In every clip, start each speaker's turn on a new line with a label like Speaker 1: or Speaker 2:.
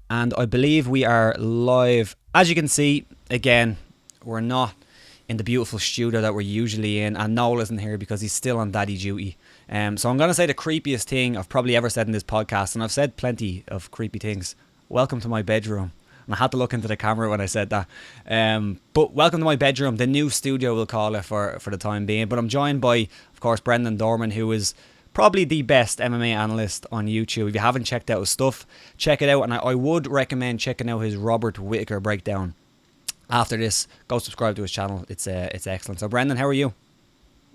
Speaker 1: And I believe we are live. As you can see, again, we're not in the beautiful studio that we're usually in, and Noel isn't here because he's still on daddy duty. So I'm going to say the creepiest thing I've probably ever said in this podcast, and I've said plenty of creepy things. Welcome to my bedroom. And I had to look into the camera when I said that. But welcome to my bedroom, the new studio we'll call it for the time being. But I'm joined by, of course, Brendan Dorman, who is probably the best MMA analyst on YouTube. If you haven't checked out his stuff, check it out. And I would recommend checking out his Robert Whittaker breakdown. After this, go subscribe to his channel. It's excellent. So, Brendan, how are you?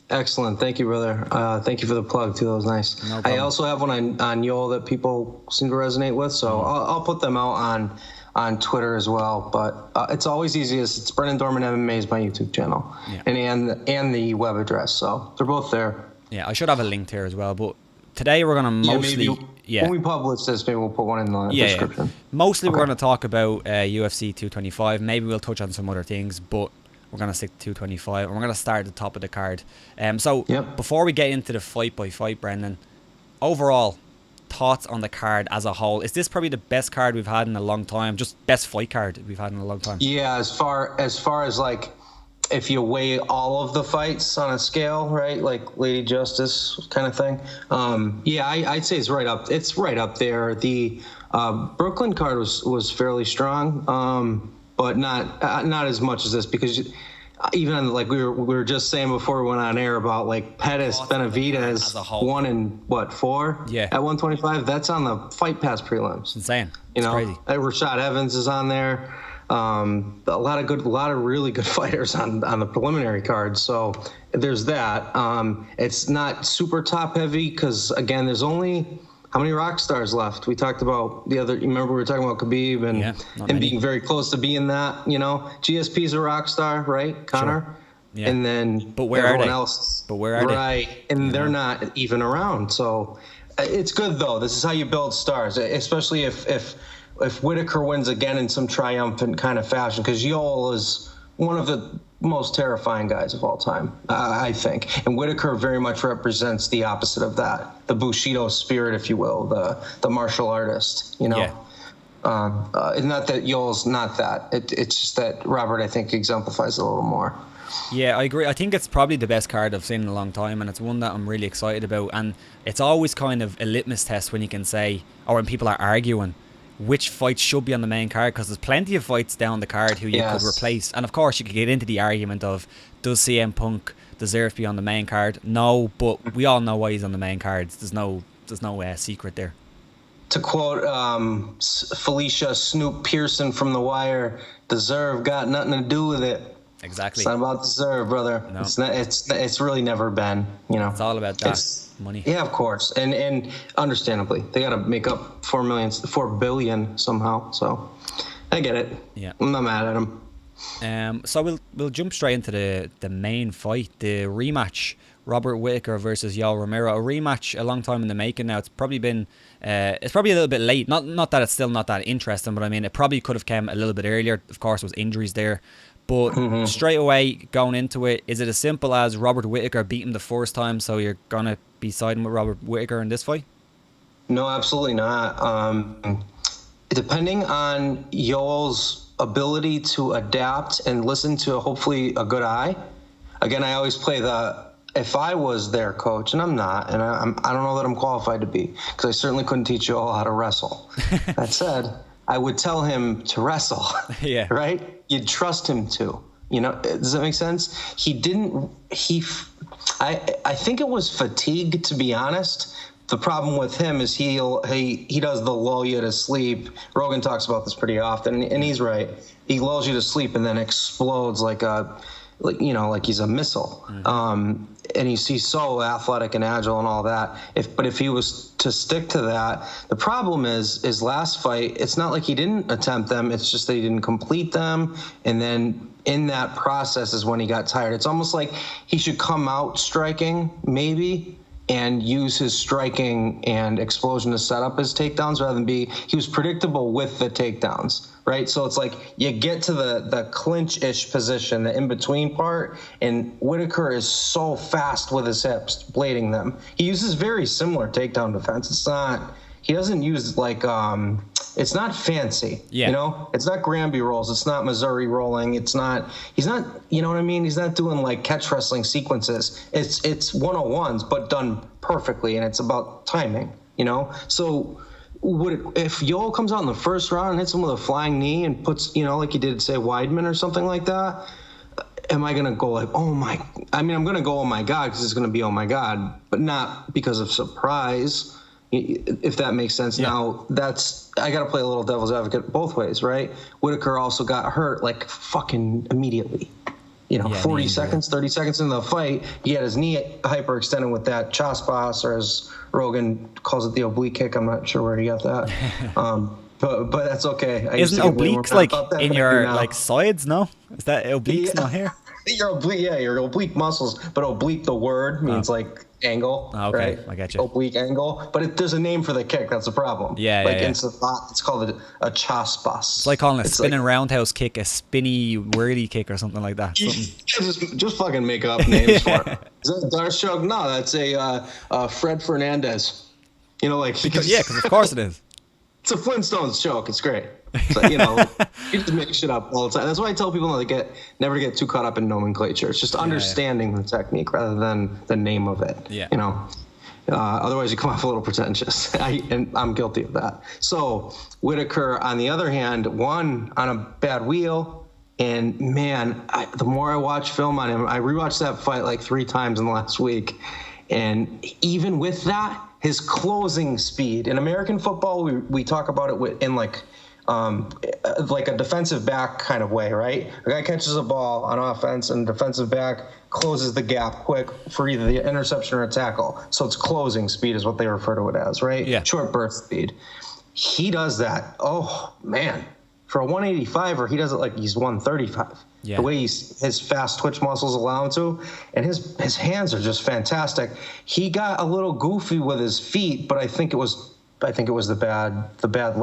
Speaker 2: Excellent. Thank you, brother. Thank you for the plug, too. That was nice.
Speaker 1: No
Speaker 2: I also have one on YOUR that people seem to resonate with, so I'll put them out on Twitter as well. But it's always easiest. It's Brendan Dorman MMA is my YouTube channel, and the web address. So they're both there.
Speaker 1: Yeah, I should have a link here as well. But today we're going to mostly...
Speaker 2: When we publish this, maybe we'll put one in the description.
Speaker 1: Yeah. Mostly we're going to talk about UFC 225. Maybe we'll touch on some other things, but we're going to stick to 225. And we're going to start at the top of the card. Before we get into the fight-by-fight, Brendan, overall, thoughts on the card as a whole? Is this probably the best card we've had in a long time? Just best fight card we've had in a long time?
Speaker 2: Yeah, as far as like... if you weigh all of the fights on a scale, right, like Lady Justice kind of thing, I'd say it's right up. It's right up there. The Brooklyn card was fairly strong, but not as much as this, because even on, like we were just saying before we went on air about like Pettis Benavidez won in 4 at 125. That's on the Fight Pass prelims.
Speaker 1: It's insane.
Speaker 2: It's
Speaker 1: crazy.
Speaker 2: Rashad Evans is on there. A lot of really good fighters on the preliminary card. So there's that. It's not super top heavy because, again, there's only how many rock stars left? We talked about you remember we were talking about Khabib and him being very close to being that, GSP's a rock star, right? Conor. Sure. Yeah. And then
Speaker 1: but where
Speaker 2: everyone
Speaker 1: are they?
Speaker 2: else.
Speaker 1: But where are they?
Speaker 2: Right. And they're not even around. So it's good, though. This is how you build stars, especially if Whittaker wins again in some triumphant kind of fashion, because Yoel is one of the most terrifying guys of all time, I think. And Whittaker very much represents the opposite of that, the Bushido spirit, if you will, the martial artist, Yeah. Not that Yoel's not that. It's just that Robert, I think, exemplifies it a little more.
Speaker 1: Yeah, I agree. I think it's probably the best card I've seen in a long time, and it's one that I'm really excited about. And it's always kind of a litmus test when you can say, or when people are arguing, which fights should be on the main card, because there's plenty of fights down the card who you could replace. And of course you could get into the argument of, does CM Punk deserve to be on the main card? No, but we all know why he's on the main cards. There's no secret there.
Speaker 2: To quote Felicia Snoop Pearson from The Wire, deserve got nothing to do with it.
Speaker 1: Exactly.
Speaker 2: It's not about deserve, brother. No. It's really never been,
Speaker 1: It's all about that. Money.
Speaker 2: Yeah, of course, and understandably, they got to make up $4 billion somehow. So, I get it.
Speaker 1: Yeah,
Speaker 2: I'm not mad at them.
Speaker 1: So we'll jump straight into the main fight, the rematch: Robert Whittaker versus Yoel Romero. A rematch, a long time in the making. Now it's probably a little bit late. Not that it's still not that interesting, but I mean it probably could have come a little bit earlier. Of course, there was injuries there. But straight away, going into it, is it as simple as Robert Whittaker beat him the first time, so you're going to be siding with Robert Whittaker in this fight?
Speaker 2: No, absolutely not. Depending on Yoel's ability to adapt and listen to hopefully a good eye. Again, I always play if I was their coach, and I'm not, and I don't know that I'm qualified to be, because I certainly couldn't teach Yoel how to wrestle. That said, I would tell him to wrestle.
Speaker 1: Yeah.
Speaker 2: Right? You'd trust him to. Does that make sense? I think it was fatigue, to be honest. The problem with him is he does the lull you to sleep. Rogan talks about this pretty often, and he's right. He lulls you to sleep and then explodes like he's a missile. Mm-hmm. And he's so athletic and agile and all that. If he was to stick to that, the problem is his last fight, it's not like he didn't attempt them. It's just that he didn't complete them. And then in that process is when he got tired. It's almost like he should come out striking, maybe, and use his striking and explosion to set up his takedowns rather than he was predictable with the takedowns, right? So it's like you get to the clinch-ish position, the in-between part, and Whittaker is so fast with his hips, blading them. He uses very similar takedown defense. It's not, he doesn't use like it's not fancy.
Speaker 1: Yeah.
Speaker 2: You know, it's not Granby rolls. It's not Missouri rolling. He's not, you know what I mean? He's not doing like catch wrestling sequences. It's 101s, but done perfectly. And it's about timing, you know? So if Yoel comes out in the first round and hits him with a flying knee and puts, you know, like he did, say, Weidman or something like that, am I going to go like, oh my, I mean, I'm going to go, oh my God, because it's going to be, oh my God, but not because of surprise, if that makes sense. Yeah. Now, I got to play a little devil's advocate both ways, right? Whittaker also got hurt like fucking immediately. You know, 40 seconds, 30 seconds into the fight, he had his knee hyperextended with that chaspas, or as Rogan calls it, the oblique kick. I'm not sure where he got that. But that's okay.
Speaker 1: Isn't obliques like in your like sides? No, is that obliques not here?
Speaker 2: Your oblique muscles, but oblique the word means like angle.
Speaker 1: Okay,
Speaker 2: right?
Speaker 1: I get you.
Speaker 2: Oblique angle, but there's a name for the kick. That's the problem.
Speaker 1: Yeah,
Speaker 2: like
Speaker 1: yeah.
Speaker 2: It's called a chaspas.
Speaker 1: It's like calling a spinning roundhouse kick a spinny whirly kick or something like that.
Speaker 2: Just fucking make up names for it. Is that a Darce joke? No, that's a Fred Fernandez. You know, like
Speaker 1: because of course it is.
Speaker 2: It's a Flintstones joke. It's great. So, you know, you just make shit up all the time. That's why I tell people never to get too caught up in nomenclature. It's just understanding the technique rather than the name of it.
Speaker 1: Yeah.
Speaker 2: You know, otherwise you come off a little pretentious. And I'm guilty of that. So Whittaker, on the other hand, won on a bad wheel. And man, the more I watch film on him, I rewatched that fight like 3 times in the last week. And even with that, his closing speed in American football, we talk about it in like a defensive back kind of way, right? A guy catches a ball on offense and defensive back closes the gap quick for either the interception or a tackle. So it's closing speed is what they refer to it as, right?
Speaker 1: Yeah.
Speaker 2: Short burst speed. He does that. Oh man, for a 185er, he does it like he's 135. Yeah. The way his fast twitch muscles allow him to, and his hands are just fantastic. He got a little goofy with his feet, but I think it was the bad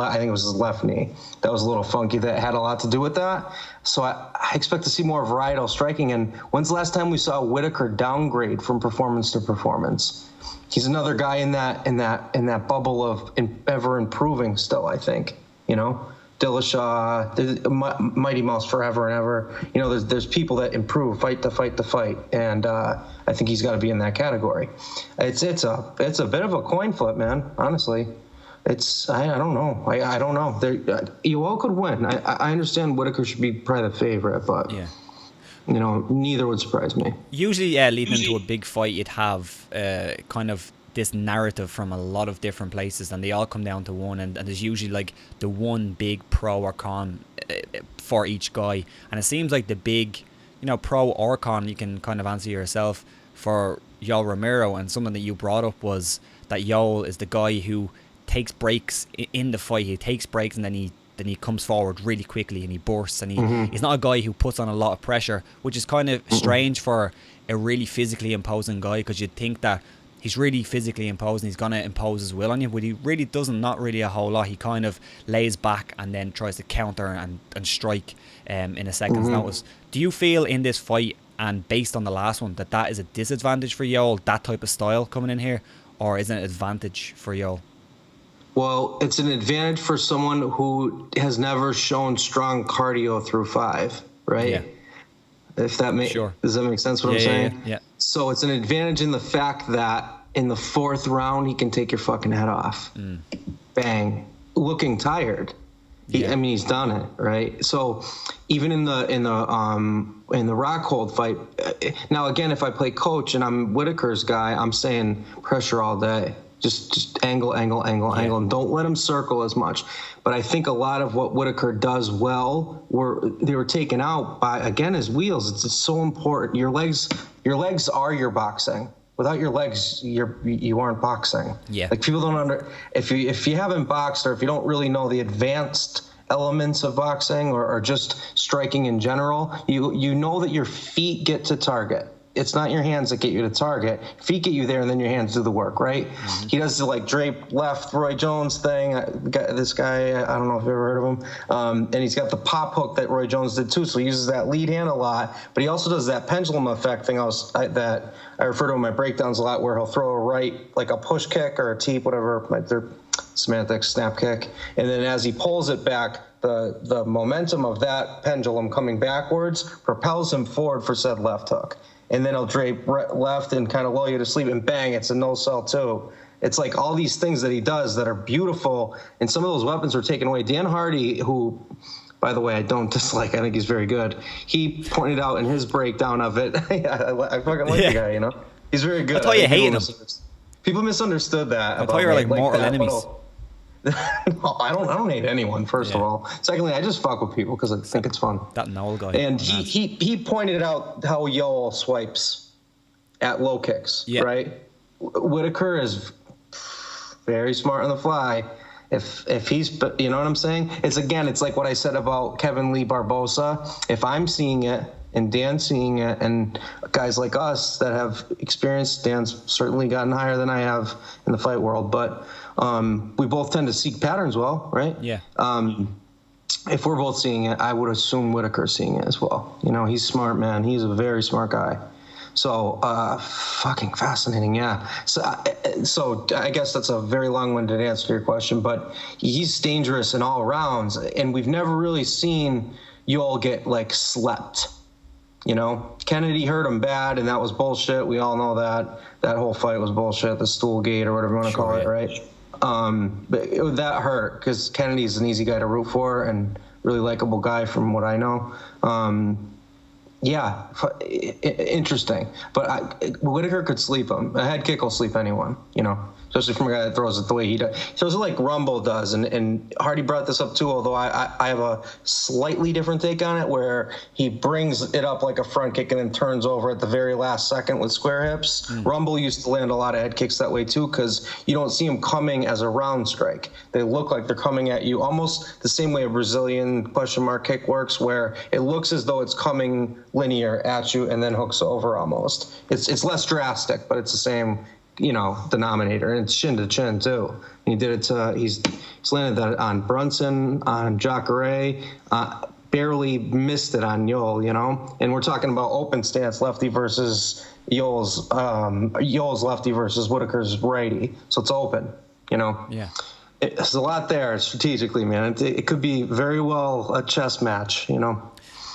Speaker 2: I think it was his left knee that was a little funky that had a lot to do with that. So I expect to see more varietal striking. And when's the last time we saw Whittaker downgrade from performance to performance? He's another guy in that bubble of ever improving still, I think, you know. Dillashaw, Mighty Mouse forever and ever. You know, there's people that improve fight to fight, and I think he's got to be in that category. It's a bit of a coin flip, man. Honestly, I don't know. I don't know. Yoel could win. I understand Whittaker should be probably the favorite, but yeah. You know, neither would surprise me.
Speaker 1: Usually, leading into a big fight, you'd have kind of this narrative from a lot of different places, and they all come down to one, and there's usually like the one big pro or con for each guy. And it seems like the big, you know, pro or con, you can kind of answer yourself, for Yoel Romero. And something that you brought up was that Yoel is the guy who takes breaks in the fight. He takes breaks and then he comes forward really quickly and he bursts, and he's not a guy who puts on a lot of pressure, which is kind of strange for a really physically imposing guy, because you'd think that he's really physically imposing, he's going to impose his will on you, but he really doesn't, not really a whole lot. He kind of lays back and then tries to counter and strike in a second's notice. Do you feel in this fight, and based on the last one, that is a disadvantage for Yoel, that type of style coming in here, or is it an advantage for Yoel?
Speaker 2: Well, it's an advantage for someone who has never shown strong cardio through 5, right? Yeah. If that does that make sense what I'm saying?
Speaker 1: Yeah.
Speaker 2: So it's an advantage in the fact that in the 4th round he can take your fucking head off. Bang. Looking tired. I mean, he's done it, right? So even in the Rockhold fight, now again, if I play coach and I'm Whittaker's guy, I'm saying pressure all day. Just angle, and don't let him circle as much. But I think a lot of what Whittaker does well, they were taken out by, again, his wheels. It's so important. Your legs are your boxing. Without your legs, you aren't boxing. Yeah. Like people don't if you haven't boxed, or if you don't really know the advanced elements of boxing or just striking in general, you know that your feet get to target. it's not your hands that get you to target. Feet get you there, and then your hands do the work, right? He does the like drape left Roy Jones thing. This guy, I don't know if you've ever heard of him. And he's got the pop hook that Roy Jones did too. So he uses that lead hand a lot, but he also does that pendulum effect thing that I refer to in my breakdowns a lot, where he'll throw a right, like a push kick or a teep, whatever, their semantics, snap kick. And then as he pulls it back, the momentum of that pendulum coming backwards propels him forward for said left hook. And then he'll drape left and kind of lull you to sleep, and bang, it's a no-sell too. It's like all these things that he does that are beautiful, and some of those weapons were taken away. Dan Hardy, who, by the way, I don't dislike, I think he's very good, he pointed out in his breakdown of it, I fucking like the guy, you know? He's very good.
Speaker 1: I thought you hated him.
Speaker 2: People misunderstood that.
Speaker 1: I thought you were like mortal enemies.
Speaker 2: No, I don't hate anyone, first of all. Secondly, I just fuck with people because I think it's fun.
Speaker 1: That Noel guy.
Speaker 2: And he pointed out how Yoel swipes at low kicks, right? Whittaker is very smart on the fly. If he's, you know what I'm saying? It's like what I said about Kevin Lee Barbosa. If I'm seeing it and Dan's seeing it, and guys like us that have experience, Dan's certainly gotten higher than I have in the fight world, but we both tend to seek patterns well, right? Yeah. If we're both seeing it, I would assume Whittaker's seeing it as well. You know, he's smart, man. He's a very smart guy. So, fucking fascinating, yeah. So I guess that's a very long-winded answer to your question, but he's dangerous in all rounds, and we've never really seen Yoel get, like, slept. You know, Kennedy hurt him bad, and that was bullshit. We all know that. That whole fight was bullshit, the stool gate or whatever you want to call it, right? But that hurt because Kennedy's an easy guy to root for and really likable guy from what I know. Yeah, interesting. But Whittaker could sleep him. A head kick will sleep anyone, you know, especially from a guy that throws it the way he does. He throws it like Rumble does. And Hardy brought this up too, although I have a slightly different take on it, where he brings it up like a front kick and then turns over at the very last second with square hips. Rumble used to land a lot of head kicks that way too, because you don't see him coming as a round strike. They look like they're coming at you almost the same way a Brazilian question mark kick works, where it looks as though it's coming linear at you and then hooks over almost. It's less drastic, but it's the same, you know, denominator, and it's chin to chin too. And he did it to, he's landed that on Brunson, on Jacare, barely missed it on Yoel, you know? And we're talking about open stance lefty versus Yoel's lefty versus Whittaker's righty. So it's open, you know? Yeah. There's a lot there strategically, man. It could be very well a chess match, you know?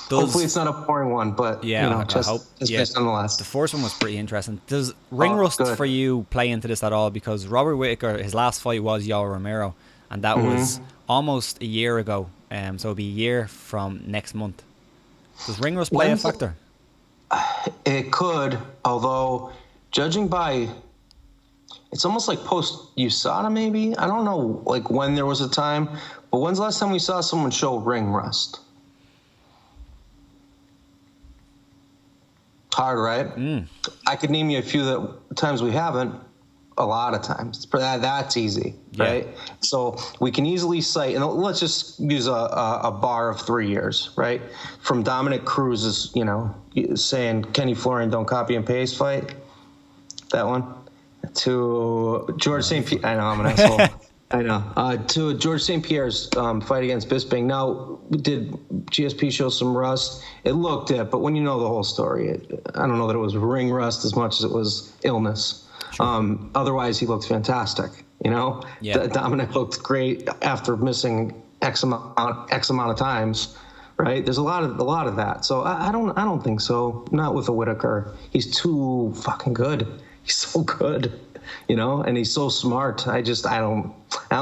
Speaker 2: Hopefully it's not a boring one, but
Speaker 1: yeah,
Speaker 2: you know,
Speaker 1: I hope. Yeah,
Speaker 2: nonetheless.
Speaker 1: The first one was pretty interesting. Does ring rust for you play into this at all? Because Robert Whittaker, his last fight was Yoel Romero, and that was almost a year ago. So it'll be a year from next month. Does ring rust play a factor?
Speaker 2: It could, although judging by, it's almost like post USADA maybe. I don't know, like when there was a time, but when's the last time we saw someone show ring rust? Hard, right? I could name you a few times we haven't. A lot of times. That's easy, right? So we can easily cite, and let's just use a bar of 3 years, right? From Dominic Cruz's, you know, saying Kenny Florian don't copy and paste fight, that one, to George St. Pierre. I know, I'm an asshole. I know. To George St. Pierre's fight against Bisping. Now, did GSP show some rust? It looked it, but when you know the whole story, I don't know that it was ring rust as much as it was illness. Sure. Otherwise, he looked fantastic. You know, Dominic looked great after missing X amount of times. Right? There's a lot of that. So I don't think so. Not with a Whittaker. He's too fucking good. He's so good. You know, and he's so smart. I don't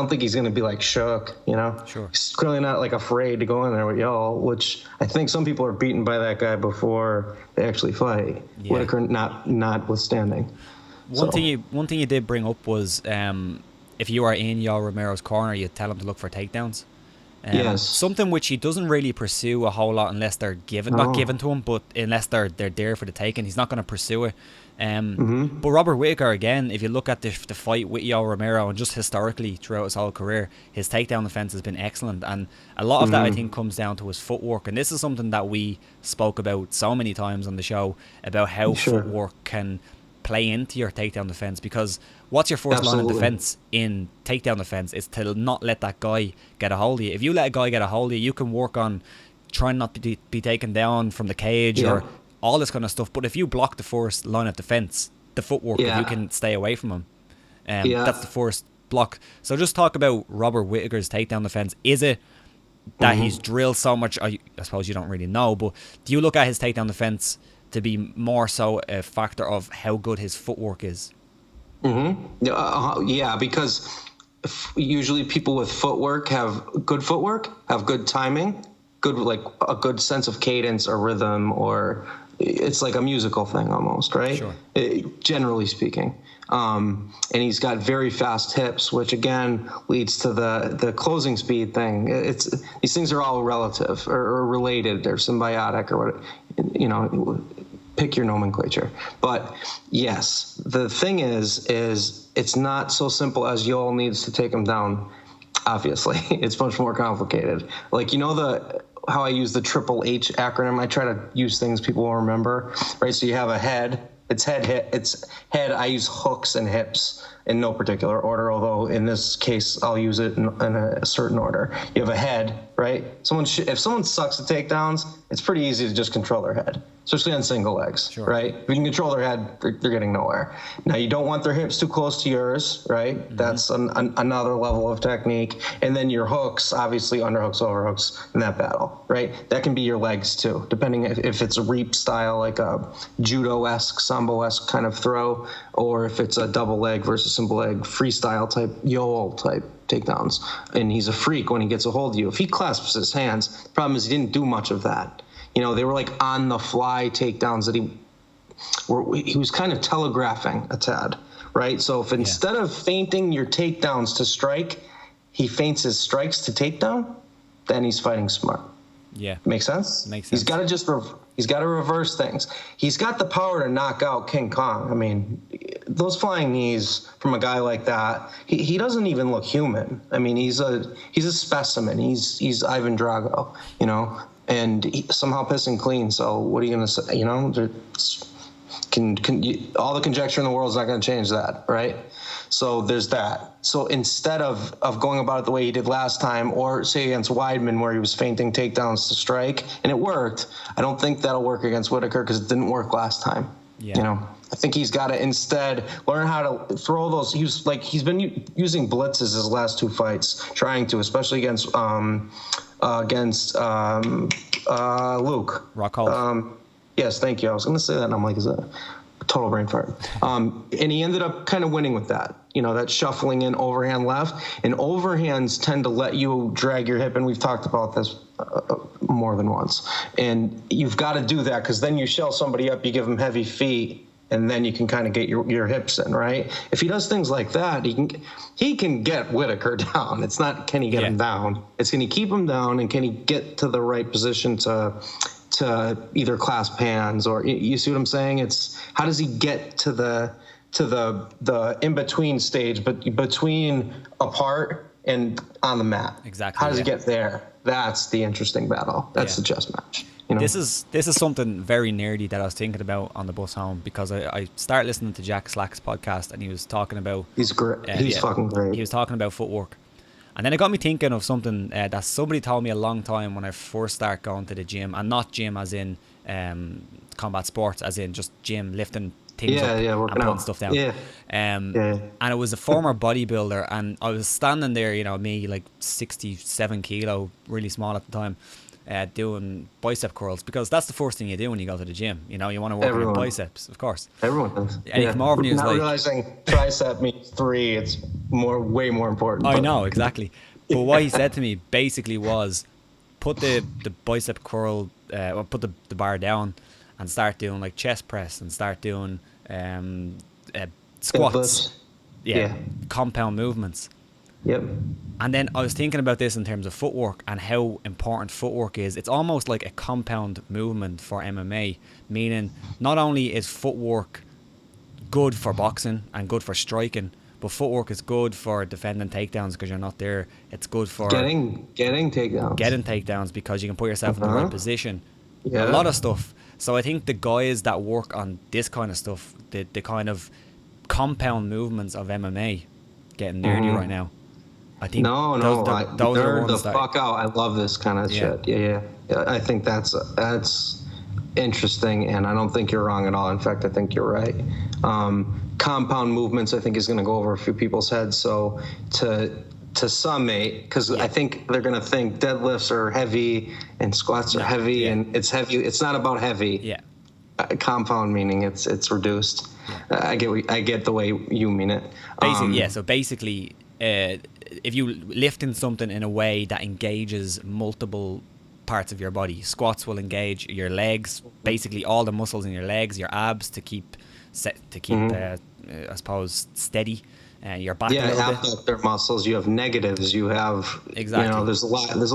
Speaker 2: think he's going to be like shook, you know? Sure. He's clearly not like afraid to go in there with y'all, which I think some people are beaten by that guy before they actually fight. Yeah. Whittaker notwithstanding.
Speaker 1: One thing you did bring up was if you are in Yoel Romero's corner, you tell him to look for takedowns. Yes. Something which he doesn't really pursue a whole lot unless they're given, not given to him, but unless they're there for the taking. He's not going to pursue it. But Robert Whittaker, again, if you look at the fight with Romero and just historically throughout his whole career, his takedown defense has been excellent, and a lot of that I think comes down to his footwork. And this is something that we spoke about so many times on the show, about how footwork can play into your takedown defense, because what's your first line of defense in takedown defense is to not let that guy get a hold of you. If you let a guy get a hold of you, you can work on trying not to be taken down from the cage or all this kind of stuff. But if you block the first line of defense, the footwork, if you can stay away from him, that's the first block. So just talk about Robert Whittaker's takedown defense. Is it that he's drilled so much? I suppose you don't really know, but do you look at his takedown defense to be more so a factor of how good his footwork is?
Speaker 2: Yeah, because usually people with footwork have good timing, like a good sense of cadence or rhythm, or it's like a musical thing almost, right? Sure. Generally speaking. And he's got very fast hips, which again leads to the closing speed thing. These things are all relative or related or symbiotic or what, pick your nomenclature. But yes, the thing is it's not so simple as Yoel needs to take him down. Obviously, it's much more complicated. Like, how I use the Triple H acronym. I try to use things people will remember, right? So you have a head. It's head. I use hooks and hips in no particular order, although in this case I'll use it in a certain order. You have a head, right? If someone sucks at takedowns, it's pretty easy to just control their head, especially on single legs, right? If you can control their head, they're getting nowhere. Now, you don't want their hips too close to yours, right? That's another level of technique. And then your hooks, obviously underhooks, overhooks in that battle, right? That can be your legs too, depending if it's a reap style, like a judo-esque, sambo-esque kind of throw, or if it's a double leg versus simple leg freestyle type, Yoel type takedowns. And he's a freak when he gets a hold of you. If he clasps his hands, the problem is he didn't do much of that. They were like on the fly takedowns that he was kind of telegraphing a tad, right? So if instead of feinting your takedowns to strike, he feints his strikes to takedown, then he's fighting smart. Yeah. Make sense? Makes sense. He's got to reverse things. He's got the power to knock out King Kong. I mean, those flying knees from a guy like that, he doesn't even look human. I mean, he's a specimen. He's Ivan Drago, and somehow pissing clean. So what are you going to say? All the conjecture in the world is not going to change that, right? So there's that. So instead of going about it the way he did last time, or say against Weidman where he was feinting takedowns to strike, and it worked, I don't think that'll work against Whittaker because it didn't work last time. Yeah. I think he's got to instead learn how to throw those. He's been using blitzes his last two fights, trying to, especially against Luke.
Speaker 1: Rockhold.
Speaker 2: Yes, thank you. I was going to say that, and I'm like, is that a total brain fart? And he ended up kind of winning with that. That shuffling in overhand left. And overhands tend to let you drag your hip, and we've talked about this more than once. And you've got to do that because then you shell somebody up, you give them heavy feet, and then you can kind of get your hips in, right? If he does things like that, he can get Whittaker down. It's not can he get him down. It's can he keep him down, and can he get to the right position to either clasp hands, or you see what I'm saying? It's how does he get to the in-between stage, but between apart and on the mat.
Speaker 1: Exactly.
Speaker 2: How does he get there? That's the interesting battle. That's the chess match.
Speaker 1: This is something very nerdy that I was thinking about on the bus home, because I started listening to Jack Slack's podcast, and he was talking about...
Speaker 2: He's great. He's fucking great.
Speaker 1: He was talking about footwork. And then it got me thinking of something that somebody told me a long time when I first started going to the gym, and not gym as in combat sports, as in just gym, lifting things up and putting stuff down. And it was a former bodybuilder, and I was standing there, me like 67 kilo, really small at the time, doing bicep curls, because that's the first thing you do when you go to the gym. You want to work on your biceps, of course.
Speaker 2: Everyone does.
Speaker 1: And he came over and he was
Speaker 2: not realizing tricep means 3, it's way more important.
Speaker 1: I know, exactly. But what he said to me basically was, put the bicep curl, put the bar down, and start doing like chest press, and start doing squats. Compound movements.
Speaker 2: Yep.
Speaker 1: And then I was thinking about this in terms of footwork and how important footwork is. It's almost like a compound movement for MMA, meaning not only is footwork good for boxing and good for striking. But footwork is good for defending takedowns because you're not there. It's good for
Speaker 2: getting takedowns.
Speaker 1: Getting takedowns because you can put yourself in the right position.
Speaker 2: Yeah.
Speaker 1: A lot of stuff. So I think the guys that work on this kind of stuff, the kind of compound movements of MMA, getting nerdy right now. I think those are the ones that...
Speaker 2: fuck out. I love this kind of shit. Yeah. I think that's interesting, and I don't think you're wrong at all. In fact, I think you're right. Compound movements, I think, is going to go over a few people's heads. So to summate, because I think they're going to think deadlifts are heavy and squats are heavy, and it's heavy. It's not about heavy.
Speaker 1: Yeah.
Speaker 2: Compound meaning it's reduced. Yeah. I get the way you mean it.
Speaker 1: So basically, if you lifting something in a way that engages multiple parts of your body, squats will engage your legs, basically all the muscles in your legs, your abs to keep I suppose steady. Your back a little bit.
Speaker 2: Abductor muscles. You have negatives. You have there's a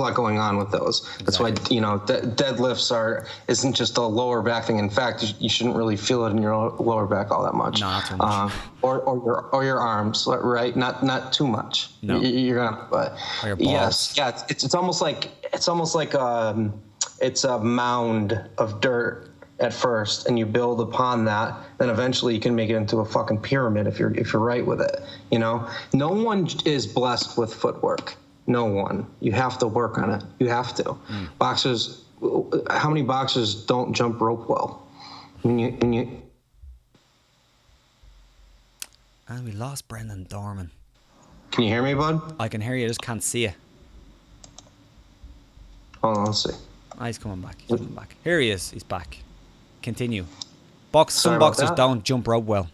Speaker 2: lot going on with those. That's why deadlifts isn't just a lower back thing. In fact, you shouldn't really feel it in your lower back all that much.
Speaker 1: No, not too much.
Speaker 2: Or your arms, right? Not too much.
Speaker 1: No,
Speaker 2: you're gonna. But
Speaker 1: or your balls.
Speaker 2: It's almost like it's a mound of dirt at first, and you build upon that, then eventually you can make it into a fucking pyramid if you're right with it. No one is blessed with footwork. No one. You have to work on it. You have to. Boxers, how many boxers don't jump rope well? And
Speaker 1: we lost Brendan Dorman.
Speaker 2: Can you hear me, bud?
Speaker 1: I can hear you, I just can't see you.
Speaker 2: Hold on, let's see.
Speaker 1: He's coming back. Here he is. He's back. Continue. Some boxers don't jump rope well.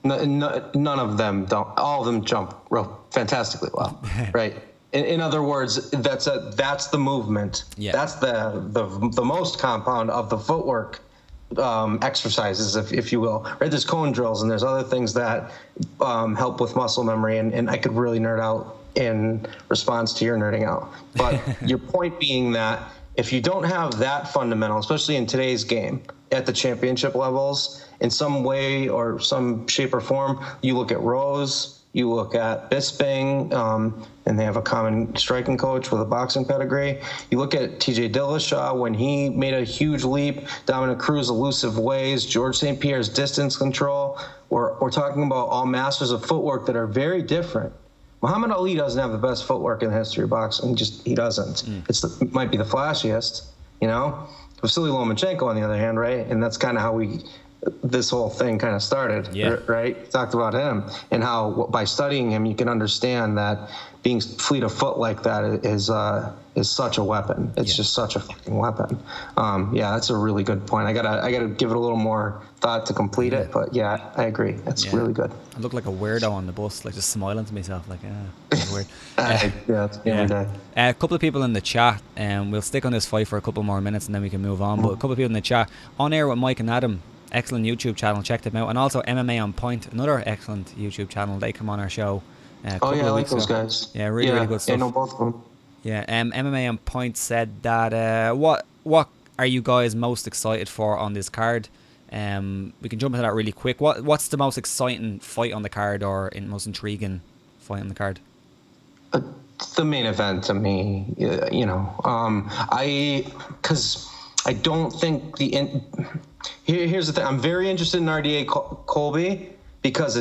Speaker 2: None of them don't. All of them jump rope fantastically well, right? In other words, that's the movement. Yeah. That's the most compound of the footwork exercises, if you will. Right? There's cone drills and there's other things that help with muscle memory, and I could really nerd out in response to your nerding out. But your point being that if you don't have that fundamental, especially in today's game, at the championship levels, in some way or some shape or form, you look at Rose, you look at Bisping, and they have a common striking coach with a boxing pedigree. You look at TJ Dillashaw when he made a huge leap, Dominic Cruz elusive ways, George St. Pierre's distance control. We're talking about all masters of footwork that are very different. Muhammad Ali doesn't have the best footwork in the history of boxing. He doesn't. It might be the flashiest, Vasily Lomachenko, on the other hand, right? And that's kind of how this whole thing kind of started, right? Talked about him and how by studying him, you can understand that being fleet of foot like that is such a weapon. It's just such a fucking weapon. That's a really good point. I gotta give it a little more thought to complete it, but I agree. It's really good.
Speaker 1: I look like a weirdo on the bus, like just smiling to myself, like that's weird. A couple of people in the chat, and we'll stick on this fight for a couple more minutes and then we can move on. But a couple of people in the chat, On Air with Mike and Adam, excellent YouTube channel, check them out, and also MMA on Point, another excellent YouTube channel. They come on our show.
Speaker 2: I like those guys.
Speaker 1: Yeah, really good stuff.
Speaker 2: I know both of them.
Speaker 1: Yeah, MMA on Point said that what are you guys most excited for on this card? We can jump into that really quick. What's the most exciting fight on the card, or most intriguing fight on the card?
Speaker 2: The main event to me, because I don't think here's the thing. I'm very interested in RDA Colby because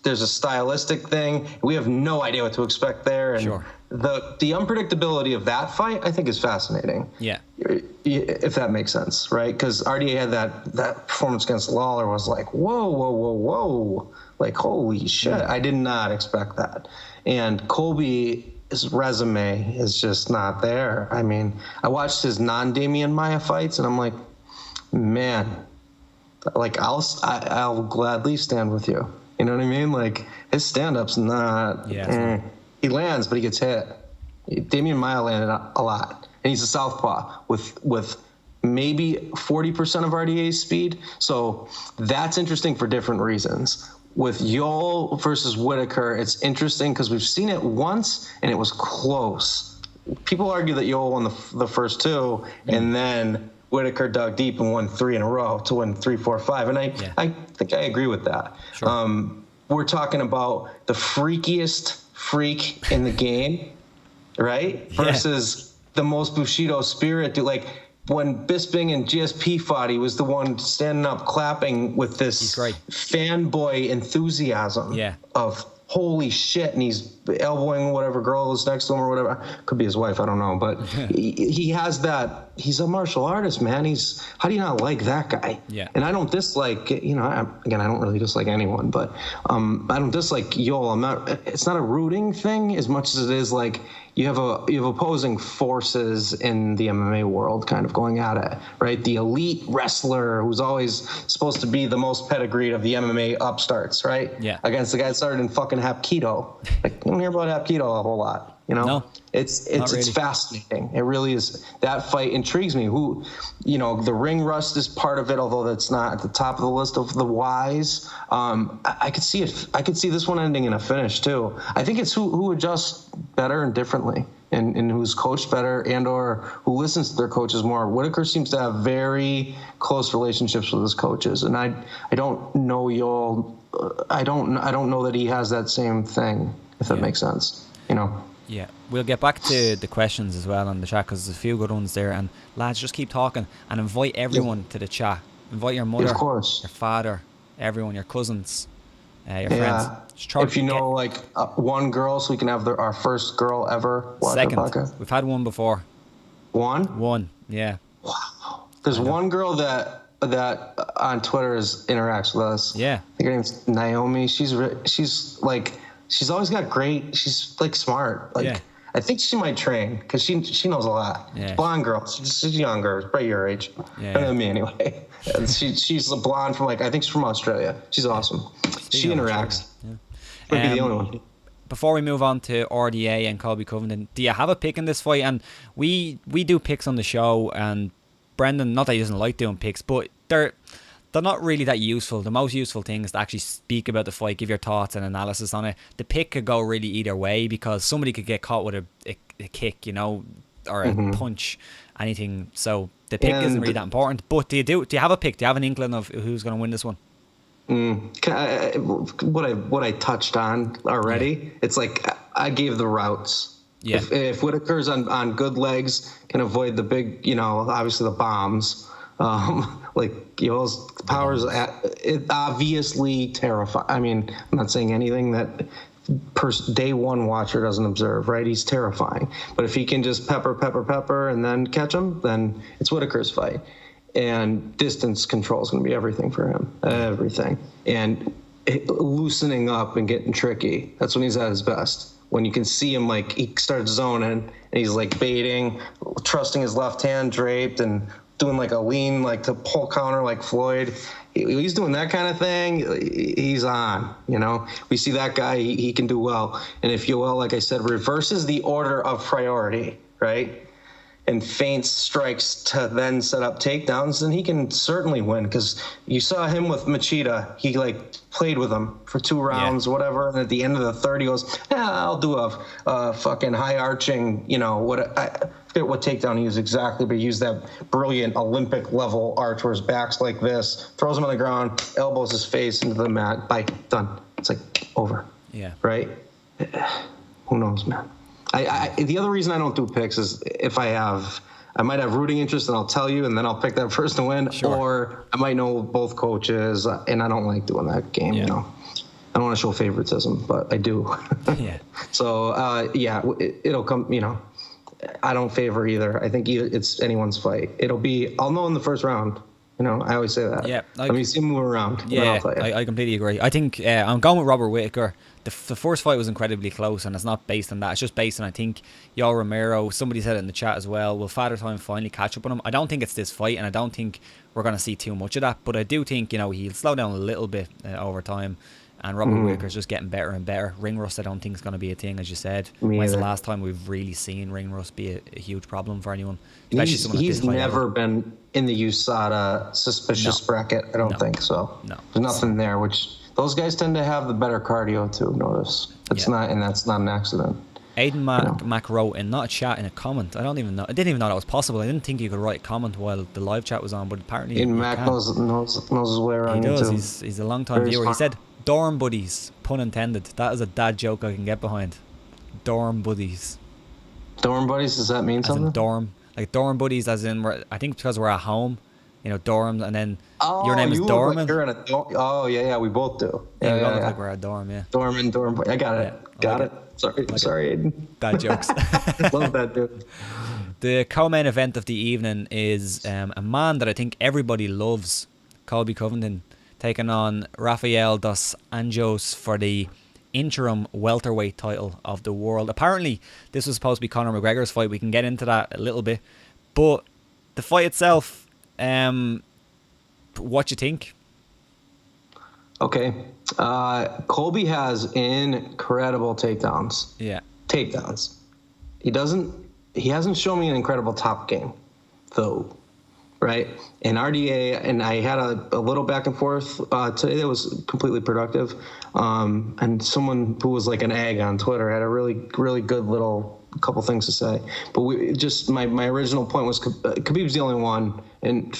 Speaker 2: there's a stylistic thing. We have no idea what to expect there, and the unpredictability of that fight, I think, is fascinating. Yeah, if that makes sense, right? Because RDA had that performance against Lawler was like, whoa, like holy shit! I did not expect that, and Colby's resume is just not there. I mean, I watched his non-Damian Maia fights, and I'm like, man, like I'll gladly stand with you. You know what I mean? Like his stand-up's not. He lands, but he gets hit. Damian Maia landed a lot, and he's a southpaw with maybe 40% of RDA's speed. So that's interesting for different reasons. With Yoel versus Whittaker, it's interesting because we've seen it once, and it was close. People argue that Yoel won the first two, and then Whittaker dug deep and won 3 in a row to win 3, 4, 5. And I think I agree with that.
Speaker 1: Sure.
Speaker 2: We're talking about the freakiest freak in the game, right? Versus the most Bushido spirit. Like when Bisping and GSP fought, he was the one standing up clapping with this fanboy enthusiasm of holy shit, and he's elbowing whatever girl is next to him or whatever. Could be his wife, I don't know. But he has that. He's a martial artist, man. How do you not like that guy? Yeah. And I don't dislike, I don't really dislike anyone, but I don't dislike Yoel. It's not a rooting thing as much as it is like you have opposing forces in the MMA world kind of going at it, right? The elite wrestler who's always supposed to be the most pedigreed of the MMA upstarts, right? Yeah. Against the guy that started in fucking Hapkido. Like, you don't hear about Hapkido a whole lot. No, it's fascinating. It really is. That fight intrigues me. The ring rust is part of it, although that's not at the top of the list of the whys. I could see it. I could see this one ending in a finish too. I think it's who adjusts better and differently, and who's coached better, and or who listens to their coaches more. Whittaker seems to have very close relationships with his coaches, and I don't know Yoel. I don't know that he has that same thing. If that makes sense,
Speaker 1: Yeah, we'll get back to the questions as well on the chat because there's a few good ones there. And lads, just keep talking and invite everyone to the chat. Invite your mother, your father, everyone, your cousins, your friends.
Speaker 2: If you know one girl, so we can have our first girl ever watch our podcast.
Speaker 1: We've had one before. One, yeah.
Speaker 2: Wow. There's one girl that on Twitter interacts with us. Yeah. I think her name's Naomi. She's always got great. She's smart. I think she might train because she knows a lot. Yeah. Blonde girl. She's younger, probably your age. Better than me anyway. And she's a blonde from I think she's from Australia. She's awesome. She interacts. Might be the only one.
Speaker 1: Before we move on to RDA and Colby Covington, do you have a pick in this fight? And we do picks on the show, and Brendan, not that he doesn't like doing picks, but they're not really that useful. The most useful thing is to actually speak about the fight, give your thoughts and analysis on it. The pick could go really either way because somebody could get caught with a kick, or a punch, anything. So the pick isn't really that important. But do you have a pick? Do you have an inkling of who's going to win this one?
Speaker 2: What I touched on already, it's I gave the routes. Yeah. If Whittaker's on good legs, can avoid the big, obviously the bombs. Yoel's powers, it obviously terrifying. I mean, I'm not saying anything that day one watcher doesn't observe, right? He's terrifying. But if he can just pepper, and then catch him, then it's Whittaker's fight. And distance control is going to be everything for him. Everything. And loosening up and getting tricky. That's when he's at his best. When you can see him, he starts zoning, and he's baiting, trusting his left hand draped, and doing a lean, to pull counter like Floyd. He's doing that kind of thing. He's on, We see that guy, he can do well. And if Yoel, like I said, reverses the order of priority, right? And feints strikes to then set up takedowns, then he can certainly win. Because you saw him with Machida. He played with him for 2 rounds, whatever. And at the end of the third, he goes, I'll do a fucking high arching, I forget what takedown he used exactly, but he used that brilliant Olympic level arch where his back's like this, throws him on the ground, elbows his face into the mat, bye, done. It's over. Yeah. Right? Who knows, man? The other reason I don't do picks is if I might have rooting interest and I'll tell you, and then I'll pick that person to win, or I might know both coaches, and I don't like doing that game, I don't want to show favoritism, but I do. So, it'll come, I don't favor either. I think it's anyone's fight. I'll know in the first round. I always say that. Yeah. Let me see him move around.
Speaker 1: Yeah, I completely agree. I think I'm going with Robert Whittaker. The first fight was incredibly close, and it's not based on that. It's just based on, I think, Romero, somebody said it in the chat as well, will Father Time finally catch up on him? I don't think it's this fight, and I don't think we're going to see too much of that, but I do think, he'll slow down a little bit over time. And Robert Whittaker's just getting better and better. Ring rust, I don't think is going to be a thing, as you said. When's the last time we've really seen ring rust be a huge problem for anyone?
Speaker 2: He's never been in the USADA suspicious bracket. I don't think so. No, there's nothing there. Which those guys tend to have the better cardio too. Notice that's not an accident.
Speaker 1: Aiden
Speaker 2: you know.
Speaker 1: Mac wrote in, not a chat, in a comment. I didn't even know that was possible. I didn't think you could write a comment while the live chat was on, but apparently
Speaker 2: Aiden
Speaker 1: you
Speaker 2: Mac
Speaker 1: can.
Speaker 2: knows his way around
Speaker 1: He does.
Speaker 2: YouTube.
Speaker 1: He's a long time
Speaker 2: Very
Speaker 1: viewer. He
Speaker 2: smart.
Speaker 1: said dorm buddies, pun intended. That is a dad joke I can get behind. Dorm buddies.
Speaker 2: Dorm buddies, does that mean
Speaker 1: As
Speaker 2: something?
Speaker 1: in dorm. Like dorm buddies as in, I think because we're at home, you know, dorms, and then your name is
Speaker 2: you
Speaker 1: Dorman.
Speaker 2: look like you're in a dorm. Oh, yeah, we both do.
Speaker 1: Yeah, we all look like we're at dorm, yeah.
Speaker 2: Dorm. I got it.
Speaker 1: Yeah,
Speaker 2: Got
Speaker 1: like
Speaker 2: it. Sorry, Aiden.
Speaker 1: Dad jokes.
Speaker 2: Love that, dude.
Speaker 1: The co-main event of the evening is a man that I think everybody loves, Colby Covington, taking on Rafael dos Anjos for the interim welterweight title of the world. Apparently, this was supposed to be Conor McGregor's fight. We can get into that a little bit. But the fight itself, what you think?
Speaker 2: Okay. Colby has incredible takedowns.
Speaker 1: Yeah.
Speaker 2: Takedowns. He hasn't shown me an incredible top game, though. Right? And RDA, and I had a little back and forth today that was completely productive. And someone who was like an egg on Twitter had a really, really good little couple things to say. But my original point was Khabib's the only one, and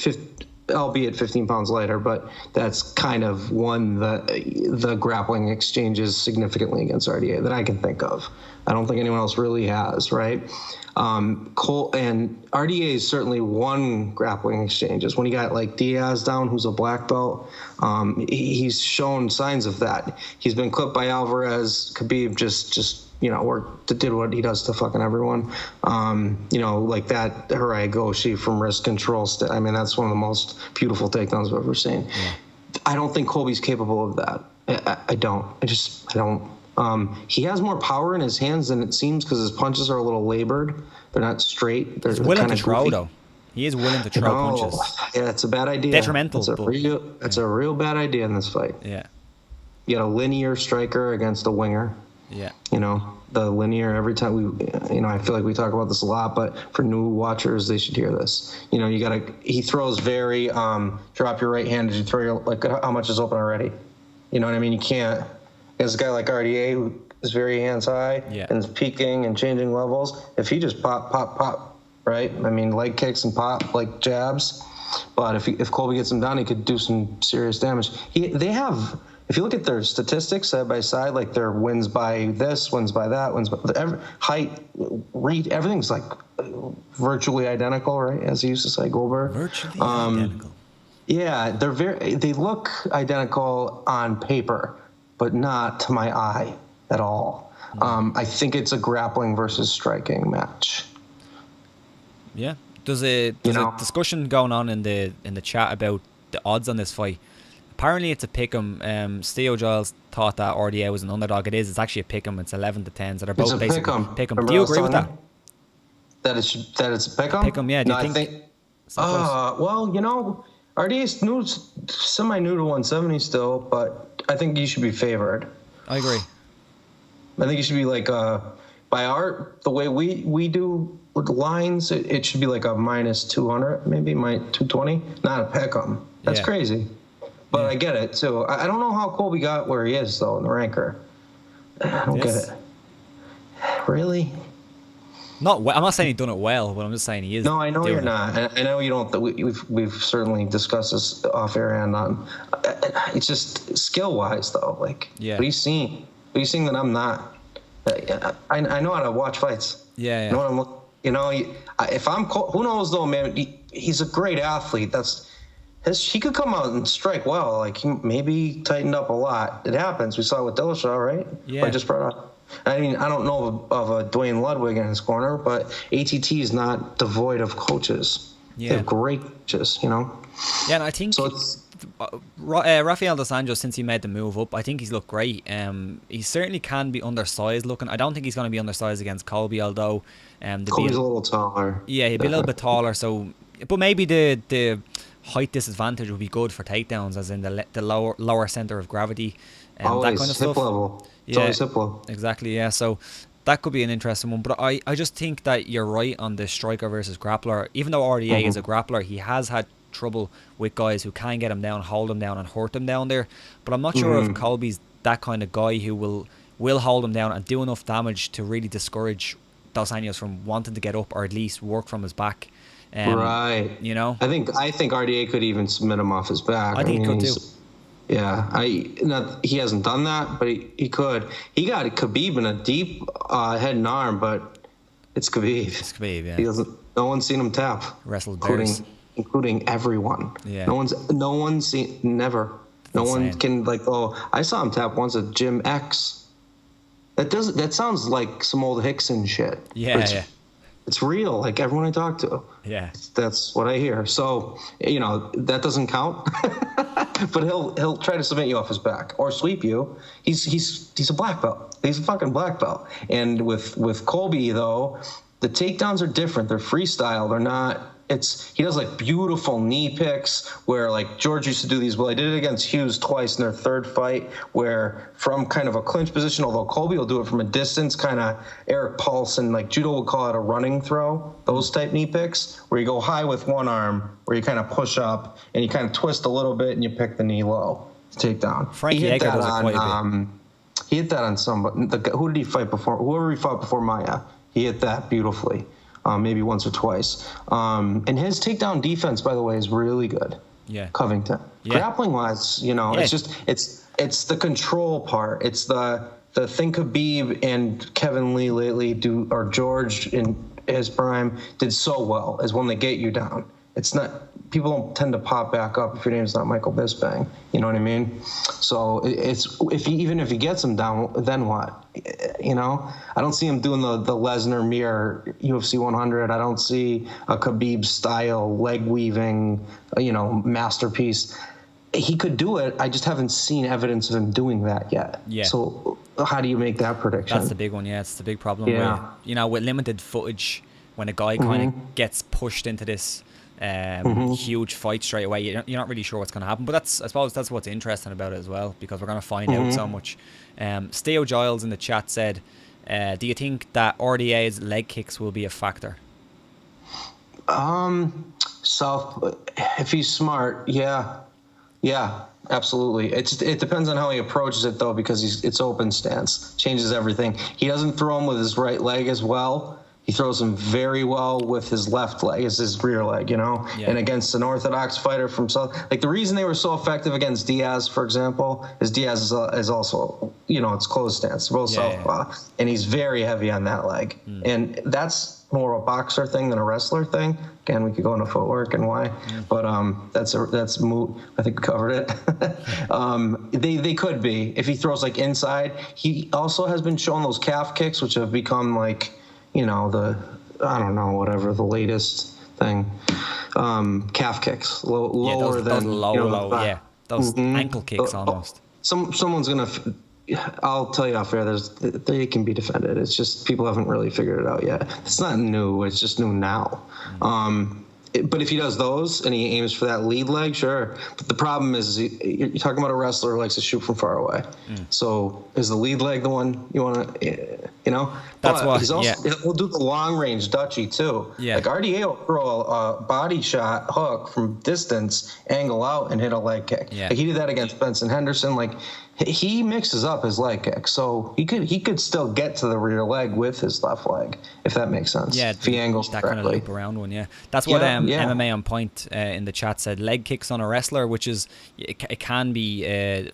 Speaker 2: albeit 15 pounds lighter, but that's kind of won the grappling exchanges significantly against RDA that I can think of. I don't think anyone else really has, right? Cole and RDA is certainly won grappling exchanges. When he got like Diaz down, who's a black belt, he's shown signs of that. He's been clipped by Alvarez. Khabib just did what he does to fucking everyone. Like that Hirai Goshi from wrist control. I mean, that's one of the most beautiful takedowns I've ever seen. Yeah. I don't think Colby's capable of that. I don't. He has more power in his hands than it seems because his punches are a little labored. They're not straight. He's
Speaker 1: willing to throw, though. He is willing to throw punches.
Speaker 2: Yeah, it's a bad idea.
Speaker 1: Detrimental.
Speaker 2: It's a real bad idea in this fight.
Speaker 1: Yeah.
Speaker 2: You got a linear striker against a winger.
Speaker 1: Yeah.
Speaker 2: The linear, every time I feel like we talk about this a lot, but for new watchers, they should hear this. He throws very, drop your right hand. Did you throw your, how much is open already? You know what I mean? You can't. There's a guy like RDA who is very hands high and is peaking and changing levels. If he just pop, right? I mean, leg kicks and pop like jabs. But if Colby gets him down, he could do some serious damage. They have, if you look at their statistics side by side, like their wins by this, wins by that, height, reach, everything's like virtually identical, right? As he used to say, Goldberg.
Speaker 1: Virtually identical.
Speaker 2: Yeah, they look identical on paper, but not to my eye at all. I think it's a grappling versus striking match.
Speaker 1: Yeah. There's a discussion going on in the chat about the odds on this fight. Apparently it's a pick'em. Theo Giles thought that RDA was an underdog. It is. It's actually a pick'em. It's 11-10. So they're both basically pick'em. Do you agree with that?
Speaker 2: That it's a pick'em?
Speaker 1: Pick'em, yeah. Do you think?
Speaker 2: Well, RDA's new, semi-new to 170 still, but I think he should be favored.
Speaker 1: I agree.
Speaker 2: I think he should be like the way we do with lines, it should be like a minus 200, maybe my 220, not a pick'em. That's crazy. But I get it too. I don't know how Colby got where he is though in the ranker. I don't get it. Really?
Speaker 1: I'm not saying he's done it well, but I'm just saying he is.
Speaker 2: No, I know you're not. I know you don't. We've certainly discussed this off air and on. It's just skill wise though. Like, what are you seeing? What are you seeing that I'm not? I know how to watch fights.
Speaker 1: Yeah.
Speaker 2: You know what I'm looking. If I'm, who knows though, man? He's a great athlete. He could come out and strike well. Like he maybe tightened up a lot. It happens. We saw it with Dillashaw, right?
Speaker 1: Yeah.
Speaker 2: I just brought up. I mean, I don't know of a Dwayne Ludwig in his corner, but ATT is not devoid of coaches. Yeah. They have great coaches, Yeah,
Speaker 1: and I think so Rafael dos Anjos, since he made the move up, I think he's looked great. He certainly can be undersized looking. I don't think he's going to be undersized against Colby, although
Speaker 2: Colby's a little taller.
Speaker 1: Yeah, he'd be a little bit taller. So, but maybe the height disadvantage would be good for takedowns, as in the lower center of gravity.
Speaker 2: Always
Speaker 1: that kind of
Speaker 2: hip
Speaker 1: stuff.
Speaker 2: Level. It's always hip level.
Speaker 1: Exactly, yeah. So that could be an interesting one. But I just think that you're right on the striker versus grappler. Even though RDA is a grappler, he has had trouble with guys who can get him down, hold him down, and hurt him down there. But I'm not sure if Colby's that kind of guy who will will hold him down and do enough damage to really discourage Dos Anjos from wanting to get up, or at least work from his back.
Speaker 2: Right.
Speaker 1: You know?
Speaker 2: I think RDA could even submit him off his back.
Speaker 1: I think he could too.
Speaker 2: Yeah, he hasn't done that, but he could. He got Khabib in a deep head and arm, but it's Khabib.
Speaker 1: It's Khabib, yeah.
Speaker 2: He doesn't. No one's seen him tap.
Speaker 1: Wrestled bears.
Speaker 2: Including everyone.
Speaker 1: Yeah.
Speaker 2: No one's seen. Never. No one can I saw him tap once at Gym X. That sounds like some old Hickson shit.
Speaker 1: Yeah.
Speaker 2: It's real. Like everyone I talk to.
Speaker 1: Yeah.
Speaker 2: That's what I hear. So that doesn't count. But he'll try to submit you off his back or sweep you. He's a black belt. He's a fucking black belt. And with Colby though, the takedowns are different. They're freestyle. They're not. He does like beautiful knee picks where like George used to do these. Well, I did it against Hughes twice in their third fight, where from kind of a clinch position, although Colby will do it from a distance, kind of Eric Paulson, like judo would call it a running throw, those type knee picks, where you go high with one arm, where you kind of push up and you kind of twist a little bit and you pick the knee low to take down.
Speaker 1: Frankie Edgar does it quite a bit.
Speaker 2: He hit that on somebody. Who did he fight before? Whoever he fought before Maya, he hit that beautifully. Maybe once or twice. And his takedown defense, by the way, is really good.
Speaker 1: Yeah.
Speaker 2: Covington.
Speaker 1: Yeah.
Speaker 2: Grappling wise, it's just it's the control part. It's the thing Khabib and Kevin Lee lately do, or George in his prime did so well, is when they get you down. It's not, people don't tend to pop back up if your name's not Michael Bisping. You know what I mean? So even if he gets him down, then what? I don't see him doing the Lesnar Mir UFC 100. I don't see a Khabib style leg weaving, masterpiece. He could do it. I just haven't seen evidence of him doing that yet. Yeah. So how do you make that prediction?
Speaker 1: That's the big one. Yeah, it's the big problem.
Speaker 2: Yeah.
Speaker 1: Where, with limited footage, when a guy kind of gets pushed into this huge fight straight away, you're not really sure what's going to happen. But I suppose that's what's interesting about it as well, because we're going to find out so much. Steo Giles in the chat said, do you think that RDA's leg kicks will be a factor?
Speaker 2: If he's smart, yeah, absolutely. It depends on how he approaches it though, because it's open stance, changes everything. He doesn't throw him with his right leg as well. He throws him very well with his left leg, his rear leg, Yeah. And against an orthodox fighter from South, like the reason they were so effective against Diaz, for example, is Diaz is also, it's closed stance, both southpaw, and he's very heavy on that leg, and that's more a boxer thing than a wrestler thing. Again, we could go into footwork and why, but that's moot. I think we covered it. They could be, if he throws like inside. He also has been showing those calf kicks, which have become like, whatever the latest thing, calf kicks, lower than
Speaker 1: low, those ankle kicks almost.
Speaker 2: Someone's gonna. I'll tell you off air. They can be defended. It's just people haven't really figured it out yet. It's not new. It's just new now. But if he does those and he aims for that lead leg, sure. But the problem is you're talking about a wrestler who likes to shoot from far away. So is the lead leg the one you want to,
Speaker 1: That's why
Speaker 2: he's also, he'll do the long range Dutchie too.
Speaker 1: Yeah.
Speaker 2: Like RDA will throw a body shot hook from distance, angle out, and hit a leg kick.
Speaker 1: Yeah.
Speaker 2: Like he did that against Benson Henderson. Like he mixes up his leg kick, so he could still get to the rear leg with his left leg, if that makes sense.
Speaker 1: Yeah,
Speaker 2: if he angles
Speaker 1: that
Speaker 2: correctly.
Speaker 1: kind of loop around one. Yeah, that's what MMA on Point in the chat said. Leg kicks on a wrestler, which is it can be a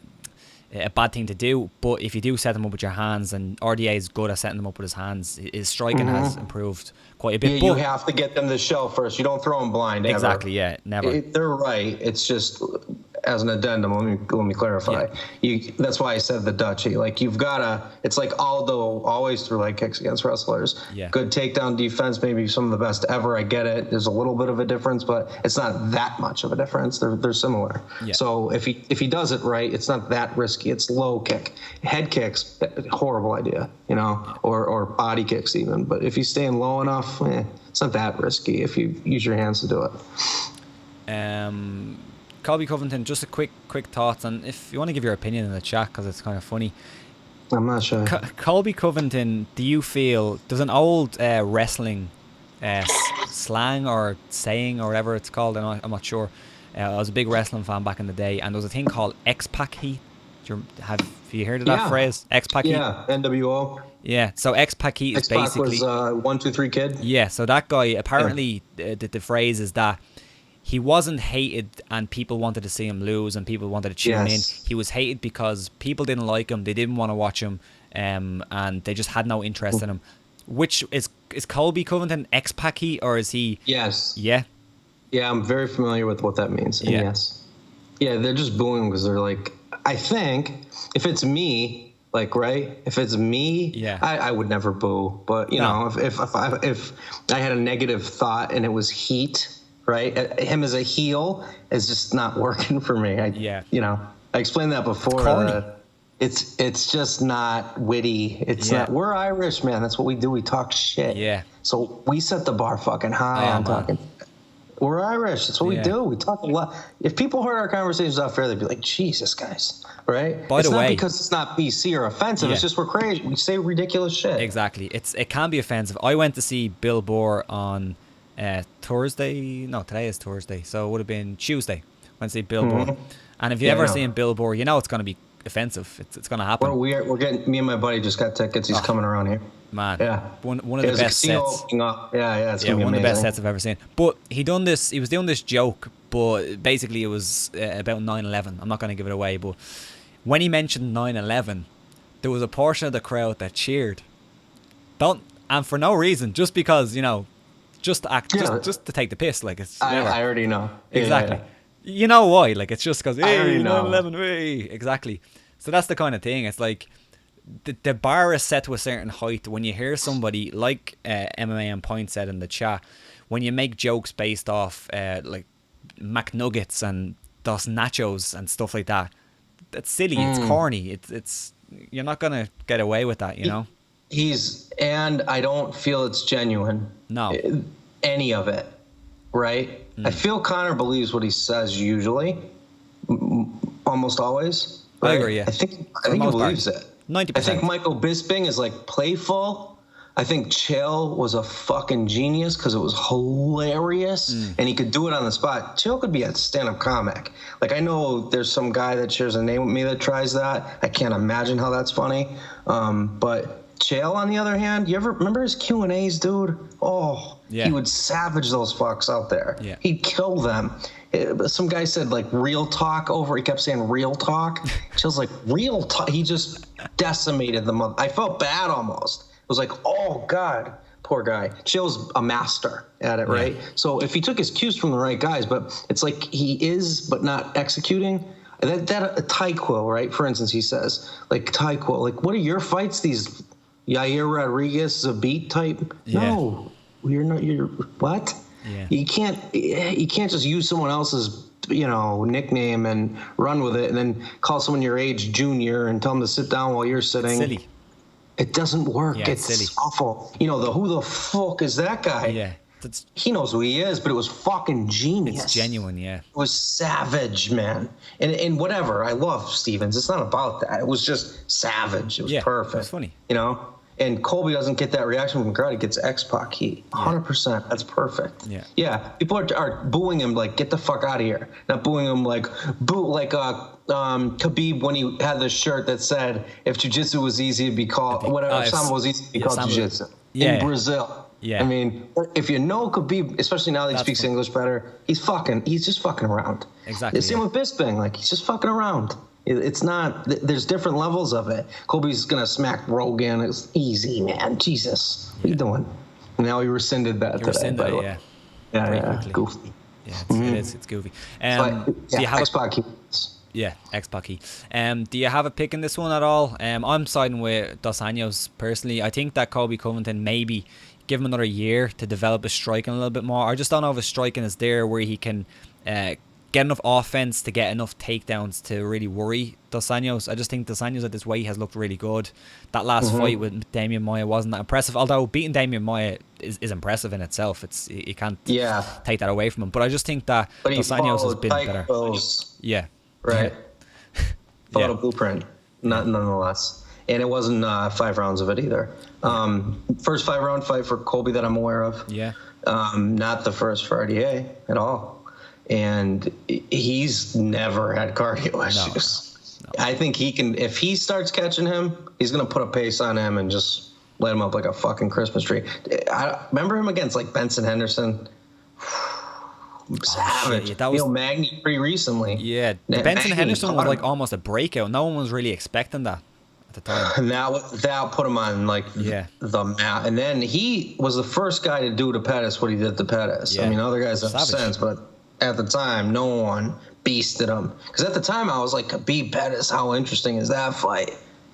Speaker 1: bad thing to do, but if you do set them up with your hands, and RDA is good at setting them up with his hands, his striking has improved quite a bit.
Speaker 2: Yeah, you have to get them to show first. You don't throw them blind.
Speaker 1: Exactly. Yeah, never.
Speaker 2: They're right. It's just, as an addendum, let me clarify. Yeah. That's why I said the Dutchie. Like you've gotta. It's like Aldo always threw leg kicks against wrestlers.
Speaker 1: Yeah.
Speaker 2: Good takedown defense, maybe some of the best ever. I get it. There's a little bit of a difference, but it's not that much of a difference. They're similar.
Speaker 1: Yeah.
Speaker 2: So if he does it right, it's not that risky. It's low kick, head kicks, horrible idea. Or body kicks even. But if he's staying low enough, it's not that risky if you use your hands to do it.
Speaker 1: Colby Covington, just a quick thoughts, and if you want to give your opinion in the chat, because it's kind of funny.
Speaker 2: I'm not sure.
Speaker 1: Colby Covington, do you feel there's an old wrestling slang or saying or whatever it's called? I'm not sure. I was a big wrestling fan back in the day, and there was a thing called X-Pac heat. Have you heard of that phrase? X-Pac Heat?
Speaker 2: Yeah, NWO.
Speaker 1: Yeah, so X-Pac Heat is basically...
Speaker 2: was 1, 2, 3 Kid.
Speaker 1: Yeah, so that guy, apparently, the phrase is that he wasn't hated and people wanted to see him lose and people wanted to tune in. He was hated because people didn't like him, they didn't want to watch him, and they just had no interest in him. Which is Colby Covington X-Pac Heat, or is he...
Speaker 2: Yes.
Speaker 1: Yeah?
Speaker 2: Yeah, I'm very familiar with what that means. And yes. Yeah, they're just booing because they're like, I think if it's me, like, right? If it's me, I would never boo. But, you know, if I had a negative thought and it was heat, right? Him as a heel is just not working for me. You know, I explained that before. It's just not witty. It's not. We're Irish, man. That's what we do. We talk shit.
Speaker 1: Yeah.
Speaker 2: So we set the bar fucking high on talking. We're Irish. That's what we do. We talk a lot. If people heard our conversations out there, they'd be like, Jesus, guys. Right?
Speaker 1: By the way,
Speaker 2: it's not because it's not PC or offensive. It's just we're crazy. We say ridiculous shit.
Speaker 1: Exactly. It can be offensive. I went to see Bill Burr on Thursday. No, today is Thursday. So it would have been Tuesday. Went to see Bill Burr. And if you ever seen Bill Burr, you know it's going to be offensive. It's going to happen.
Speaker 2: Well, we're getting... Me and my buddy just got tickets. He's coming around here.
Speaker 1: Man, one of the best sets.
Speaker 2: It's gonna be amazing.
Speaker 1: One of the best sets I've ever seen. But he was doing this joke, but basically it was about 9/11. I'm not going to give it away, but when he mentioned 9/11, there was a portion of the crowd that cheered. And for no reason, just because, you know, just to act, just to take the piss, like it's.
Speaker 2: I already know
Speaker 1: Exactly. You know why? Like it's just because 9/11, exactly. So that's the kind of thing. It's like. The bar is set to a certain height. When you hear somebody like MMA and Point said in the chat, when you make jokes based off like McNuggets and Dos Nachos and stuff like that, that's silly. It's corny. It's you're not gonna get away with that, you know.
Speaker 2: And I don't feel it's genuine.
Speaker 1: No,
Speaker 2: any of it, right? I feel Conor believes what he says usually, almost always. Right?
Speaker 1: I agree. Yeah,
Speaker 2: I think he believes it.
Speaker 1: 90%.
Speaker 2: I think Michael Bisping is like playful. I think Chael was a fucking genius because it was hilarious and he could do it on the spot. Chael could be a stand-up comic. Like I know there's some guy that shares a name with me that tries that. I can't imagine how that's funny. But Chael, on the other hand, you ever remember his Q&As, dude? Oh, he would savage those fucks out there. Yeah. He'd kill them. Some guy said like real talk over. He kept saying real talk. Chael's like real talk. He just decimated the mother. I felt bad almost. It was like, oh God, poor guy. Chael's a master at it, right? So if he took his cues from the right guys, but it's like he is, but not executing. That Tyquil, right? For instance, he says like Tyquil, like what are your fights? These Yair Rodriguez Zabit type? Yeah. No, you're not. You're what? Yeah. You can't just use someone else's, you know, nickname and run with it and then call someone your age junior and tell them to sit down while you're sitting.
Speaker 1: It's silly.
Speaker 2: It doesn't work.
Speaker 1: Yeah,
Speaker 2: it's
Speaker 1: silly.
Speaker 2: awful. You know, who the fuck is that guy?
Speaker 1: Yeah.
Speaker 2: He knows who he is, but it was fucking genius.
Speaker 1: It's genuine, yeah.
Speaker 2: It was savage, man. And whatever. I love Stevens. It's not about that. It was just savage. It was perfect.
Speaker 1: It was funny.
Speaker 2: You know? And Colby doesn't get that reaction from the crowd. He gets X-Pac heat. 100%. That's perfect.
Speaker 1: Yeah.
Speaker 2: Yeah. People are booing him like, get the fuck out of here. Not booing him like, Khabib when he had the shirt that said, if jiu-jitsu was easy, it'd be called, whatever, if Sambo was easy, it'd be called jiu-jitsu. In Brazil. Yeah. I mean, if you know Khabib, especially now that he speaks English better, he's just fucking around.
Speaker 1: Exactly.
Speaker 2: The same with Bisping. Like, he's just fucking around. It's not, there's different levels of it. Colby's going to smack Rogan. It's easy, man. Jesus. What are you doing? And now he rescinded that today.
Speaker 1: Rescinded it, yeah.
Speaker 2: Yeah. Goofy.
Speaker 1: Yeah, it's goofy.
Speaker 2: Do you have X-Pac?
Speaker 1: Yeah, X-Pac. Do you have a pick in this one at all? I'm siding with Dos Anjos personally. I think that Colby Covington maybe give him another year to develop his striking a little bit more. I just don't know if his striking is there where he can get enough offense to get enough takedowns to really worry Dos Anjos. I just think Dos Anjos at this weight has looked really good. That last fight with Damian Maia wasn't that impressive, although beating Damian Maia is impressive in itself. You can't take that away from him. But I just think that Dos Anjos has been better. Yeah.
Speaker 2: Right. Followed a blueprint, nonetheless. And it wasn't 5 rounds of it either. First 5-round fight for Colby that I'm aware of.
Speaker 1: Yeah.
Speaker 2: Not the first for RDA at all. And he's never had cardio issues. I think he can, if he starts catching him, he's going to put a pace on him and just light him up like a fucking Christmas tree. I remember him against like Benson Henderson. Savage.
Speaker 1: Yeah, that was
Speaker 2: Magny pretty recently.
Speaker 1: Yeah, the Benson Henderson was like almost a breakout. No one was really expecting that at the time.
Speaker 2: And that put him on like the map. And then he was the first guy to do to Pettis what he did to Pettis. I mean, other guys have since, but at the time, no one beasted him. Because at the time, I was like, Khabib Pettis, how interesting is that fight?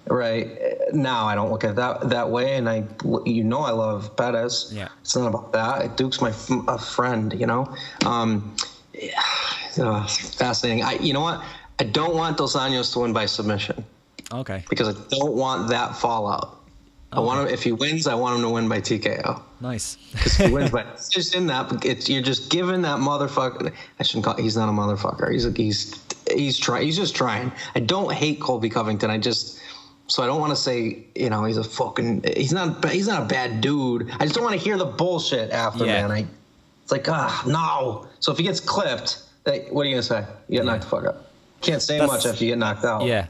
Speaker 2: Right now, I don't look at it that way, and I love Pettis.
Speaker 1: Yeah,
Speaker 2: it's not about that. Duke's a friend, fascinating. You know what? I don't want Dos Anjos to win by submission.
Speaker 1: Okay.
Speaker 2: Because I don't want that fallout. Okay. I want him. If he wins, I want him to win by TKO.
Speaker 1: Nice.
Speaker 2: Because if he wins by, it's just in that. You're just giving that motherfucker. I shouldn't call. He's not a motherfucker. He's trying. He's just trying. I don't hate Colby Covington. So I don't want to say, he's a fucking. He's not a bad dude. I just don't want to hear the bullshit after, man. It's like, no. So if he gets clipped, what are you gonna say? You get knocked the fuck up. Can't say much after you get knocked out.
Speaker 1: Yeah.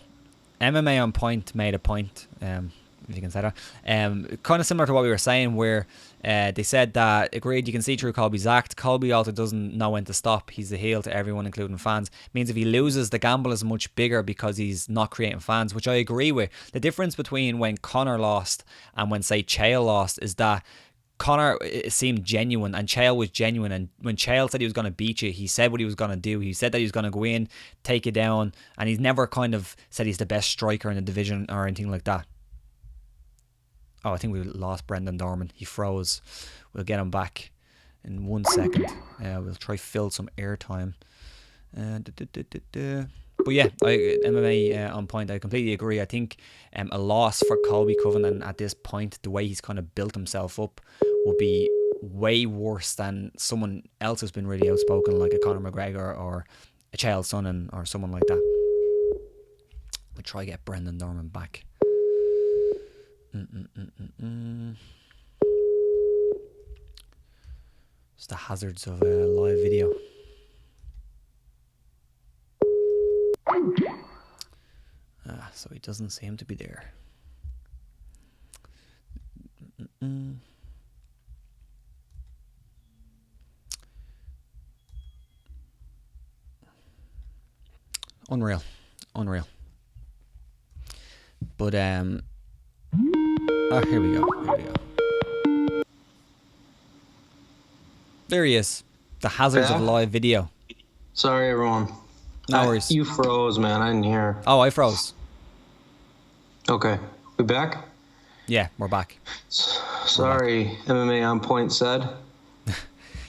Speaker 1: MMA on Point made a point, if you can say that. Kind of similar to what we were saying, where they said that, agreed, you can see through Colby's act. Colby also doesn't know when to stop. He's a heel to everyone, including fans. Means if he loses, the gamble is much bigger because he's not creating fans, which I agree with. The difference between when Conor lost and when, say, Chael lost is that Conor, it seemed genuine and Chael was genuine, and when Chael said he was going to beat you, he said what he was going to do. He said that he was going to go in, take you down, and he's never kind of said he's the best striker in the division or anything like that. Oh, I think we lost Brendan Dorman. He froze. We'll get him back in 1 second. We'll try fill some airtime. But yeah, MMA on Point, I completely agree. I think a loss for Colby Covington at this point, the way he's kind of built himself up, would be way worse than someone else who's been really outspoken, like a Conor McGregor or a Chael Sonnen or someone like that. We'll try to get Brendan Dorman back. It's the hazards of a live video. So he doesn't seem to be there. Unreal. But here we go. There he is. The hazards of live video.
Speaker 2: Sorry, everyone.
Speaker 1: No worries.
Speaker 2: You froze, man. I didn't hear.
Speaker 1: Oh, I froze.
Speaker 2: Okay. We back?
Speaker 1: Yeah, we're back.
Speaker 2: Sorry, MMA on Point said.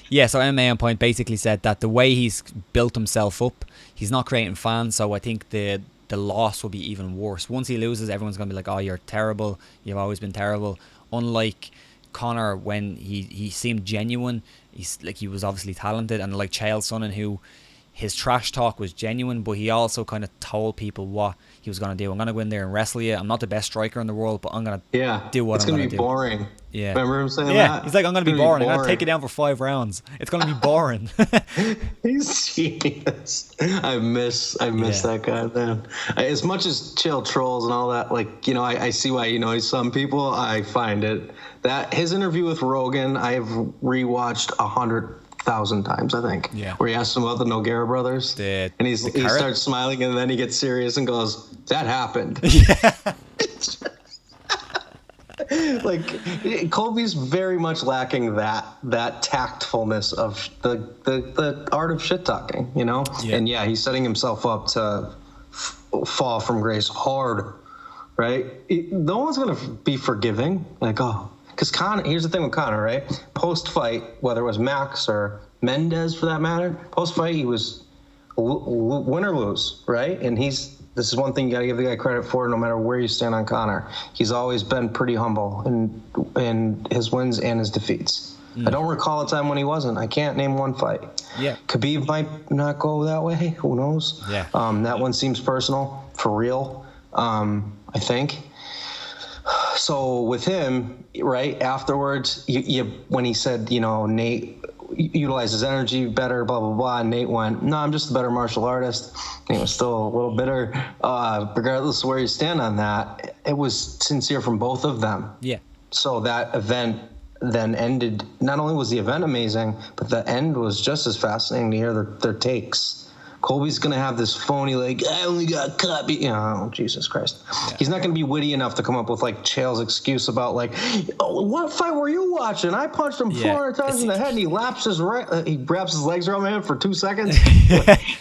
Speaker 1: Yeah, so MMA on Point basically said that the way he's built himself up, he's not creating fans, so I think the loss will be even worse. Once he loses, everyone's going to be like, oh, you're terrible. You've always been terrible. Unlike Conor, when he seemed genuine, he was obviously talented, and like Chael Sonnen, who his trash talk was genuine, but he also kind of told people what he was going to do. I'm going to go in there and wrestle you. I'm not the best striker in the world, but I'm going to do what I'm going to do.
Speaker 2: It's going to be boring.
Speaker 1: Yeah.
Speaker 2: Remember him saying that?
Speaker 1: Yeah, he's like, I'm going to be boring. I'm going to take you down for 5 rounds. It's going to be boring.
Speaker 2: He's genius. I miss that guy, man. As much as Chael trolls and all that, like, I see why, some people, I find it. That his interview with Rogan, I've rewatched 100,000 times, I think. Yeah. Where he asked him about the Nogueira brothers. And he starts smiling, and then he gets serious and goes, that happened. Yeah. Like, Colby's very much lacking that tactfulness of the art of shit talking, Yeah. And he's setting himself up to fall from grace hard, right? No one's going to be forgiving. Like, because Conor, here's the thing with Conor, right? Post-fight, whether it was Max or Mendez for that matter, post-fight he was win or lose, right? And this is one thing you got to give the guy credit for, no matter where you stand on Conor. He's always been pretty humble in his wins and his defeats. I don't recall a time when he wasn't. I can't name one fight. Yeah. Khabib might not go that way. Who knows? Yeah. That one seems personal, for real, I think. So with him, right, afterwards, when he said, Nate, utilize his energy better, blah, blah, blah. And Nate went, no, I'm just a better martial artist. And he was still a little bitter. Regardless of where you stand on that, it was sincere from both of them.
Speaker 1: Yeah.
Speaker 2: So that event then ended. Not only was the event amazing, but the end was just as fascinating to hear their takes. Colby's going to have this phony, like, I only got cut. Oh, Jesus Christ. Yeah. He's not going to be witty enough to come up with, like, Chael's excuse about, like, oh, what fight were you watching? I punched him 400 times in the head, and he wraps his legs around my head for 2 seconds.
Speaker 1: It's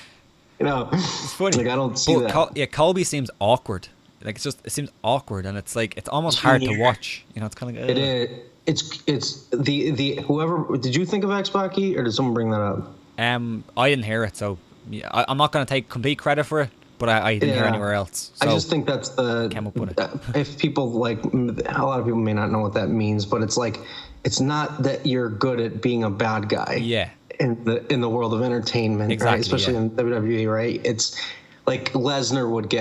Speaker 1: funny.
Speaker 2: Like, I don't see that.
Speaker 1: Colby seems awkward. Like, it seems awkward, and it's like, it's almost hard to watch. It's kind of like,
Speaker 2: it is. It's the whoever. Did you think of X-Pac, or did someone bring that up?
Speaker 1: I didn't hear it, so yeah, I'm not going to take complete credit for it, but I didn't hear anywhere else. So
Speaker 2: I just think that's
Speaker 1: came up with it.
Speaker 2: If people, like, a lot of people may not know what that means, but it's like, it's not that you're good at being a bad guy.
Speaker 1: Yeah.
Speaker 2: In the world of entertainment,
Speaker 1: exactly,
Speaker 2: right? Especially in WWE, right? It's like Lesnar would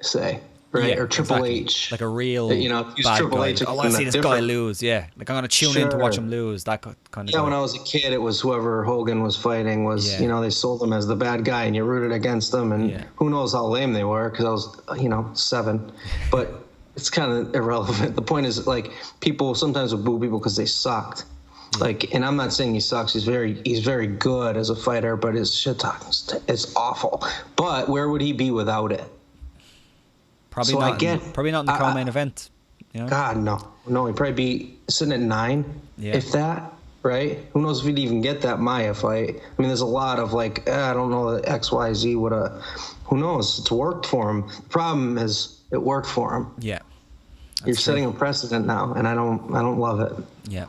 Speaker 2: say. Right,
Speaker 1: yeah,
Speaker 2: or Triple
Speaker 1: exactly.
Speaker 2: H,
Speaker 1: like a real
Speaker 2: use
Speaker 1: bad
Speaker 2: Triple
Speaker 1: guy.
Speaker 2: H.
Speaker 1: I want to see this guy lose. Yeah, like I'm gonna tune in to watch him lose. That kind of.
Speaker 2: Yeah, when I was a kid, it was whoever Hogan was fighting was. They sold him as the bad guy, and you rooted against them, and who knows how lame they were because I was 7, but it's kind of irrelevant. The point is, like, people sometimes will boo people because they sucked. Like, and I'm not saying he sucks. He's very good as a fighter, but his shit talking is awful. But where would he be without it?
Speaker 1: Probably not in the co-main event.
Speaker 2: God, no, he'd probably be sitting at 9, if that. Right? Who knows if he'd even get that Maya fight? I mean, there's a lot of like, I don't know that XYZ would have. Who knows? It's worked for him. The problem is it worked for him.
Speaker 1: Yeah,
Speaker 2: you're setting a precedent now, and I don't love it.
Speaker 1: Yeah.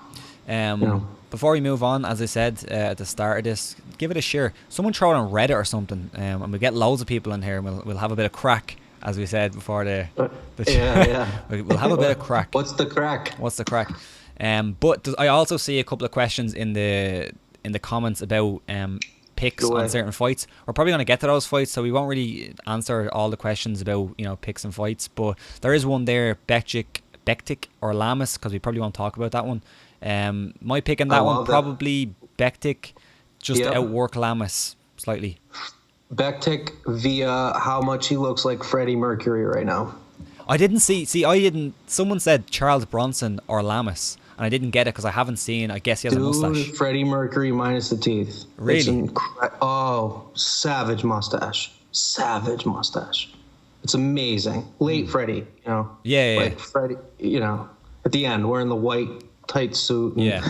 Speaker 1: Before we move on, as I said at the start of this, give it a share. Someone throw it on Reddit or something, and we get loads of people in here, and we'll have a bit of crack. As we said before the we'll have a bit of crack.
Speaker 2: What's the crack?
Speaker 1: But I also see a couple of questions in the comments about picks on certain fights. We're probably going to get to those fights, so we won't really answer all the questions about picks and fights. But there is one there, Bektik or Lamas, because we probably won't talk about that one. My pick in that one, probably Bektik, just to outwork Lamas slightly.
Speaker 2: Bektik via how much he looks like Freddie Mercury right now.
Speaker 1: I didn't see. Someone said Charles Bronson or Lamas, and I didn't get it because I haven't seen. I guess he has a mustache.
Speaker 2: Freddie Mercury minus the teeth.
Speaker 1: Really?
Speaker 2: Savage mustache. It's amazing. Late Freddie,
Speaker 1: Yeah.
Speaker 2: Like Freddie, at the end wearing the white tight suit. And,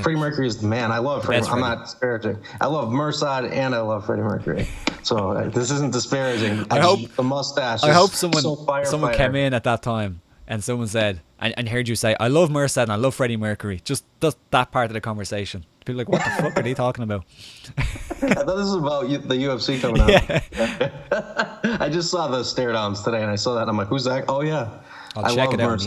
Speaker 2: Freddie Mercury is the man. I love Freddie. I'm not disparaging. I love Merced and I love Freddie Mercury. So this isn't disparaging.
Speaker 1: I hope
Speaker 2: the mustache.
Speaker 1: I hope someone came in at that time and someone said and heard you say, I love Merced and I love Freddie Mercury. Just that part of the conversation. People are like, what the fuck are they talking about?
Speaker 2: I thought this was about the UFC coming out. Yeah. I just saw the stare downs today and I saw that and I'm like, who's that? Oh yeah.
Speaker 1: I'll check it out.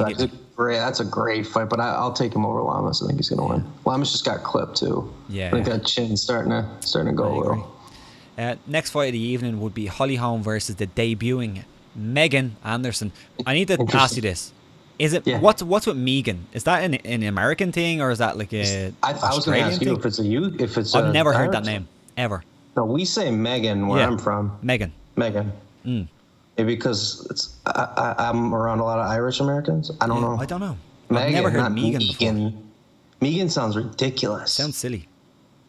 Speaker 2: That's a great fight, but I'll take him over Lamas. I think he's gonna win. Lamas just got clipped too.
Speaker 1: Yeah.
Speaker 2: I think that chin's starting to go a little.
Speaker 1: Next fight of the evening would be Holm versus the debuting Megan Anderson. I need to ask you this: is it what's with Megan? Is that an American thing or is that like a?
Speaker 2: I was going to ask you if it's.
Speaker 1: I've never heard that name ever.
Speaker 2: No, we say Megan where I'm from.
Speaker 1: Megan.
Speaker 2: Maybe because I'm around a lot of Irish Americans. I don't know.
Speaker 1: I don't know.
Speaker 2: Megan,
Speaker 1: I've never heard Megan before.
Speaker 2: Megan sounds ridiculous.
Speaker 1: Sounds silly.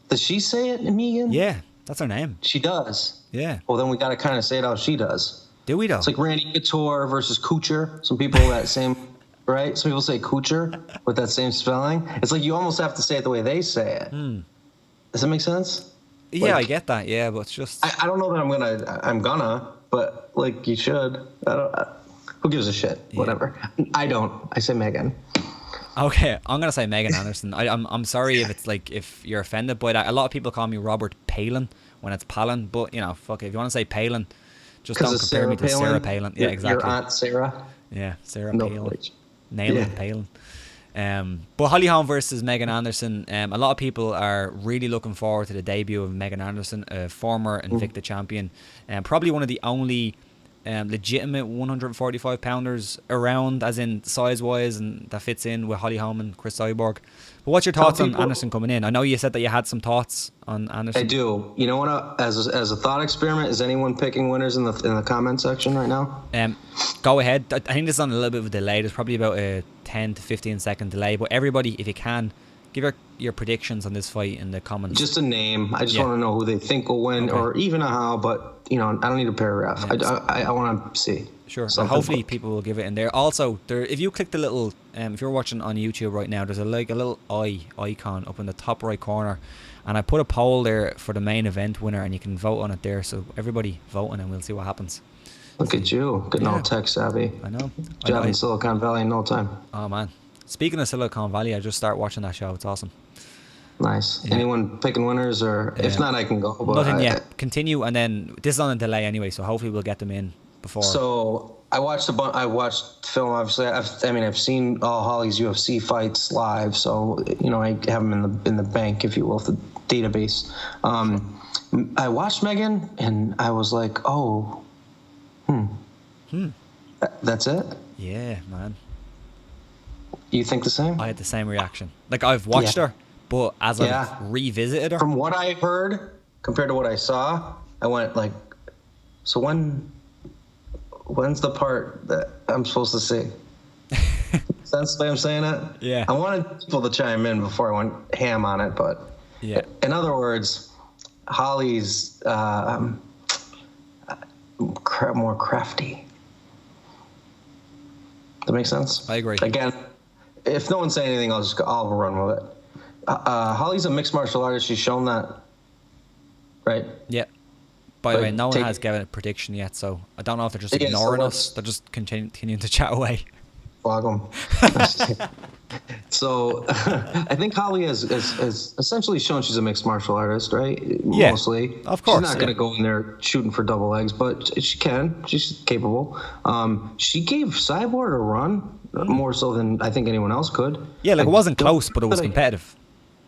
Speaker 2: Does she say it, Megan?
Speaker 1: Yeah, that's her name.
Speaker 2: She does.
Speaker 1: Yeah.
Speaker 2: Well, then we got to kind of say it how she does.
Speaker 1: Do we though?
Speaker 2: It's like Randy Couture versus Kuchar. Some people that same, right? Some people say Kuchar with that same spelling. It's like you almost have to say it the way they say it. Does that make sense?
Speaker 1: Yeah, I get that. Yeah, but it's just.
Speaker 2: I don't know that I'm gonna, but like you should. Who gives a shit? Yeah. Whatever. I don't. I say Megan.
Speaker 1: Okay, I'm gonna say Megan Anderson. I'm sorry if you're offended by that. A lot of people call me Robert Pallin when it's Pallin, but fuck it. If you want to say Palin, just don't compare me to Sarah Palin. Yeah, exactly.
Speaker 2: Your aunt Sarah.
Speaker 1: Yeah, Sarah Palin. Nailing Palin. But Holm versus Megan Anderson. A lot of people are really looking forward to the debut of Megan Anderson, a former Invicta champion, and probably one of the only legitimate 145 pounders around, as in size wise, and that fits in with Holly Holm and Chris Cyborg. But what's your thoughts on Anderson coming in? I know you said that you had some thoughts on Anderson.
Speaker 2: I do. You know what? As a thought experiment, is anyone picking winners in the comment section right now?
Speaker 1: Go ahead. I think this is on a little bit of a delay. There's probably about a 10 to 15 second delay. But everybody, if you can, give your predictions on this fight in the comments.
Speaker 2: Just a name. I just want to know who they think will win, or even a how. But I don't need a paragraph. Yeah, I want to see.
Speaker 1: Sure. So hopefully people will give it in there. Also, if you click the little, if you're watching on YouTube right now, there's a little icon up in the top right corner, and I put a poll there for the main event winner, and you can vote on it there. So everybody voting, and we'll see what happens.
Speaker 2: Look at you, getting all tech savvy.
Speaker 1: I know.
Speaker 2: Job in Silicon Valley in no time.
Speaker 1: Oh man. Speaking of Silicon Valley, I just started watching that show. It's awesome.
Speaker 2: Nice. Yeah. Anyone picking winners, or if not, I can go. But
Speaker 1: nothing yet. Continue, and then this is on a delay anyway, so hopefully we'll get them in before.
Speaker 2: So I watched film. Obviously, I've seen all Holly's UFC fights live, so I have them in the bank, if you will, the database. I watched Megan, and I was like, that's it.
Speaker 1: Yeah, man.
Speaker 2: You think the same?
Speaker 1: I had the same reaction. Like, I've watched her, but as I've revisited her,
Speaker 2: from what I heard compared to what I saw, I went like, so when's the part that I'm supposed to see? Sense the way I'm saying it?
Speaker 1: Yeah.
Speaker 2: I wanted people to chime in before I went ham on it, but in other words, Holly's more crafty. That makes sense?
Speaker 1: I agree.
Speaker 2: Again, if no one's saying anything, I'll run with it. Holly's a mixed martial artist. She's shown that, right?
Speaker 1: Yeah. By the way, no one has given a prediction yet, so I don't know if they're just ignoring us. They're just continuing to chat away.
Speaker 2: Flog them. So I think Holly has essentially shown she's a mixed martial artist, right?
Speaker 1: Yeah,
Speaker 2: mostly.
Speaker 1: Of course.
Speaker 2: She's not going to go in there shooting for double legs, but she can. She's capable. She gave Cyborg a run more so than I think anyone else could.
Speaker 1: Yeah, like it wasn't close, but it was competitive.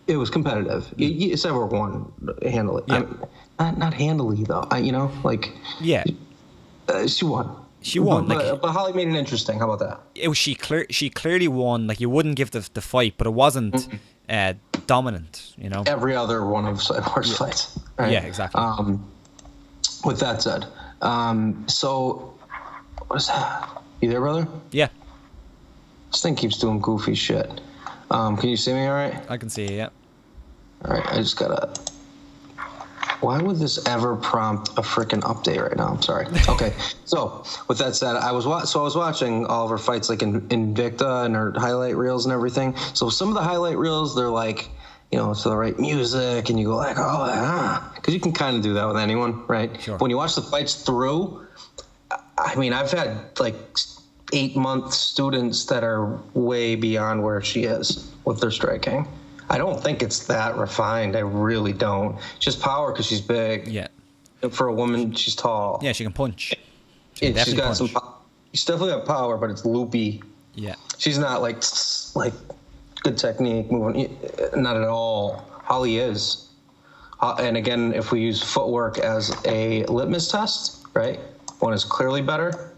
Speaker 2: It was competitive. Cyborg won handily.
Speaker 1: Yeah.
Speaker 2: Not handily though. She won.
Speaker 1: She won,
Speaker 2: but Holly made it interesting. How about that?
Speaker 1: She clearly won. Like, you wouldn't give the fight, but it wasn't dominant.
Speaker 2: Every other one of Cyborg's fights. Right?
Speaker 1: Yeah, exactly.
Speaker 2: With that said, so what is that? You there, brother?
Speaker 1: Yeah.
Speaker 2: This thing keeps doing goofy shit. Can you see me? All right.
Speaker 1: I can see you. Yeah.
Speaker 2: All right. I just gotta. Why would this ever prompt a freaking update right now? I'm sorry. Okay. So with that said, I was watching all of her fights like in Invicta and her highlight reels and everything. So some of the highlight reels, they're like, to the right music, and you go like, because you can kind of do that with anyone, right?
Speaker 1: Sure.
Speaker 2: When you watch the fights through, I mean, I've had like 8-month students that are way beyond where she is with their striking. I don't think it's that refined. I really don't. Just power because she's big.
Speaker 1: Yeah.
Speaker 2: For a woman, she's tall.
Speaker 1: Yeah, she can punch.
Speaker 2: She's got some. She's definitely got power, but it's loopy.
Speaker 1: Yeah.
Speaker 2: She's not like good technique moving. Not at all. Holly is. And again, if we use footwork as a litmus test, right? One is clearly better.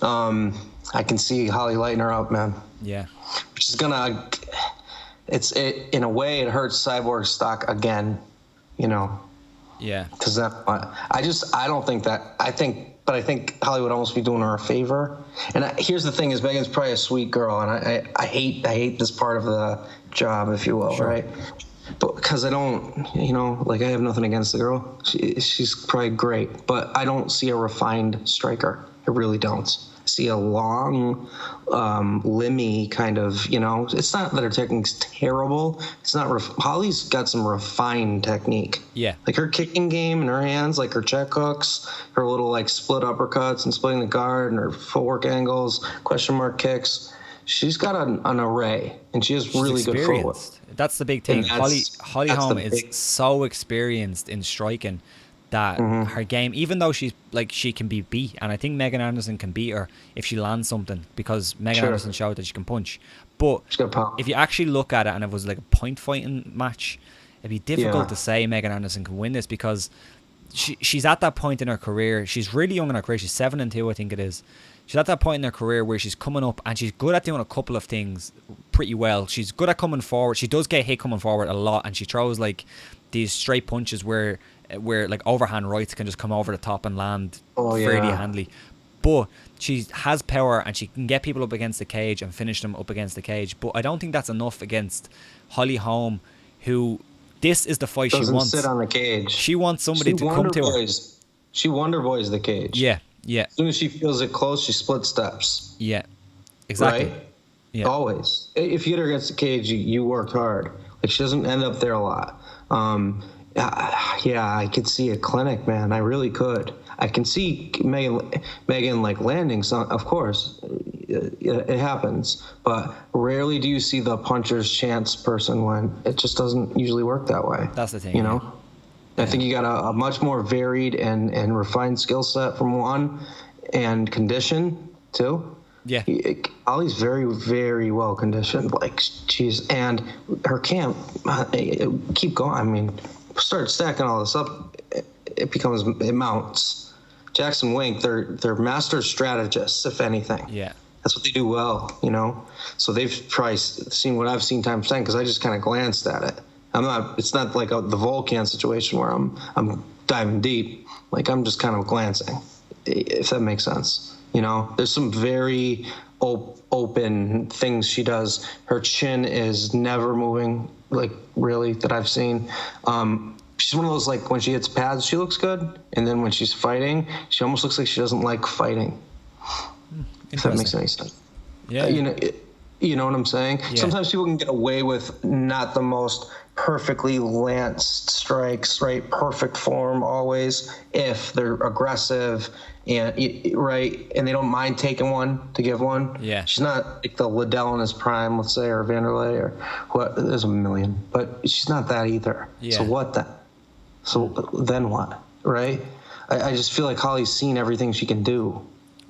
Speaker 2: I can see Holly lighting her up, man.
Speaker 1: Yeah.
Speaker 2: Which is gonna. In a way, it hurts Cyborg's stock again,
Speaker 1: Yeah.
Speaker 2: Because I don't think that. I think Holly would almost be doing her a favor. And here's the thing: is Megan's probably a sweet girl, and I hate this part of the job, if you will, right? But because I don't, I have nothing against the girl. She's probably great, but I don't see a refined striker. I really don't. See a long, limmy kind of, it's not that her technique's terrible. It's not, Holly's got some refined technique.
Speaker 1: Yeah.
Speaker 2: Like her kicking game in her hands, like her check hooks, her little like split uppercuts and splitting the guard, and her footwork angles, question mark kicks. She's got an array, and she has really good footwork.
Speaker 1: That's the big thing. Holly Holm is so experienced in striking that her game, even though she can be beat, and I think Megan Anderson can beat her if she lands something, because Megan Anderson showed that she can punch. But if you actually look at it, and it was like a point fighting match, it'd be difficult to say Megan Anderson can win this, because she's at that point in her career. She's really young in her career. She's 7-2, I think it is. She's at that point in her career where she's coming up and she's good at doing a couple of things pretty well. She's good at coming forward. She does get hit coming forward a lot, and she throws like these straight punches where like overhand rights can just come over the top and land fairly handily. But she has power and she can get people up against the cage and finish them up against the cage. But I don't think that's enough against Holly Holm, who this is the fight she wants.
Speaker 2: Doesn't sit on the cage.
Speaker 1: She wants somebody to come to her.
Speaker 2: She Wonder Boys the cage.
Speaker 1: Yeah, yeah.
Speaker 2: As soon as she feels it close, she split steps.
Speaker 1: Yeah, exactly.
Speaker 2: Right?
Speaker 1: Yeah.
Speaker 2: Always. If you hit her against the cage, you worked hard. Like, she doesn't end up there a lot. Yeah, I could see a clinic, man. I really could. I can see Megan like landing some, of course. It happens. But rarely do you see the puncher's chance person win. It just doesn't usually work that way.
Speaker 1: That's the thing.
Speaker 2: You know? Yeah. I think you got a much more varied and refined skill set from one, and condition too.
Speaker 1: Yeah.
Speaker 2: Ollie's very, very well conditioned. Like, geez, and her camp, keep going. I mean, start stacking all this up, it mounts. Jackson Wink, they're master strategists, if anything.
Speaker 1: Yeah. That's
Speaker 2: what they do well, you know? So they've probably seen what I've seen times 10, because I just kind of glanced at it. It's not like the Volkan situation where I'm diving deep. Like, I'm just kind of glancing, if that makes sense. You know, there's some very open things she does. Her chin is never moving, like, really, that I've seen. She's one of those, like, when she hits pads, she looks good. And then when she's fighting, she almost looks like she doesn't like fighting. If that makes any sense.
Speaker 1: Yeah.
Speaker 2: You know what I'm saying?
Speaker 1: Yeah.
Speaker 2: Sometimes people can get away with not the most perfectly lanced strikes, right? Perfect form always, if they're aggressive and right, and they don't mind taking one to give one.
Speaker 1: Yeah.
Speaker 2: She's not like the Liddell in his prime, let's say, or Vanderlei, or what. There's a million, but she's not that either.
Speaker 1: Yeah.
Speaker 2: So what then? So then what? Right? I just feel like Holly's seen everything she can do.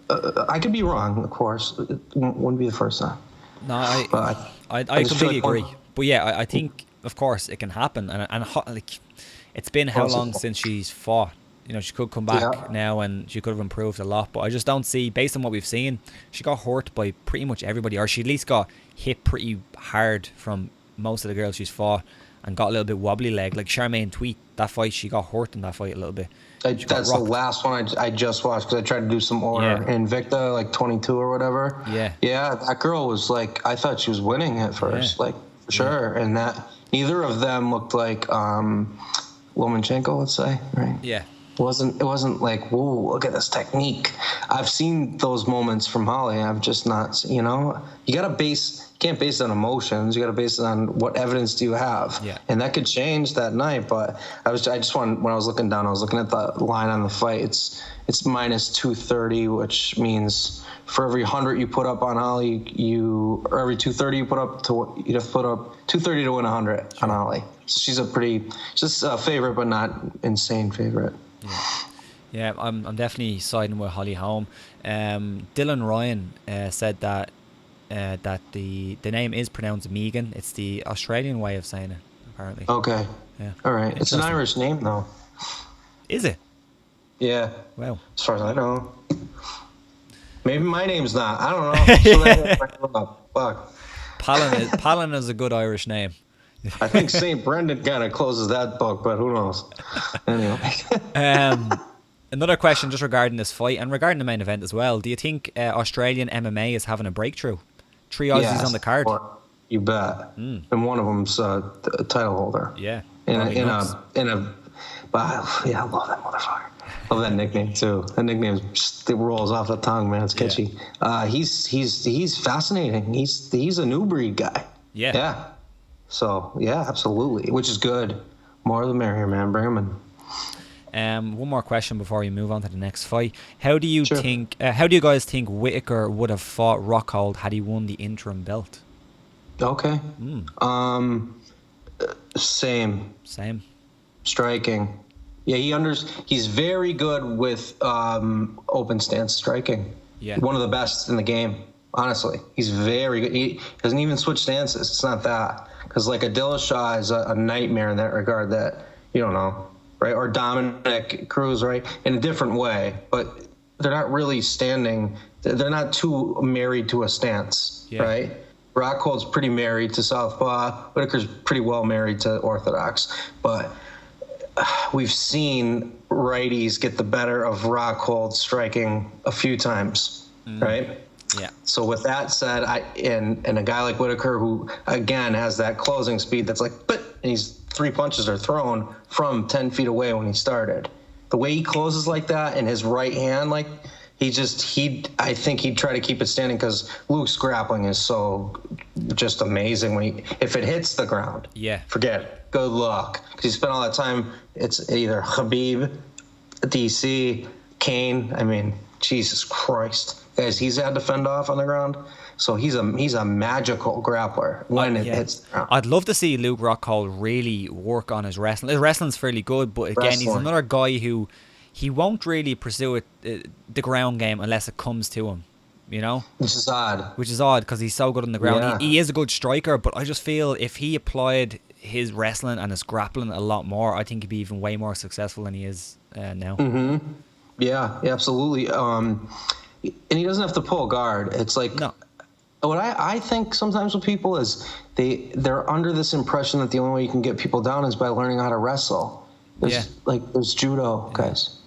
Speaker 2: I could be wrong, of course. It wouldn't be the first time.
Speaker 1: No, I completely agree. But yeah, I think, of course, it can happen. And like, it's been how long since she's fought? You know, she could come back now and she could have improved a lot. But I just don't see, based on what we've seen, she got hurt by pretty much everybody. Or she at least got hit pretty hard from most of the girls she's fought and got a little bit wobbly leg. Like Charmaine Tweet, that fight, she got hurt in that fight a little bit.
Speaker 2: That's the last one I just watched, because I tried to do some order. Invicta, like 22 or whatever. Yeah. Yeah, that girl was like, I thought she was winning at first, like, for sure. And that, neither of them looked like Lomachenko, let's say, right?
Speaker 1: Yeah.
Speaker 2: It wasn't like, whoa, look at this technique. I've seen those moments from Holly. I've just not, you know, you can't base it on emotions. You got to base it on what evidence do you have.
Speaker 1: Yeah.
Speaker 2: And that could change that night. But when I was looking down, I was looking at the line on the fight. It's minus 230, which means for every 100 you put up on Holly, or every 230 you put up, you'd have to put up 230 to win 100 on Holly. So she's a favorite, but not insane favorite.
Speaker 1: Yeah, I'm definitely siding with Holly Holm. Dylan Ryan said that the name is pronounced Megan. It's the Australian way of saying it, apparently.
Speaker 2: Okay.
Speaker 1: Yeah.
Speaker 2: All right. It's an Irish name, though.
Speaker 1: Is it?
Speaker 2: Yeah.
Speaker 1: Wow.
Speaker 2: As far as I know. Maybe my name's not. I don't know. Fuck.
Speaker 1: Pallin is a good Irish name.
Speaker 2: I think St. Brendan kind of closes that book, but who knows?
Speaker 1: Anyway. Another question just regarding this fight and regarding the main event as well. Do you think Australian MMA is having a breakthrough? 3 Aussies on the card.
Speaker 2: You bet. And one of them's a title holder.
Speaker 1: Yeah.
Speaker 2: I love that motherfucker. Love that nickname too. That nickname it rolls off the tongue, man. It's catchy. Yeah. He's fascinating. He's a new breed guy.
Speaker 1: Yeah.
Speaker 2: Yeah. So yeah, absolutely. Which is good. More the merrier, man. Bring him in.
Speaker 1: One more question before we move on to the next fight. How do you think? How do you guys think Whittaker would have fought Rockhold had he won the interim belt?
Speaker 2: Okay. Same. Striking. Yeah, he's very good with open stance striking.
Speaker 1: Yeah.
Speaker 2: One of the best in the game, honestly. He's very good. He doesn't even switch stances. It's not that. Because like a Dillashaw is a nightmare in that regard that you don't know. right? Or Dominic Cruz, right? In a different way, but they're not really standing. They're not too married to a stance, right? Rockhold's pretty married to southpaw. Whittaker's pretty well married to orthodox, but we've seen righties get the better of Rockhold striking a few times, right?
Speaker 1: Yeah.
Speaker 2: So with that said, and a guy like Whittaker, who again has that closing speed that's like, and he's 3 punches are thrown from 10 feet away when he started. The way he closes like that, and his right hand, like I think he'd try to keep it standing because Luke's grappling is so just amazing. If it hits the ground, forget it. Good luck. Because he spent all that time. It's either Khabib, DC, Kane. I mean, Jesus Christ, guys, he's had to fend off on the ground. So he's a magical grappler when it hits the ground.
Speaker 1: I'd love to see Luke Rockhold really work on his wrestling. His wrestling's fairly good, but again, he's another guy who he won't really pursue the ground game unless it comes to him, you know?
Speaker 2: Which is odd
Speaker 1: because he's so good on the ground. Yeah. He is a good striker, but I just feel if he applied his wrestling and his grappling a lot more, I think he'd be even way more successful than he is now.
Speaker 2: Mm-hmm. Yeah, absolutely. And he doesn't have to pull guard. It's like... No. What I think sometimes with people is they're under this impression that the only way you can get people down is by learning how to wrestle. There's judo, guys.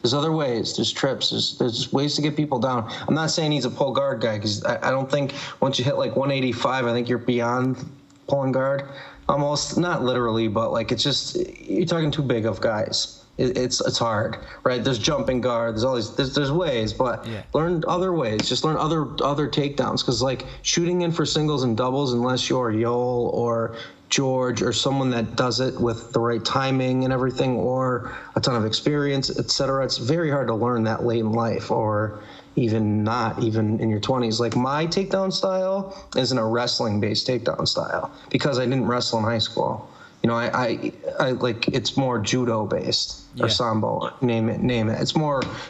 Speaker 2: There's other ways. There's trips. There's ways to get people down. I'm not saying he's a pull guard guy because I don't think once you hit like 185, I think you're beyond pulling guard. Almost, not literally, but like it's just you're talking too big of guys. It's hard, right? There's jumping guard. There's all these. There's ways, but learn other ways. Just learn other takedowns because like shooting in for singles and doubles, unless you're Yoel or George or someone that does it with the right timing and everything, or a ton of experience, etc. It's very hard to learn that late in life, or even not even in your 20s. Like my takedown style isn't a wrestling-based takedown style because I didn't wrestle in high school. You know, I like it's more judo based or sambo, name it.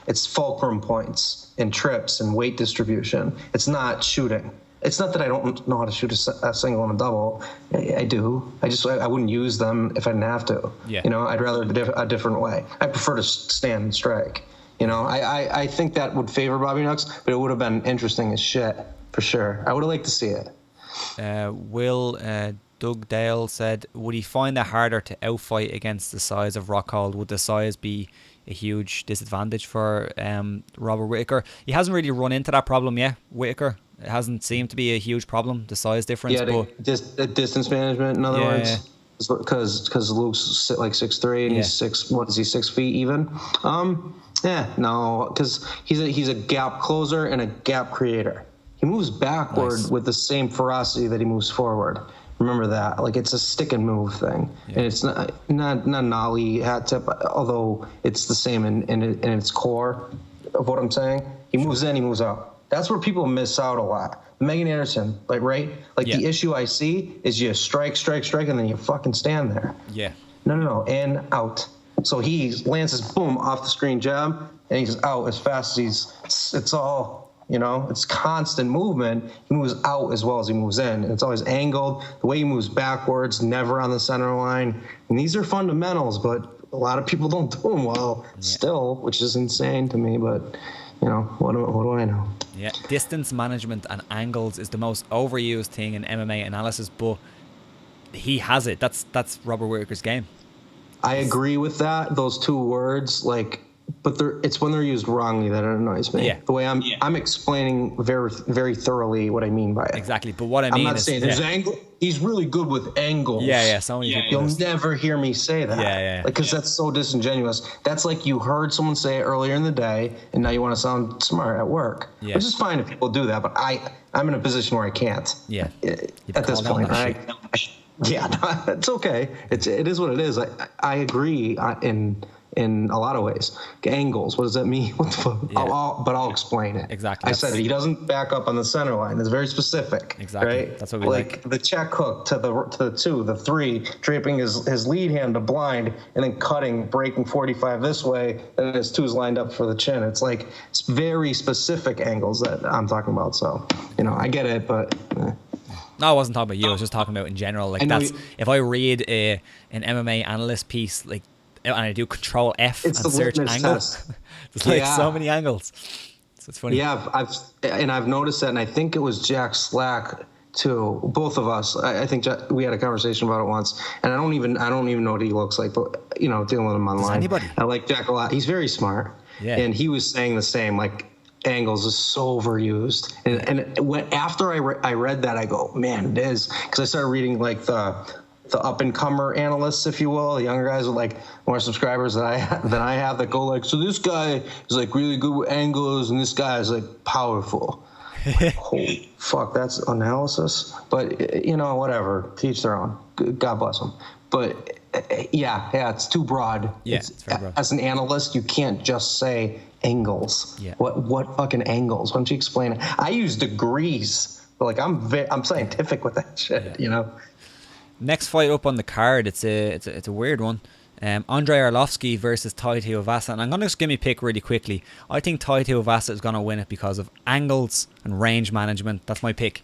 Speaker 2: It's fulcrum points and trips and weight distribution. It's not shooting. It's not that I don't know how to shoot a single and a double. I do. I wouldn't use them if I didn't have to. Yeah. You know, I'd rather a different way. I prefer to stand and strike. You know, I think that would favor Bobby Nux, but it would have been interesting as shit for sure. I would have liked to see it.
Speaker 1: Doug Dale said, would he find it harder to outfight against the size of Rockhold? Would the size be a huge disadvantage for Robert Whittaker? He hasn't really run into that problem yet, Whittaker. It hasn't seemed to be a huge problem, the size difference. Yeah,
Speaker 2: the distance management, in other words. Because Luke's like 6'3" and he's 6 feet even. No, because he's a gap closer and a gap creator. He moves backward with the same ferocity that he moves forward. Remember that. Like, it's a stick and move thing. Yeah. And it's not an ollie hat tip, although it's the same in its core of what I'm saying. He moves in, he moves out. That's where people miss out a lot. Megan Anderson, the issue I see is you strike, and then you fucking stand there. Yeah. No, in, out. So he lands his boom off the screen jab, and he's out as fast as it's all... You know, it's constant movement. He moves out as well as he moves in. And it's always angled. The way he moves backwards, never on the center line. And these are fundamentals, but a lot of people don't do them well still, which is insane to me. But, you know, what do I know?
Speaker 1: Yeah, distance management and angles is the most overused thing in MMA analysis, but he has it. That's Robert Whittaker's game.
Speaker 2: I agree with that. Those two words, but it's when they're used wrongly that it annoys me. Yeah. The way I'm explaining very, very thoroughly what I mean by it.
Speaker 1: Exactly. But what I mean is... I'm not saying there's angle.
Speaker 2: He's really good with angles.
Speaker 1: Yeah. So many people
Speaker 2: You'll never hear me say that.
Speaker 1: Yeah.
Speaker 2: Because that's so disingenuous. That's like you heard someone say it earlier in the day, and now you want to sound smart at work. Yeah. Which is fine if people do that, but I'm in a position where I can't.
Speaker 1: Yeah.
Speaker 2: At this point. It's okay. It is what it is. I agree in a lot of ways. Angles, what does that mean? What the fuck? Yeah. I'll explain it.
Speaker 1: Exactly.
Speaker 2: I said it. He doesn't back up on the center line. It's very specific.
Speaker 1: Exactly.
Speaker 2: Right?
Speaker 1: That's what we like.
Speaker 2: The check hook to the 2, the 3, draping his lead hand to blind, and then cutting, breaking 45 this way, and then his 2's lined up for the chin. It's very specific angles that I'm talking about. So, you know, I get it, but...
Speaker 1: No, I wasn't talking about you. I was just talking about in general. If I read an MMA analyst piece, and I do Control F
Speaker 2: It's
Speaker 1: and
Speaker 2: the
Speaker 1: search
Speaker 2: litmus
Speaker 1: angle.
Speaker 2: test.
Speaker 1: There's like
Speaker 2: Yeah.
Speaker 1: so many angles. So it's funny.
Speaker 2: Yeah, I've noticed that, and I think it was Jack Slack too. Both of us. I think we had a conversation about it once, and I don't even know what he looks like, but dealing with him online.
Speaker 1: Anybody?
Speaker 2: I like Jack a lot. He's very smart.
Speaker 1: Yeah.
Speaker 2: And he was saying the same. Like, angles is so overused. And after I read that, I go, man, it is, because I started reading like the up and comer analysts, if you will, the younger guys with like more subscribers than I have, that go like, so this guy is like really good with angles, and this guy is like powerful. Holy fuck, that's analysis. But whatever, teach their own. God bless them. But yeah, it's too broad.
Speaker 1: Yeah, it's very broad.
Speaker 2: As an analyst, you can't just say angles.
Speaker 1: Yeah.
Speaker 2: What fucking angles? Why don't you explain it? I use degrees. But like I'm scientific with that shit.
Speaker 1: Next fight up on the card, it's a weird one. Andrei Arlovski versus Tai Tuivasa, and I'm gonna just give me a pick really quickly. I think Tai Tuivasa is gonna win it because of angles and range management. That's my pick.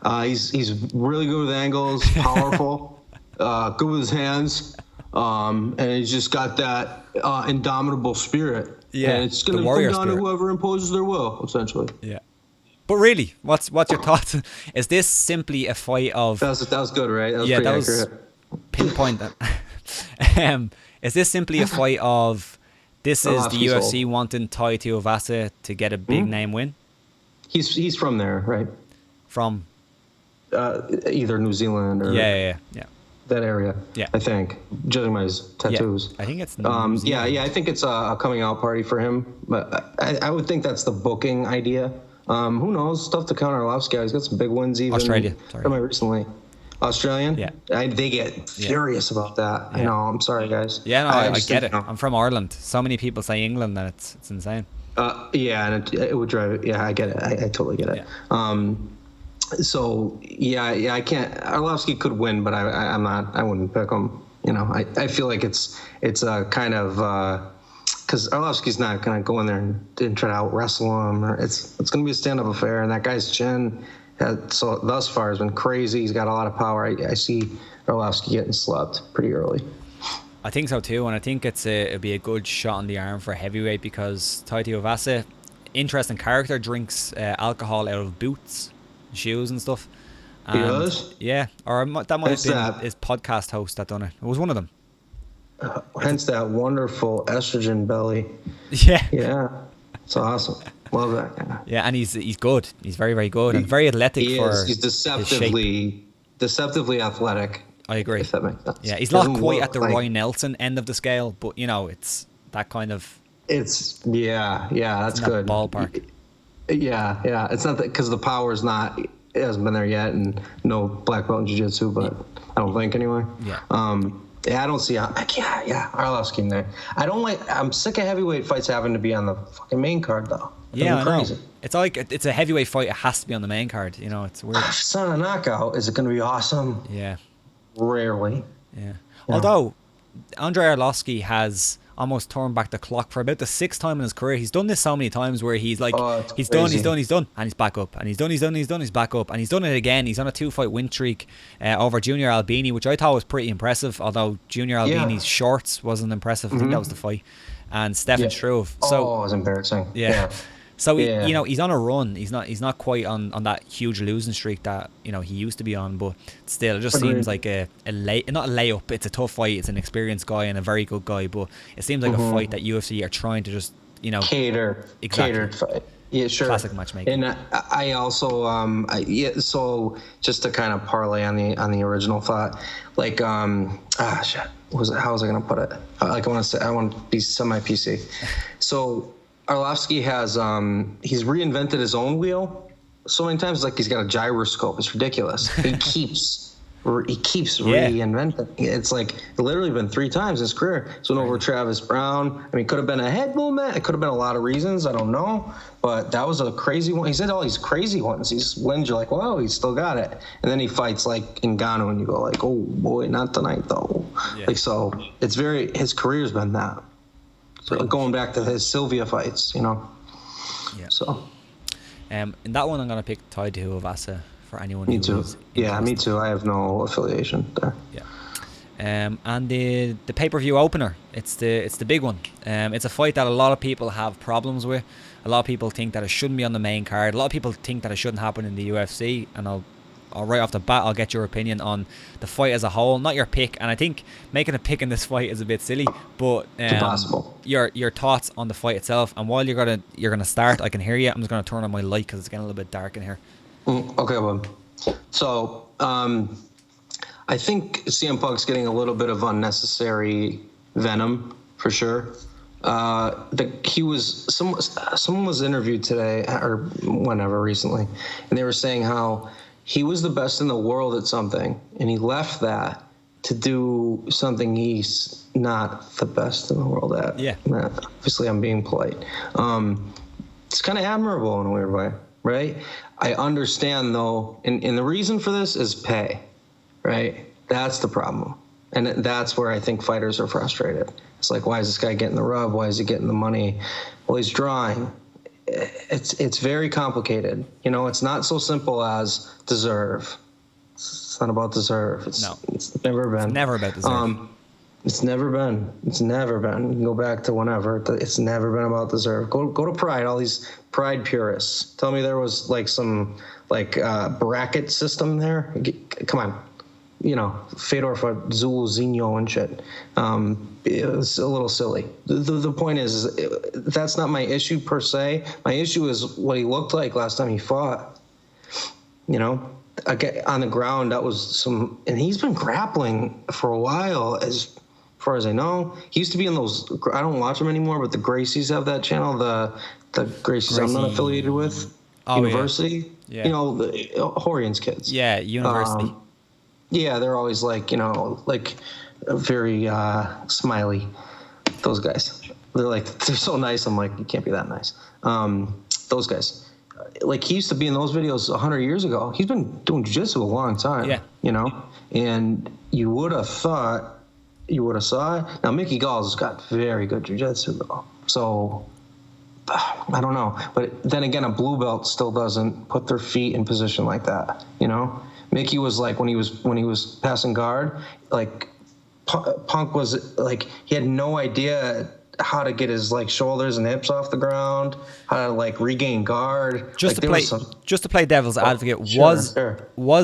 Speaker 2: He's really good with angles, powerful, good with his hands, and he's just got that indomitable spirit.
Speaker 1: Yeah,
Speaker 2: and it's gonna
Speaker 1: warrior
Speaker 2: come down
Speaker 1: spirit.
Speaker 2: to whoever imposes their will, essentially.
Speaker 1: Yeah. But really, what's your thoughts? Is this simply a fight of?
Speaker 2: That was good, right? That was
Speaker 1: yeah,
Speaker 2: pretty
Speaker 1: that was
Speaker 2: accurate.
Speaker 1: pinpoint. Is this simply a fight of? This is the UFC wanting Tai Tuivasa to get a big name win.
Speaker 2: He's from there, right?
Speaker 1: From.
Speaker 2: Either New Zealand or
Speaker 1: Yeah.
Speaker 2: that area.
Speaker 1: Yeah.
Speaker 2: I think, judging by his tattoos.
Speaker 1: Yeah, I think it's.
Speaker 2: Yeah. I think it's a coming out party for him, but I would think that's the booking idea. Who knows? Tough to counter Arlovski. He's got some big wins even.
Speaker 1: Australia. Sorry.
Speaker 2: Recently. Australian?
Speaker 1: Yeah.
Speaker 2: They get furious about that. Yeah. I'm sorry, guys.
Speaker 1: Yeah, no, I get it. I'm from Ireland. So many people say England that it's insane.
Speaker 2: Yeah, and it would drive it. Yeah, I get it. I totally get it.
Speaker 1: Yeah.
Speaker 2: So yeah, I can't. Arlovski could win, but I'm not. I wouldn't pick him. I feel like it's a kind of because Arlovski's not gonna go in there and try to out wrestle him. It's gonna be a stand up affair, and that guy's chin thus far has been crazy. He's got a lot of power. I see Arlovski getting slept pretty early.
Speaker 1: I think so too, and I think it'd be a good shot in the arm for heavyweight because Tai Tuivasa, interesting character, drinks alcohol out of boots, shoes and stuff.
Speaker 2: He does?
Speaker 1: Yeah, or that might have been his podcast host that done it. It was one of them.
Speaker 2: Hence that wonderful estrogen belly.
Speaker 1: Yeah.
Speaker 2: Yeah. It's awesome. Love that.
Speaker 1: Yeah, and he's good. He's very, very good and very athletic
Speaker 2: He's deceptively athletic.
Speaker 1: I agree.
Speaker 2: If that makes sense.
Speaker 1: Yeah, he's not quite at the Roy Nelson end of the scale, but it's that kind of.
Speaker 2: That's good.
Speaker 1: Ballpark.
Speaker 2: Yeah. It's not that because the power's not. It hasn't been there yet, and no black belt in jiu-jitsu, but I don't think anyway.
Speaker 1: Yeah.
Speaker 2: Yeah, I don't see how. Arlovski in there. I'm sick of heavyweight fights having to be on the fucking main card though.
Speaker 1: Yeah, I know. It's like it's a heavyweight fight. It has to be on the main card. It's weird.
Speaker 2: If it's not a knockout, is it going to be awesome?
Speaker 1: Yeah.
Speaker 2: Rarely.
Speaker 1: Yeah. Although Andrei Arlovski has almost turned back the clock for about the 6th time in his career. He's done this so many times where he's like, he's done, and he's back up, and he's done, he's back up, and he's done it again. He's on a 2-fight win streak over Junior Albini, which I thought was pretty impressive. Although Junior Albini's shorts wasn't impressive. I think that was the fight, and Stefan Struve. So
Speaker 2: it was embarrassing.
Speaker 1: Yeah. So he's on a run. He's not quite on that huge losing streak that he used to be on, but still, it just seems like not a layup. It's a tough fight. It's an experienced guy and a very good guy, but it seems like a fight that UFC are trying to just
Speaker 2: catered fight. Yeah, sure.
Speaker 1: Classic matchmaking.
Speaker 2: And I also so just to kind of parlay on the original thought, like shit. How was I gonna put it? I want to be semi PC. So Arlovski has he's reinvented his own wheel so many times. Like he's got a gyroscope. It's ridiculous. He keeps reinventing. It's like literally been 3 times in his career. So over Travis Brown. I mean, it could have been a head movement. It could have been a lot of reasons. I don't know. But that was a crazy one. He said all these crazy ones. These wins, you're like, whoa, he's still got it. And then he fights like Ngannou, and you go like, oh boy, not tonight though. Yeah. Like so, it's his career's been that. So going back to his Sylvia fights, Yeah. So.
Speaker 1: In that one, I'm gonna pick Tai Tuivasa for anyone.
Speaker 2: Me too. Yeah, me too. I have no affiliation there.
Speaker 1: Yeah. And the pay-per-view opener, it's the big one. It's a fight that a lot of people have problems with. A lot of people think that it shouldn't be on the main card. A lot of people think that it shouldn't happen in the UFC. And I'll right off the bat, I'll get your opinion on the fight as a whole, not your pick. And I think making a pick in this fight is a bit silly, but your thoughts on the fight itself. And while you're gonna start, I can hear you. I'm just gonna turn on my light because it's getting a little bit dark in here.
Speaker 2: Okay, well, so I think CM Punk's getting a little bit of unnecessary venom for sure. Someone was interviewed today or whenever recently, and they were saying how he was the best in the world at something, and he left that to do something he's not the best in the world at.
Speaker 1: Yeah.
Speaker 2: Obviously, I'm being polite. It's kind of admirable in a weird way, right? I understand, though, and the reason for this is pay, right? That's the problem. And that's where I think fighters are frustrated. It's like, why is this guy getting the rub? Why is he getting the money? Well, he's drawing. It's very complicated. You know, it's not so simple as deserve. It's not about deserve. It's never been.
Speaker 1: It's never about deserve.
Speaker 2: It's never been. It's never been. You can go back to whenever. It's never been about deserve. Go to Pride. All these Pride purists. Tell me there was like some bracket system there. Come on. You know, Fedor for Zuluzinho and shit. It was a little silly. The point is that's not my issue per se. My issue is what he looked like last time he fought. You know, on the ground, that was some, and he's been grappling for a while, as far as I know. He used to be in those, I don't watch him anymore, but the Gracies have that channel, the Gracies I'm not affiliated with, University.
Speaker 1: Yeah.
Speaker 2: You know, the Horian's kids.
Speaker 1: Yeah, University.
Speaker 2: Yeah, they're always like, you know, like very smiley. Those guys. They're so nice. I'm like, you can't be that nice. Those guys. Like, he used to be in those videos 100 years ago. He's been doing jiu-jitsu a long time. Yeah. You know? And you would have saw it. Now, Mickey Gall's has got very good jiu-jitsu, though. So, I don't know. But then again, a blue belt still doesn't put their feet in position like that, you know? Mickey was like, when he was passing guard, like Punk was like, he had no idea how to get his like shoulders and hips off the ground, how to like regain guard.
Speaker 1: Just to play devil's advocate, was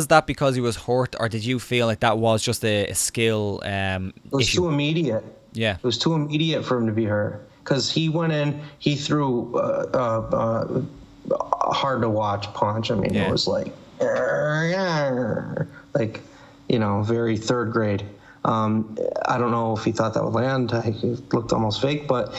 Speaker 1: that because he was hurt, or did you feel like that was just a skill
Speaker 2: it was issue? Too immediate.
Speaker 1: Yeah,
Speaker 2: it was too immediate for him to be hurt, because he went in, he threw a hard to watch punch. I mean, it was like, you know, very third grade. I don't know if he thought that would land. He looked almost fake, but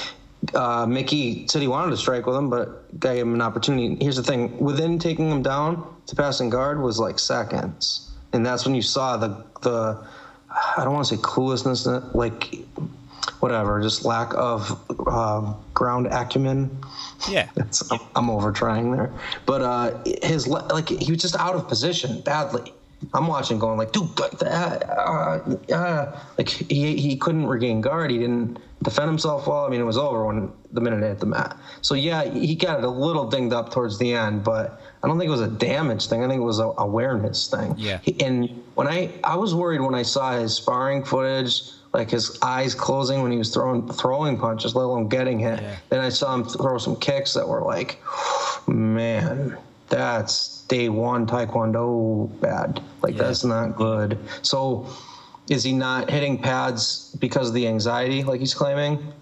Speaker 2: Mickey said he wanted to strike with him, but guy gave him an opportunity. Here's the thing: within taking him down to passing guard was like seconds, and that's when you saw the I don't want to say cluelessness, like whatever, just lack of ground acumen.
Speaker 1: Yeah,
Speaker 2: I'm over trying there, but his like he was just out of position badly. I'm watching, going like, dude, like he couldn't regain guard. He didn't defend himself well. I mean, it was over when the minute it hit the mat. So yeah, he got it a little dinged up towards the end, but I don't think it was a damage thing. I think it was an awareness thing.
Speaker 1: Yeah.
Speaker 2: And when I was worried when I saw his sparring footage, like his eyes closing when he was throwing punches, let alone getting hit. Yeah. Then I saw him throw some kicks that were like, man, that's day one Taekwondo bad. Like, that's not good. So is he not hitting pads because of the anxiety, like he's claiming?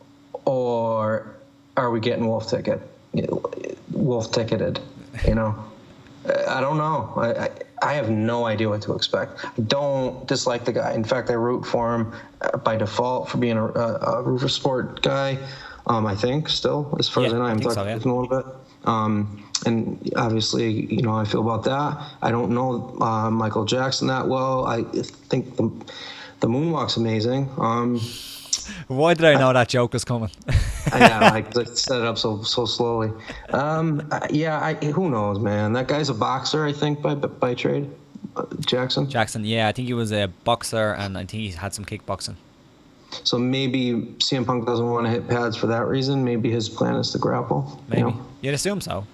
Speaker 2: Or are we getting wolf ticketed, you know? I don't know. I have no idea what to expect. I don't dislike the guy. In fact, I root for him by default for being a Rufus Sport guy. I think still, as far as I know, I'm talking a little bit. And obviously, you know, I feel about that. I don't know Michael Jackson that well. I think the moonwalk's amazing.
Speaker 1: Why did I know that joke was coming?
Speaker 2: I set it up so slowly. Who knows, man? That guy's a boxer, I think, by trade. Jackson, yeah, I think he was a boxer, and I think he had some kickboxing. So maybe CM Punk doesn't want to hit pads for that reason. Maybe his plan is to grapple.
Speaker 1: Maybe.
Speaker 2: You know?
Speaker 1: You'd assume so.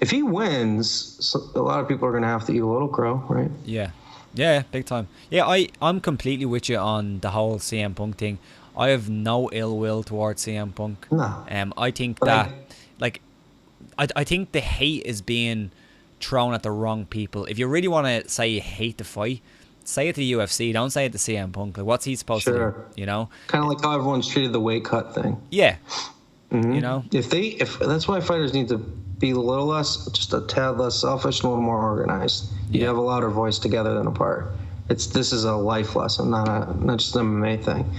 Speaker 2: If he wins, a lot of people are going to have to eat a little crow, right?
Speaker 1: Yeah. Yeah, big time. Yeah, I'm completely with you on the whole CM Punk thing. I have no ill will towards CM Punk.
Speaker 2: No.
Speaker 1: I think
Speaker 2: But
Speaker 1: that, like, I think the hate is being thrown at the wrong people. If you really want to say you hate the fight, say it to the UFC. Don't say it to CM Punk. Like, what's he supposed to do? You know?
Speaker 2: Kind of like how everyone's treated the weight cut thing.
Speaker 1: Yeah. You know?
Speaker 2: If that's why fighters need to be a little less, just a tad less selfish, and a little more organized. You have a louder voice together than apart. This is a life lesson, not just an MMA thing.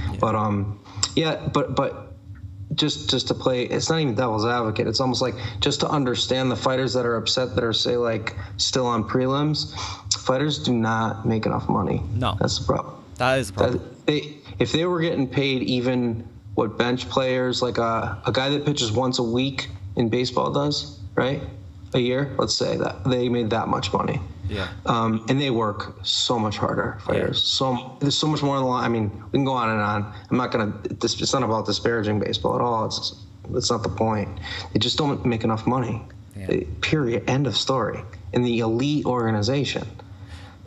Speaker 2: Yeah. But just to play, it's not even devil's advocate. It's almost like just to understand the fighters that are upset that are, say, like still on prelims. Fighters do not make enough money.
Speaker 1: No,
Speaker 2: that's the problem.
Speaker 1: That is the problem.
Speaker 2: If they were getting paid even what bench players, like a guy that pitches once a week in baseball does, right? A year, let's say that they made that much money.
Speaker 1: Yeah.
Speaker 2: And they work so much harder, fighters. Yeah. There's so much more on the line. I mean, we can go on and on. I'm not gonna. It's not about disparaging baseball at all. That's not the point. They just don't make enough money. Yeah. Period. End of story. In the elite organization,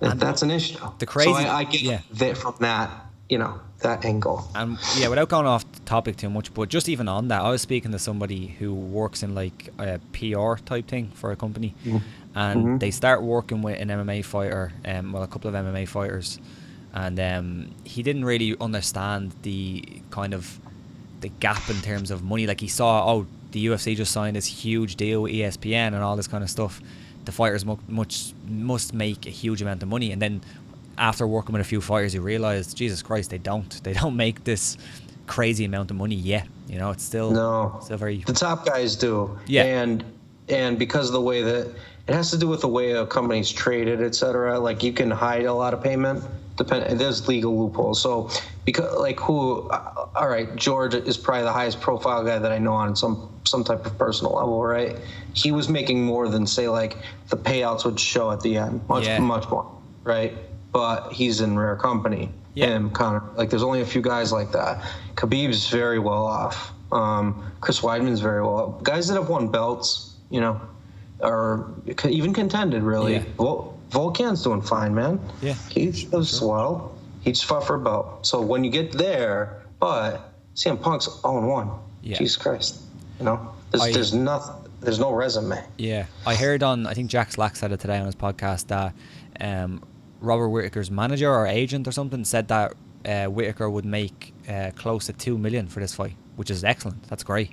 Speaker 2: that's an issue.
Speaker 1: The crazy.
Speaker 2: So I get that from that. That angle.
Speaker 1: And without going off the topic too much, but just even on that, I was speaking to somebody who works in like a PR type thing for a company, and they start working with an MMA fighter, a couple of MMA fighters, and he didn't really understand the kind of the gap in terms of money. Like, he saw, the UFC just signed this huge deal with ESPN and all this kind of stuff. The fighters must make a huge amount of money, and then after working with a few fighters, you realize, Jesus Christ, they don't make this crazy amount of money yet. It's still very. The
Speaker 2: top guys do.
Speaker 1: Yeah.
Speaker 2: And because of the way that it has to do with the way a company's traded, et cetera. Like, you can hide a lot of payment. There's legal loopholes. So because all right, George is probably the highest profile guy that I know on some type of personal level, right? He was making more than, say, like the payouts would show at the end, much more, right? But he's in rare company. Him, Conor. Like, there's only a few guys like that. Khabib's very well off. Chris Weidman's very well off. Guys that have won belts, or even contended, really.
Speaker 1: Yeah.
Speaker 2: Volkan's doing fine, man.
Speaker 1: Yeah.
Speaker 2: He does swell. He just fought for a belt. So when you get there, but CM Punk's 0-1. Yeah. Jesus Christ. There's nothing. There's no resume.
Speaker 1: Yeah. I heard I think Jack Slack said it today on his podcast that Robert Whittaker's manager or agent or something said that Whittaker would make close to $2 million for this fight, which is excellent. That's great.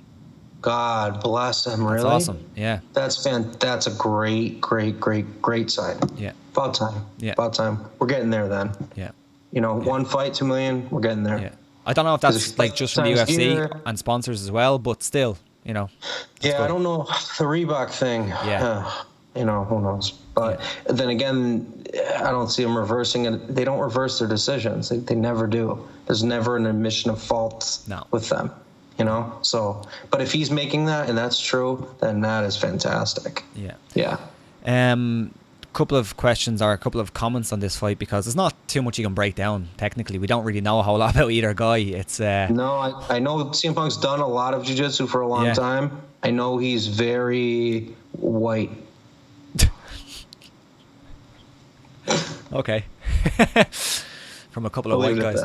Speaker 2: God bless him. Really?
Speaker 1: That's awesome. Yeah.
Speaker 2: That's a great sign.
Speaker 1: Yeah.
Speaker 2: About time.
Speaker 1: Yeah.
Speaker 2: About time. We're getting there then.
Speaker 1: Yeah.
Speaker 2: One fight, $2 million. We're getting there.
Speaker 1: Yeah. I don't know if that's like just from the UFC and sponsors as well, but still, Yeah.
Speaker 2: Good. I don't know the Reebok thing.
Speaker 1: Yeah.
Speaker 2: Who knows? But then again, I don't see them reversing it. They don't reverse their decisions. They never do. There's never an admission of fault with them. So, but if he's making that and that's true, then that is fantastic.
Speaker 1: Yeah.
Speaker 2: Yeah.
Speaker 1: Couple of questions or a couple of comments on this fight, because there's not too much you can break down technically. We don't really know a whole lot about either guy. It's
Speaker 2: No, I know CM Punk's done a lot of jiu-jitsu for a long time. I know he's very white.
Speaker 1: Okay. From a couple of white guys.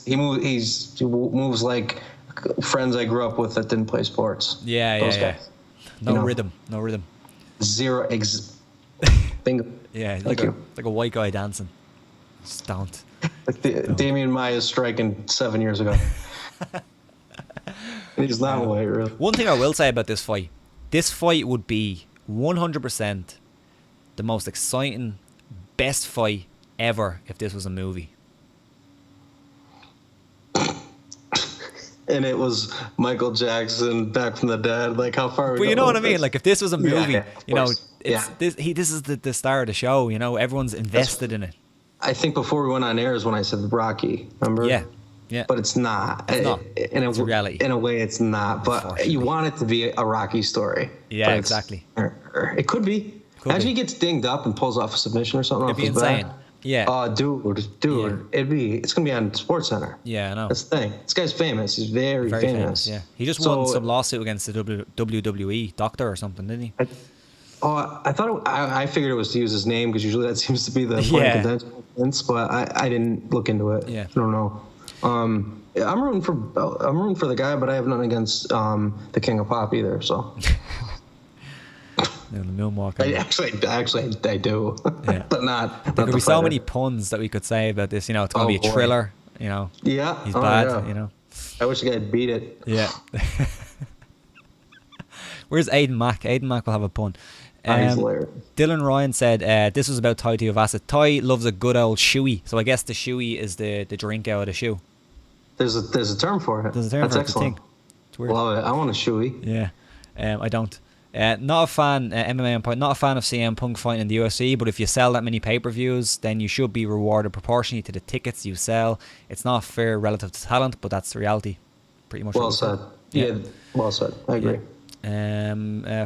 Speaker 2: He moves like friends I grew up with that didn't play sports.
Speaker 1: Yeah. No rhythm.
Speaker 2: Zero bingo.
Speaker 1: Yeah, like a white guy dancing. Stoned.
Speaker 2: Like Damian Maia's striking 7 years ago. He's not white, really.
Speaker 1: One thing I will say about this fight would be 100% the most exciting, best fight ever if this was a movie.
Speaker 2: And it was Michael Jackson back from the dead. Like, how far?
Speaker 1: But you know what I mean? Like, if this was a movie, this is the star of the show. Everyone's invested in it.
Speaker 2: I think before we went on air is when I said Rocky. Remember?
Speaker 1: Yeah.
Speaker 2: But it's not.
Speaker 1: It's a reality.
Speaker 2: In a way, it's not. But you want it to be a Rocky story.
Speaker 1: Yeah, exactly.
Speaker 2: It could be. Imagine he gets dinged up and pulls off a submission or something.
Speaker 1: It'd be insane. Yeah.
Speaker 2: Dude. Yeah. It's gonna be on SportsCenter.
Speaker 1: Yeah, I know.
Speaker 2: That's the thing. This guy's famous. He's very famous.
Speaker 1: Yeah. He just won some lawsuit against the WWE doctor or something, didn't he?
Speaker 2: Oh, I thought I figured it was to use his name because usually that seems to be the point of contention. But I didn't look into it.
Speaker 1: Yeah.
Speaker 2: I don't know. I'm rooting for the guy, but I have nothing against the King of Pop either. So. I do.
Speaker 1: Yeah.
Speaker 2: But not.
Speaker 1: There could be so many puns that we could say about this. You know, it's going to be a thriller. You know.
Speaker 2: Yeah.
Speaker 1: He's bad.
Speaker 2: Yeah.
Speaker 1: You know.
Speaker 2: I wish the guy had beat it.
Speaker 1: Yeah. Where's Aiden Mack? Aiden Mack will have a pun. Dylan Ryan said this was about Ty Tuivasa. Ty loves a good old shoey. So I guess the shoey is the drink out of the shoe.
Speaker 2: There's a term for it.
Speaker 1: There's a term
Speaker 2: That's
Speaker 1: for
Speaker 2: excellent.
Speaker 1: It's weird.
Speaker 2: Love it. I want a shoey.
Speaker 1: Yeah. I don't. Not a fan, MMA on point, not a fan of CM Punk fighting in the UFC, but if you sell that many pay-per-views, then you should be rewarded proportionally to the tickets you sell. It's not fair relative to talent, but that's the reality. Pretty much.
Speaker 2: Well said. Yeah, well said. I agree.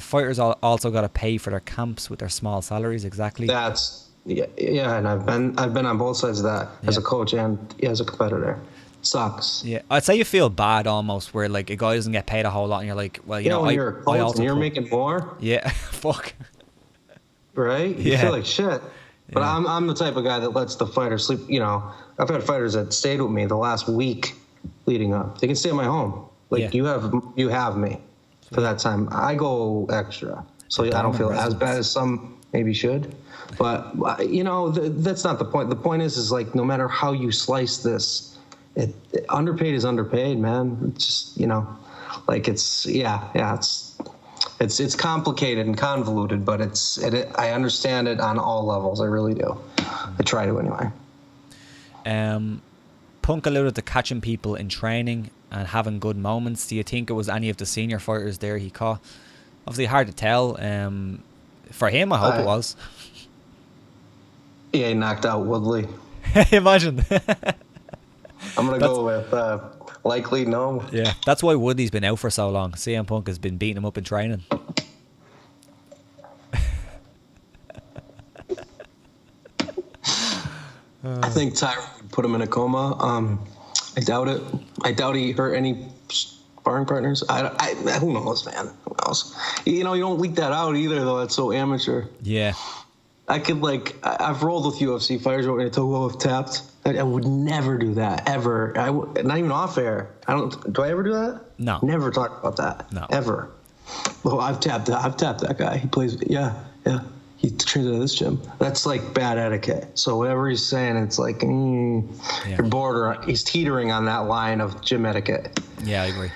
Speaker 1: Fighters also got to pay for their camps with their small salaries. Exactly.
Speaker 2: That's and I've been on both sides of that as a coach and as a competitor. Sucks.
Speaker 1: Yeah, I'd say you feel bad almost where like a guy doesn't get paid a whole lot and you're like, well, you know,
Speaker 2: when you're a coach and you're making more.
Speaker 1: Yeah, fuck.
Speaker 2: Right? You feel like shit. But I'm the type of guy that lets the fighter sleep. You know, I've had fighters that stayed with me the last week leading up. They can stay at my home. Like you have me for that time. I go extra, so I don't feel as bad as some maybe should. But you know, that's not the point. The point is like no matter how you slice this. Underpaid is underpaid, man. It's just, you know, like it's complicated and convoluted, but I understand it on all levels. I really do. I try to anyway.
Speaker 1: Punk alluded to catching people in training and having good moments. Do you think it was any of the senior fighters there he caught? Obviously hard to tell. For him, I hope it was.
Speaker 2: Yeah, he knocked out Woodley.
Speaker 1: Imagine.
Speaker 2: I'm going to go with likely no.
Speaker 1: Yeah, that's why Woodley's been out for so long. CM Punk has been beating him up in training.
Speaker 2: I think Tyron would put him in a coma. I doubt it. I doubt he hurt any sparring partners. Who knows, man? Who knows? You know, you don't leak that out either, though. That's so amateur.
Speaker 1: Yeah.
Speaker 2: I could, like, I've rolled with UFC fighters when I told who I've tapped. I would never do that, ever. Not even off air. Do I ever do that?
Speaker 1: No.
Speaker 2: Never talk about that.
Speaker 1: No.
Speaker 2: Ever. Well, I've tapped that guy. He plays, yeah. He trains at this gym. That's like bad etiquette. So whatever he's saying, it's like, you're he's teetering on that line of gym etiquette.
Speaker 1: Yeah, I agree.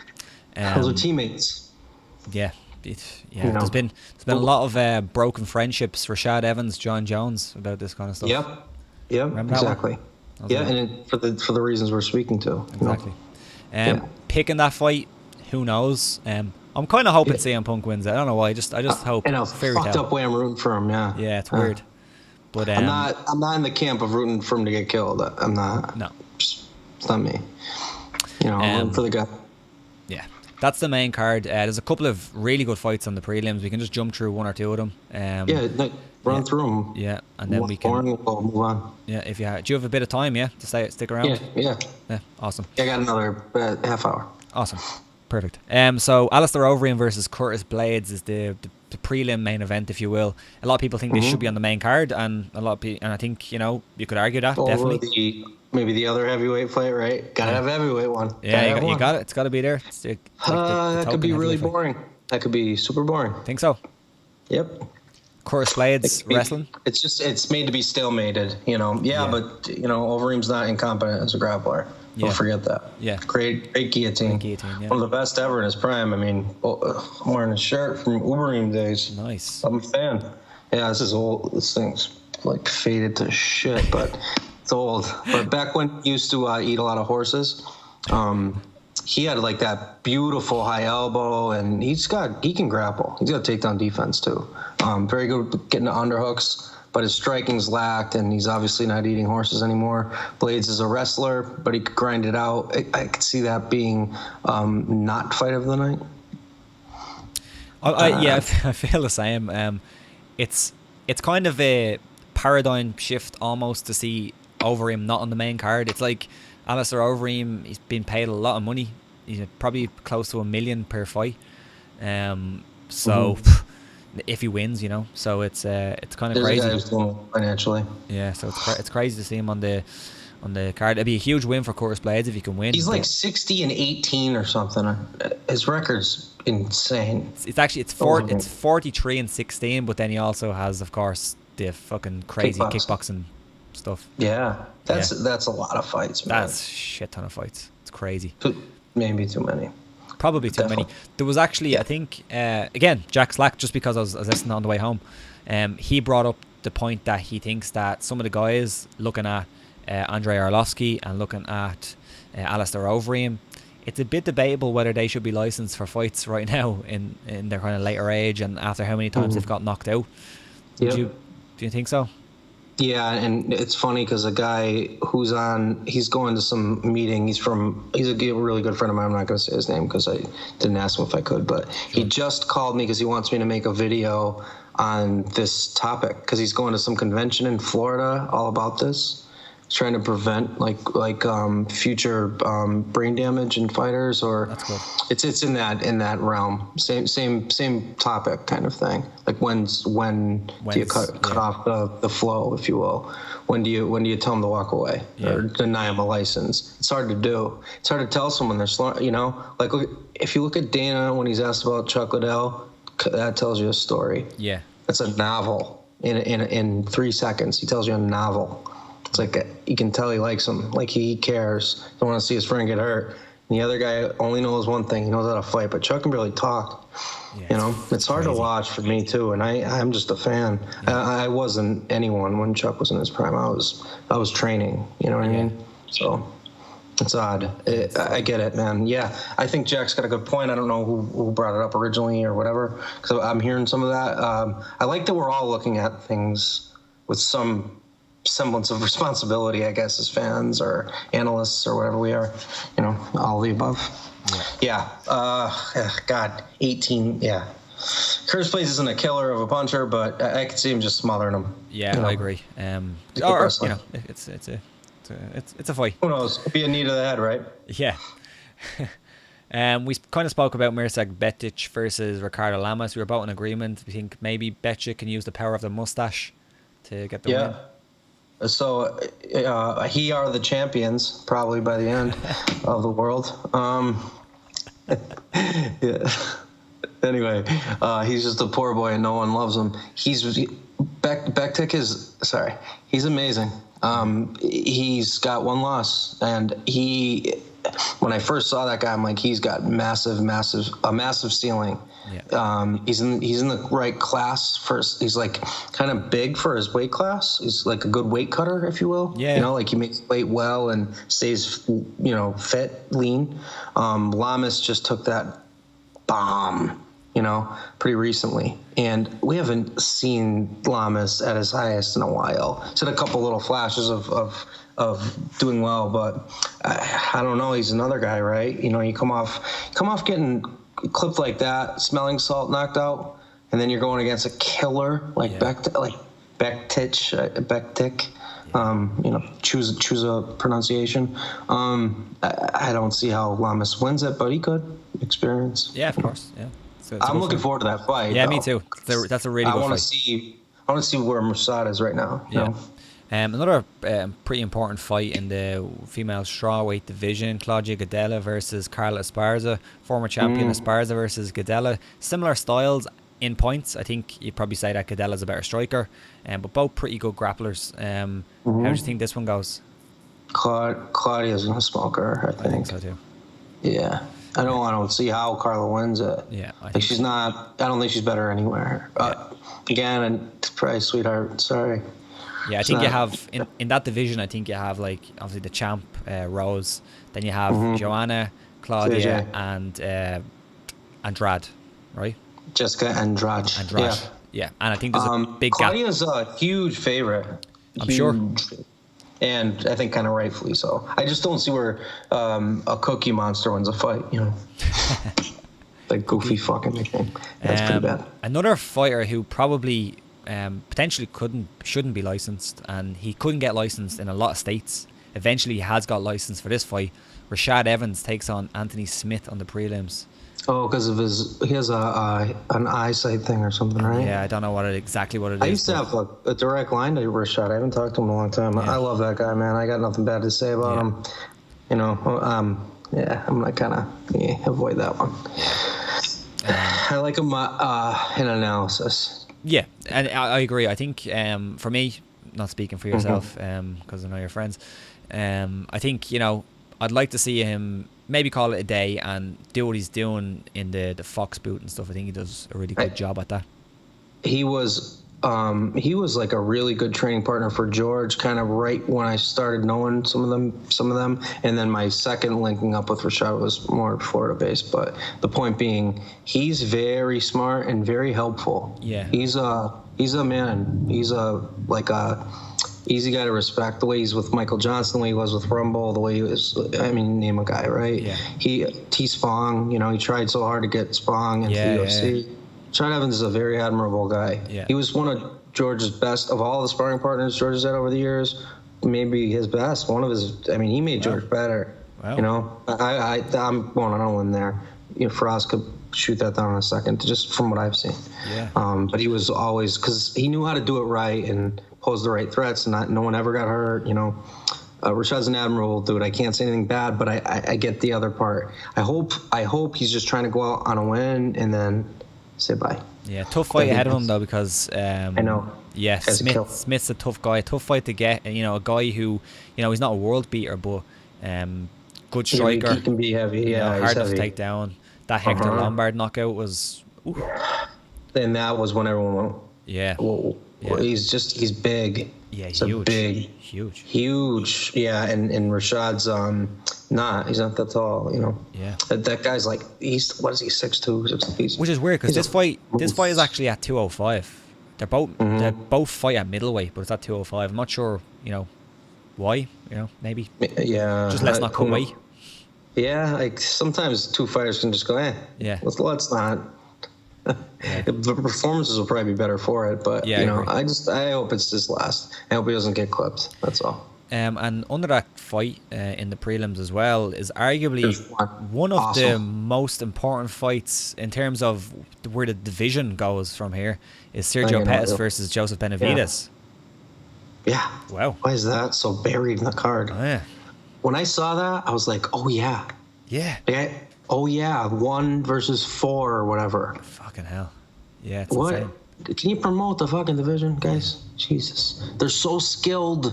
Speaker 2: Those are teammates.
Speaker 1: Yeah. There's been a lot of broken friendships. Rashad Evans, John Jones about this kind of stuff.
Speaker 2: Yep, exactly. Yeah, and for the reasons we're speaking to.
Speaker 1: Exactly. Picking that fight, who knows? I'm kind of hoping CM Punk wins it. I don't know why. I just hope.
Speaker 2: In a fucked up way, I'm rooting for him. Yeah.
Speaker 1: Yeah, it's weird. But
Speaker 2: I'm not in the camp of rooting for him to get killed. I'm not.
Speaker 1: No,
Speaker 2: it's not me. You know, I'm rooting for the guy.
Speaker 1: Yeah. That's the main card. There's a couple of really good fights on the prelims. We can just jump through one or two of them.
Speaker 2: Run through them.
Speaker 1: Yeah, and then we can
Speaker 2: we'll move on.
Speaker 1: Yeah, do you have a bit of time? Yeah, to stick around.
Speaker 2: Yeah.
Speaker 1: Awesome.
Speaker 2: I got another half hour.
Speaker 1: Awesome, perfect. So Alistair Overeem versus Curtis Blades is the prelim main event, if you will. A lot of people think this should be on the main card, and I think you could argue that definitely.
Speaker 2: Maybe the other heavyweight fight, right? Gotta have a heavyweight one.
Speaker 1: Yeah, you got it. It's got to be there.
Speaker 2: That could be really boring. That could be super boring.
Speaker 1: Think so?
Speaker 2: Yep.
Speaker 1: Curtis Blades wrestling.
Speaker 2: It's made to be stalemated, you know. Yeah, but Overeem's not incompetent as a grappler. Don't forget that.
Speaker 1: Yeah.
Speaker 2: Great guillotine. One of the best ever in his prime. I mean, I'm wearing a shirt from Overeem days.
Speaker 1: Nice.
Speaker 2: I'm a fan. Yeah, this is old. This thing's like faded to shit, but it's old. But back when he used to eat a lot of horses, he had like that beautiful high elbow, and he can grapple. He's got takedown defense too. Very good at getting the underhooks, but his striking's lacked, and he's obviously not eating horses anymore. Blades is a wrestler, but he could grind it out. I could see that being not fight of the night.
Speaker 1: I feel the same. It's kind of a paradigm shift almost to see Overeem not on the main card. It's like Alistair Overeem, he's been paid a lot of money. He's probably close to $1 million per fight. if he wins, you know. So it's kind of
Speaker 2: There's a
Speaker 1: crazy.
Speaker 2: guy who's doing financially.
Speaker 1: Yeah, so it's crazy to see him on the card. It'd be a huge win for Curtis Blades if he can win.
Speaker 2: He's like 60-18 or something. His record's insane.
Speaker 1: It's 43-16, but then he also has, of course, the fucking crazy kickboxing stuff.
Speaker 2: Yeah, that's a lot of fights, man.
Speaker 1: That's a shit ton of fights. It's crazy.
Speaker 2: Maybe too many.
Speaker 1: Probably too many. There was actually, I think, again, Jack Slack, just because I was listening on the way home, he brought up the point that he thinks that some of the guys looking at Andrei Arlovski and looking at Alistair Overeem, it's a bit debatable whether they should be licensed for fights right now in their kind of later age and after how many times they've got knocked out. Do you think so?
Speaker 2: Yeah, and it's funny because a guy he's going to some meeting. He's a really good friend of mine. I'm not going to say his name because I didn't ask him if I could, but he just called me because he wants me to make a video on this topic because he's going to some convention in Florida all about this. He's trying to prevent like future brain damage in fighters, or
Speaker 1: that's cool.
Speaker 2: It's in that realm. Same topic kind of thing. Like when do you cut off the flow, if you will? When do you tell them to walk away or deny them a license? It's hard to do. It's hard to tell someone they're slow. You know, like if you look at Dana when he's asked about Chuck Liddell, that tells you a story. Yeah, that's a novel in 3 seconds. He tells you a novel. It's like you can tell he likes him, like he cares. Don't want to see his friend get hurt. And the other guy only knows one thing: he knows how to fight. But Chuck can barely talk. Yeah, you know, it's hard to watch for me too. And I'm just a fan. Yeah. I wasn't anyone when Chuck was in his prime. I was training. You know what I mean? So it's odd. I get it, man. Yeah, I think Jack's got a good point. I don't know who brought it up originally or whatever, because I'm hearing some of that. I like that we're all looking at things with some semblance of responsibility, I guess, as fans or analysts or whatever we are, you know, all of the above. God, 18, Curtis Blades isn't a killer of a puncher, but I could see him just smothering him. Yeah, you know?
Speaker 1: I agree. Or you know, it's a fight.
Speaker 2: Who knows? It'd be a knee to the head, right?
Speaker 1: Yeah. We kind of spoke about Mirsad Bektic versus Ricardo Lamas. We were both in agreement. We think maybe Bektic can use the power of the mustache to get the win.
Speaker 2: So he are the champions probably by the end of the world. Anyway, he's just a poor boy and no one loves him. Bektic he's amazing. He's got one loss, and when I first saw that guy, I'm like, he's got a massive ceiling. Yeah. He's in the right class first. He's like kind of big for his weight class. He's like a good weight cutter, if you will. Yeah. You know, like he makes weight well and stays, you know, fit, lean. Lamas just took that bomb, you know, pretty recently. And we haven't seen Lamas at his highest in a while. He's had a couple little flashes of doing well, but I don't know. He's another guy, right? You know, you come off getting clipped like that, smelling salt, knocked out, and then you're going against a killer like Bektic. You know, choose a pronunciation. I don't see how Lamas wins it, but he could. Experience.
Speaker 1: Yeah, of course. Yeah. So
Speaker 2: I'm looking forward to that fight.
Speaker 1: Yeah, me too. That's a really good fight.
Speaker 2: I want to see where Mirsad is right now. You know?
Speaker 1: Another pretty important fight in the female strawweight division: Claudia Gadelha versus Carla Esparza, former champion. Esparza versus Gadelha. Similar styles in points. I think you'd probably say that Gadelha's a better striker, but both pretty good grapplers. How do you think this one goes?
Speaker 2: Claudia's gonna smoke her. I think
Speaker 1: so too.
Speaker 2: Yeah. I don't see how Carla wins it.
Speaker 1: Yeah,
Speaker 2: I don't think she's better anywhere. Again, and probably sweetheart. Sorry.
Speaker 1: Yeah, I think you have in that division. I think you have like obviously the champ Rose. Then you have Joanna, Claudia, and Andrade, right?
Speaker 2: Jessica Andrade.
Speaker 1: Yeah, and I think there's a big gap.
Speaker 2: Claudia's a huge favorite.
Speaker 1: I'm sure.
Speaker 2: And I think kind of rightfully so. I just don't see where a Cookie Monster wins a fight, you know. Like goofy fucking nickname. That's pretty bad.
Speaker 1: Another fighter who probably potentially shouldn't be licensed, and he couldn't get licensed in a lot of states. Eventually he has got licensed for this fight. Rashad Evans takes on Anthony Smith on the prelims.
Speaker 2: Oh, because of he has an eyesight thing or something, right?
Speaker 1: Yeah, I don't know exactly what it is.
Speaker 2: I used to have a direct line to Rashad. I haven't talked to him in a long time. Yeah. I love that guy, man. I got nothing bad to say about him. You know, yeah, I'm gonna kind of avoid that one. I like him in analysis.
Speaker 1: Yeah, and I agree. I think for me, not speaking for yourself, because I know your friends, I think, you know, I'd like to see him maybe call it a day and do what he's doing in the Fox boot and stuff. I think he does a really good job at that. He
Speaker 2: was like a really good training partner for George, kind of right when I started knowing some of them, and then my second linking up with Rashad was more Florida based. But the point being, he's very smart and very helpful.
Speaker 1: Yeah,
Speaker 2: he's a man. He's like a easy guy to respect. The way he's with Michael Johnson, the way he was with Rumble, the way he was, I mean, name a guy, right?
Speaker 1: Yeah.
Speaker 2: T Spong, you know, he tried so hard to get Spong into the UFC. Yeah. Sean Evans is a very admirable guy.
Speaker 1: Yeah.
Speaker 2: He was one of George's best of all the sparring partners George has had over the years. Maybe his best. One of his. I mean, he made George better. Wow. You know, I'm going on a limb there. You know, Frost could shoot that down in a second, just from what I've seen.
Speaker 1: Yeah.
Speaker 2: But he was always, because he knew how to do it right and pose the right threats, and no one ever got hurt. You know, Rashad's an admirable dude. I can't say anything bad, but I get the other part. I hope he's just trying to go out on a win and then say bye.
Speaker 1: Yeah, tough fight ahead of him though, because I
Speaker 2: know.
Speaker 1: Yeah, Smith's a tough guy. Tough fight to get. You know, a guy who, you know, he's not a world beater, but good striker.
Speaker 2: He can be heavy. Yeah,
Speaker 1: you know, hard to take down. That Hector Lombard knockout was. Oof.
Speaker 2: And that was when everyone went.
Speaker 1: Yeah.
Speaker 2: Whoa. Yeah. Well, he's big.
Speaker 1: Yeah,
Speaker 2: he's huge. Yeah, and Rashad's he's not that tall, you know.
Speaker 1: Yeah.
Speaker 2: That guy's like, what is he, 6'2",
Speaker 1: which is weird, because this fight is actually at 205. They both fight at middleweight, but it's at 205. I'm not sure, you know, why. You know, maybe.
Speaker 2: Yeah.
Speaker 1: Just let's not cut weight.
Speaker 2: Yeah, like sometimes two fighters can just go,
Speaker 1: yeah,
Speaker 2: let's not. Yeah. The performances will probably be better for it, but
Speaker 1: yeah,
Speaker 2: you know, I hope it's his last. I hope he doesn't get clipped. That's all.
Speaker 1: And under that fight in the prelims as well is arguably one of the most important fights in terms of where the division goes from here is Sergio Pettis versus Joseph Benavidez.
Speaker 2: Yeah.
Speaker 1: Wow.
Speaker 2: Why is that so buried in the card?
Speaker 1: Oh, yeah.
Speaker 2: When I saw that, I was like, oh yeah.
Speaker 1: Yeah.
Speaker 2: Like, 1 versus 4 or whatever.
Speaker 1: Fucking hell. Yeah, it's insane.
Speaker 2: Can you promote the fucking division, guys? Jesus. They're so skilled.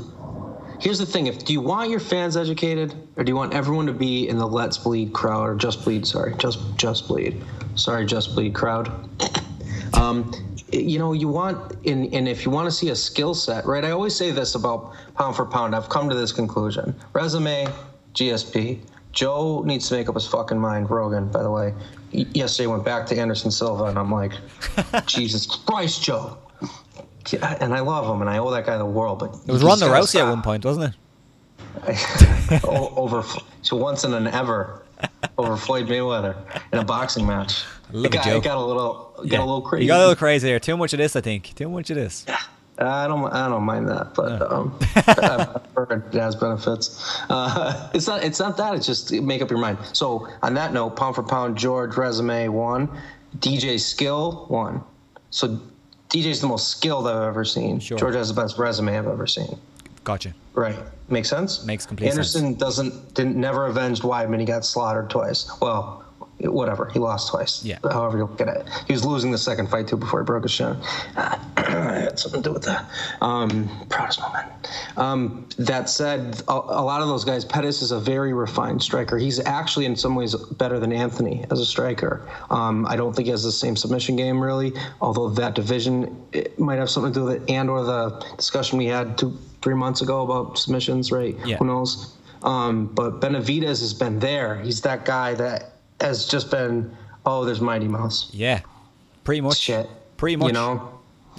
Speaker 2: Here's the thing. Do you want your fans educated, or do you want everyone to be in the Let's Bleed crowd, or Just Bleed, sorry. Just Bleed. Sorry, Just Bleed crowd. You know, you want, and if you want to see a skill set, right? I always say this about pound for pound. I've come to this conclusion. Resume, GSP. Joe needs to make up his fucking mind. Rogan, by the way. Yesterday went back to Anderson Silva, and I'm like, Jesus Christ, Joe. Yeah, and I love him, and I owe that guy the world. But
Speaker 1: it was Ronda Rousey at one point, wasn't
Speaker 2: it? So once in an ever over Floyd Mayweather in a boxing match.
Speaker 1: Look at Joe.
Speaker 2: Got a little crazy.
Speaker 1: You got a little crazy there. Too much of this, I think. Too much of this.
Speaker 2: Yeah. I don't mind that, but I've heard it has benefits. It's not that. It's just make up your mind. So on that note, pound for pound, George resume 1, DJ skill 1. So DJ's the most skilled I've ever seen.
Speaker 1: Sure.
Speaker 2: George has the best resume I've ever seen.
Speaker 1: Gotcha.
Speaker 2: Right. Makes sense?
Speaker 1: Makes complete sense.
Speaker 2: Anderson never avenged Weidman. He got slaughtered twice. Well, whatever. He lost twice.
Speaker 1: Yeah.
Speaker 2: However you look at it. He was losing the second fight, too, before he broke his shin. I had something to do with that. Proudest moment. That said, a lot of those guys, Pettis is a very refined striker. He's actually, in some ways, better than Anthony as a striker. I don't think he has the same submission game, really, although that division might have something to do with it, and or the discussion we had 2-3 months ago about submissions, right?
Speaker 1: Yeah.
Speaker 2: Who knows? But Benavidez has been there. He's that guy that has just been, there's Mighty Mouse.
Speaker 1: Yeah, pretty much.
Speaker 2: Shit.
Speaker 1: Pretty much.
Speaker 2: You know?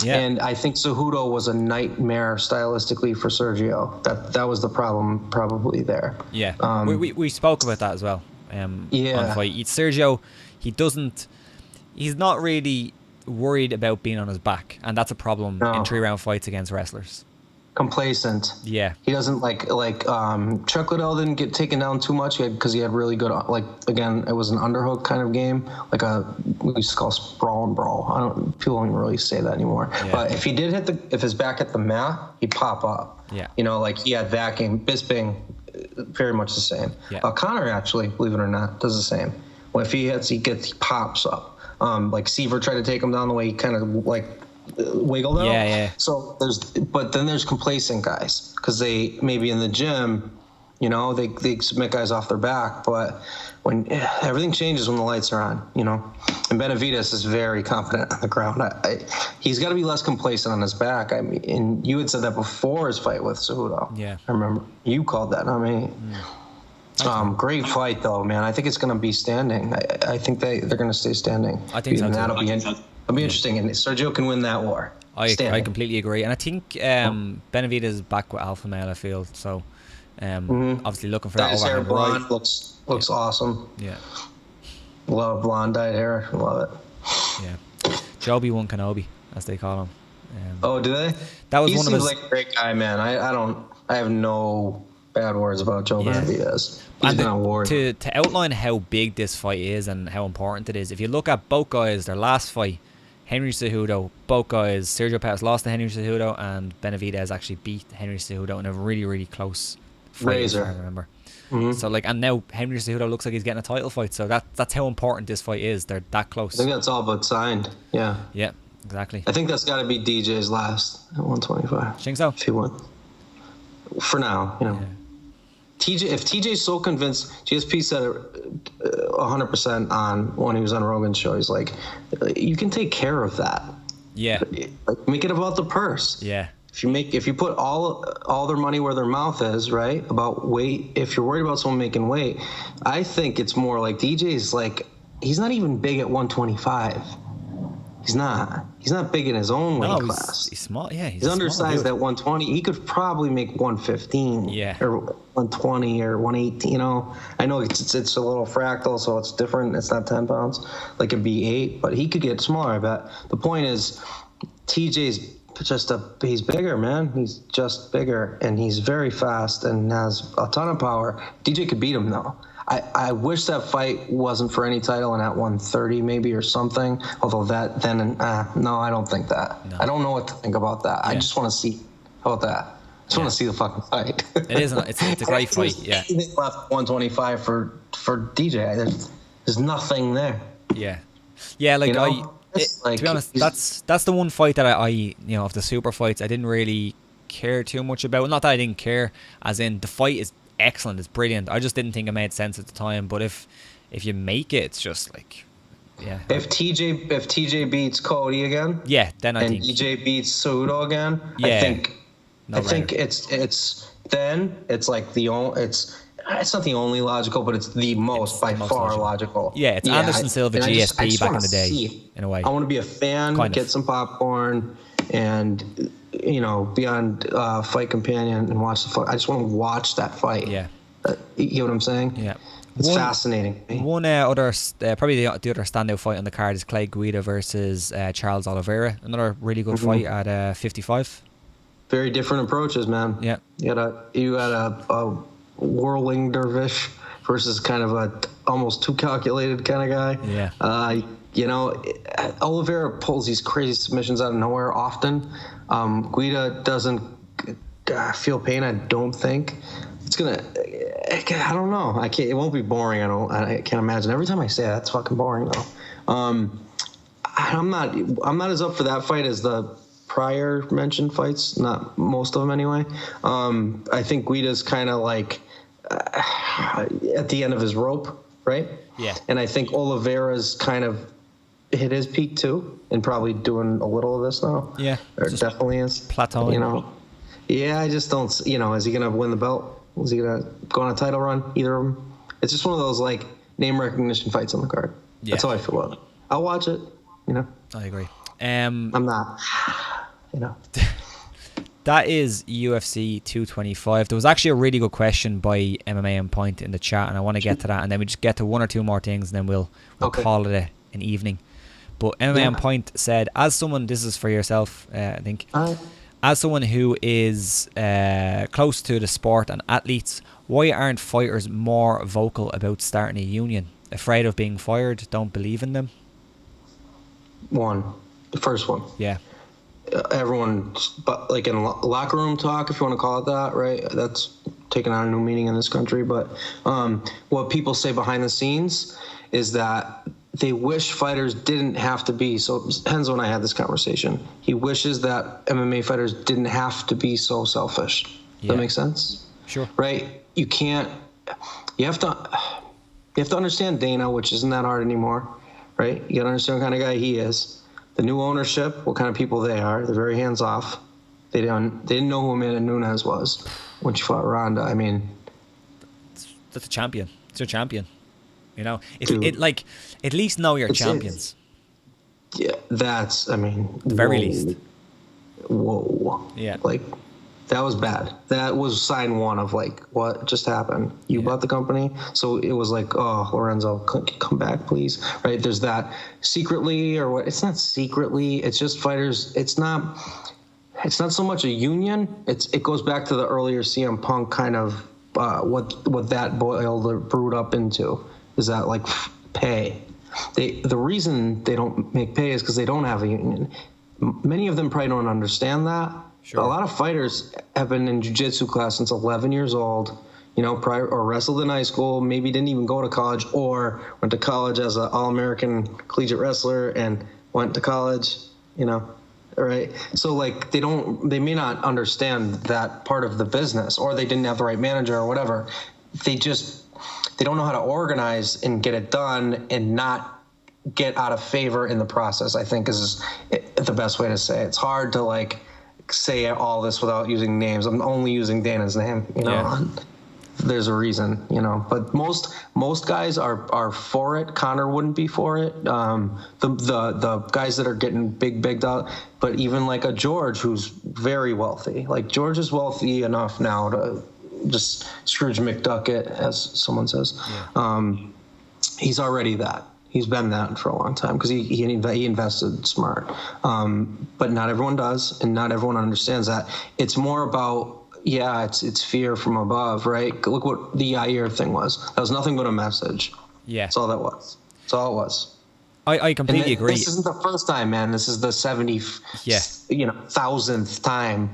Speaker 1: Yeah.
Speaker 2: And I think Cejudo was a nightmare stylistically for Sergio. That was the problem probably there.
Speaker 1: Yeah. We spoke about that as well.
Speaker 2: Yeah.
Speaker 1: On the fight. Sergio, he's not really worried about being on his back, and that's a problem in 3-round fights against wrestlers.
Speaker 2: complacent.
Speaker 1: Yeah.
Speaker 2: He doesn't Chuck Liddell didn't get taken down too much because he had really good, again, it was an underhook kind of game, we used to call sprawl and brawl. People don't really say that anymore. Yeah. But if he did if his back hit the mat, he'd pop up.
Speaker 1: Yeah.
Speaker 2: He had that game. Bisping, very much the same.
Speaker 1: Yeah.
Speaker 2: Conor actually, believe it or not, does the same. When if he hits, he pops up. Seaver tried to take him down the way he kind of wiggled out.
Speaker 1: Yeah.
Speaker 2: So then there's complacent guys because they maybe in the gym, they submit guys off their back, but when everything changes when the lights are on, and Benavidez is very confident on the ground. He's got to be less complacent on his back. I mean, and you had said that before his fight with Cejudo.
Speaker 1: Yeah,
Speaker 2: I remember you called that. I mean. Great fight though, man. I think it's going to be standing. I think they're going to stay standing.
Speaker 1: I think so.
Speaker 2: That'll be interesting, and Sergio can win that war.
Speaker 1: I completely agree, and I think Benavidez is back with alpha male. I feel so. Obviously looking for
Speaker 2: that
Speaker 1: overhand
Speaker 2: hair blonde looks awesome.
Speaker 1: Yeah,
Speaker 2: love blonde dyed hair. Love it.
Speaker 1: Yeah, Joby One Kenobi, as they call him.
Speaker 2: Do they?
Speaker 1: That was
Speaker 2: he
Speaker 1: one of his.
Speaker 2: He seems like a great guy, man. I have no bad words about Joe Benavidez. He's been on war.
Speaker 1: To outline how big this fight is and how important it is, if you look at both guys, their last fight, Henry Cejudo, both guys, Sergio Pettis lost to Henry Cejudo and Benavidez actually beat Henry Cejudo in a really, really close fight,
Speaker 2: Razor.
Speaker 1: I remember.
Speaker 2: Mm-hmm.
Speaker 1: So and now Henry Cejudo looks like he's getting a title fight, so that's how important this fight is. They're that close.
Speaker 2: I think that's all but signed. Yeah,
Speaker 1: exactly.
Speaker 2: I think that's got to be DJ's last at 125.
Speaker 1: Think so?
Speaker 2: If he won. For now,
Speaker 1: Yeah.
Speaker 2: If TJ's so convinced, GSP said it 100% on when he was on Rogan's show. He's like, you can take care of that.
Speaker 1: Yeah.
Speaker 2: Make it about the purse.
Speaker 1: Yeah.
Speaker 2: If you put all their money where their mouth is, right? About weight. If you're worried about someone making weight, I think it's more like DJ's he's not even big at 125. He's not big in his own weight class.
Speaker 1: He's small. Yeah,
Speaker 2: he's undersized at 120. He could probably make 115.
Speaker 1: Yeah.
Speaker 2: Or 120 or 118. I know it's a little fractal, so it's different. It's not 10 pounds. It'd be 8, but he could get smaller, I bet. The point is, TJ's he's bigger, man. He's just bigger, and he's very fast and has a ton of power. DJ could beat him, though. I wish that fight wasn't for any title and at 130 maybe or something. Although no, I don't think that. No. I don't know what to think about that. Yeah. I just want to see. How about that? I just want to see the fucking fight.
Speaker 1: It is. It's a great fight. Yeah.
Speaker 2: Anything left 125 for DJ. There's nothing there.
Speaker 1: Yeah. Yeah. To be honest, that's the one fight that I of the super fights I didn't really care too much about. Not that I didn't care, as in the fight is excellent, it's brilliant. I just didn't think it made sense at the time. But if you make it, it's just If
Speaker 2: TJ beats Cody again,
Speaker 1: then I think
Speaker 2: DJ beats Cejudo again, I think it's not the only logical, but it's the most by far logical.
Speaker 1: Yeah, it's Anderson Silva GSP back in the day, in a way.
Speaker 2: I want to be a fan, get some popcorn, and be on Fight Companion and watch the fight. I just want to watch that fight.
Speaker 1: Yeah.
Speaker 2: You know what I'm saying?
Speaker 1: Yeah.
Speaker 2: It's fascinating.
Speaker 1: One other, probably the other standout fight on the card is Clay Guida versus Charles Oliveira. Another really good fight at 55.
Speaker 2: Very different approaches, man.
Speaker 1: Yeah.
Speaker 2: You had a whirling dervish versus kind of a almost too calculated kind of guy.
Speaker 1: Yeah.
Speaker 2: Oliveira pulls these crazy submissions out of nowhere often. Guida doesn't feel pain, I don't think. I don't know. It won't be boring. I can't imagine. Every time I say that, it's fucking boring though. I'm not as up for that fight as the prior mentioned fights. Not most of them anyway. I think Guida's kind of at the end of his rope, right?
Speaker 1: Yeah.
Speaker 2: And I think Oliveira's kind of hit his peak too, and probably doing a little of this now.
Speaker 1: Yeah.
Speaker 2: Or definitely is.
Speaker 1: Plateauing.
Speaker 2: Yeah, I just don't, is he going to win the belt? Is he going to go on a title run? Either of them? It's just one of those, name recognition fights on the card. Yeah. That's how I feel about it. I'll watch it,
Speaker 1: I agree.
Speaker 2: I'm not,
Speaker 1: That is UFC 225. There was actually a really good question by MMA on Point in the chat, and I want to get to that, and then we just get to one or two more things, and then we'll call it an evening. But MMA on Point said, as someone, this is for yourself, I think, as someone who is close to the sport and athletes, why aren't fighters more vocal about starting a union? Afraid of being fired? Don't believe in them?
Speaker 2: The first one.
Speaker 1: Yeah.
Speaker 2: Everyone, but like in locker room talk, if you want to call it that, right? That's taken on a new meaning in this country. But what people say behind the scenes is that they wish fighters didn't have to be. So Henzo and I had this conversation. He wishes that MMA fighters didn't have to be so selfish. Does that make sense?
Speaker 1: Sure.
Speaker 2: Right? You can't. You have to understand Dana, which isn't that hard anymore, right? You gotta understand what kind of guy he is. The new ownership, what kind of people they are. They're very hands off. They didn't know who Amanda Nunes was when she fought Ronda. I mean,
Speaker 1: that's a champion. It's your champion. You know, it like at least know your champions.
Speaker 2: Yeah, that's. I mean,
Speaker 1: at the very least.
Speaker 2: Whoa.
Speaker 1: Yeah.
Speaker 2: Like, that was bad. That was sign one of like, what just happened? You bought the company, so it was like, oh, Lorenzo, come back, please. Right? There's that secretly or what? It's not secretly. It's just fighters. It's not so much a union. It goes back to the earlier CM Punk kind of what that boiled or brewed up into is that like pay. The reason they don't make pay is because they don't have a union. Many of them probably don't understand that. Sure. A lot of fighters have been in jiu-jitsu class since 11 years old, you know, prior or wrestled in high school, maybe didn't even go to college or went to college as an All-American collegiate wrestler and went to college, you know, right? So like they may not understand that part of the business, or they didn't have the right manager or whatever. They don't know how to organize and get it done and not get out of favor in the process, I think is the best way to say it. It's hard to like say all this without using names. I'm only using Dana's name, you know. Yeah. There's a reason, you know. But most guys are for it. Conor wouldn't be for it. The guys that are getting big out, but even like a George who's very wealthy. Like George is wealthy enough now to just Scrooge McDuck it, as someone says. Yeah. He's already that. He's been that for a long time because he invested smart. But not everyone does, and not everyone understands that. It's more about, it's fear from above, right? Look what the Yair thing was. That was nothing but a message. Yeah. That's all that was. That's all it was.
Speaker 1: I completely agree.
Speaker 2: This isn't the first time, man. This is the 1,000th time.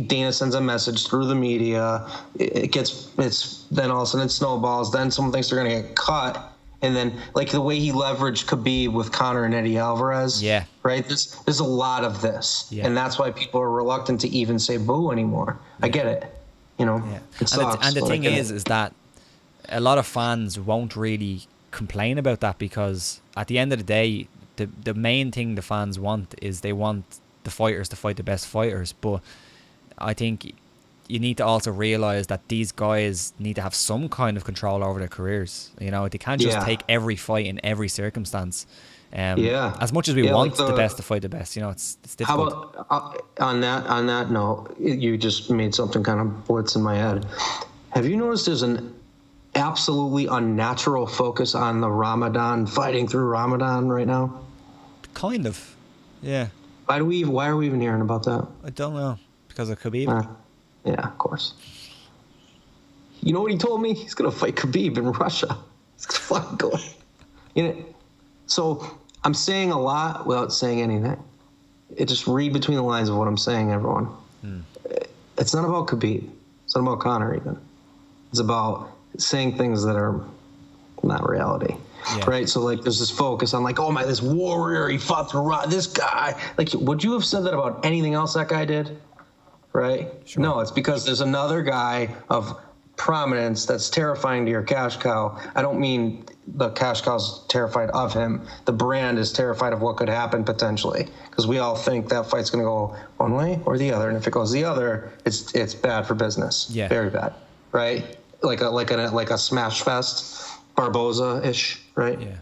Speaker 2: Dana sends a message through the media. Then all of a sudden it snowballs. Then someone thinks they're going to get cut. And then, like, the way he leveraged Khabib with Conor and Eddie Alvarez. Yeah. Right? There's a lot of this. Yeah. And that's why people are reluctant to even say boo anymore. Yeah. I get it. You know? Yeah. It sucks,
Speaker 1: and the thing is that a lot of fans won't really complain about that because at the end of the day, the main thing the fans want is they want the fighters to fight the best fighters. But I think you need to also realize that these guys need to have some kind of control over their careers. You know, they can't just take every fight in every circumstance. As much as we want like the best to fight the best, you know, it's difficult.
Speaker 2: How about on that note, you just made something kind of blitz in my head. Have you noticed there's an absolutely unnatural focus on the Ramadan, fighting through Ramadan right now?
Speaker 1: Kind of, yeah.
Speaker 2: Why are we even hearing about that?
Speaker 1: I don't know. Because of Khabib?
Speaker 2: Yeah, of course. You know what he told me? He's going to fight Khabib in Russia. He's fucking going. You know, so I'm saying a lot without saying anything. Just read between the lines of what I'm saying, everyone. It's not about Khabib. It's not about Conor even. It's about saying things that are not reality. Yeah. Right? So, like, there's this focus on, like, oh, my, this warrior, he fought through this guy. Like, would you have said that about anything else that guy did? Right? Sure. No, it's because there's another guy of prominence that's terrifying to your cash cow. I don't mean the cash cow's terrified of him. The brand is terrified of what could happen potentially, because we all think that fight's going to go one way or the other, and if it goes the other, it's bad for business. Yeah, very bad. Right? Like a smash fest, Barboza-ish. Right? Yeah.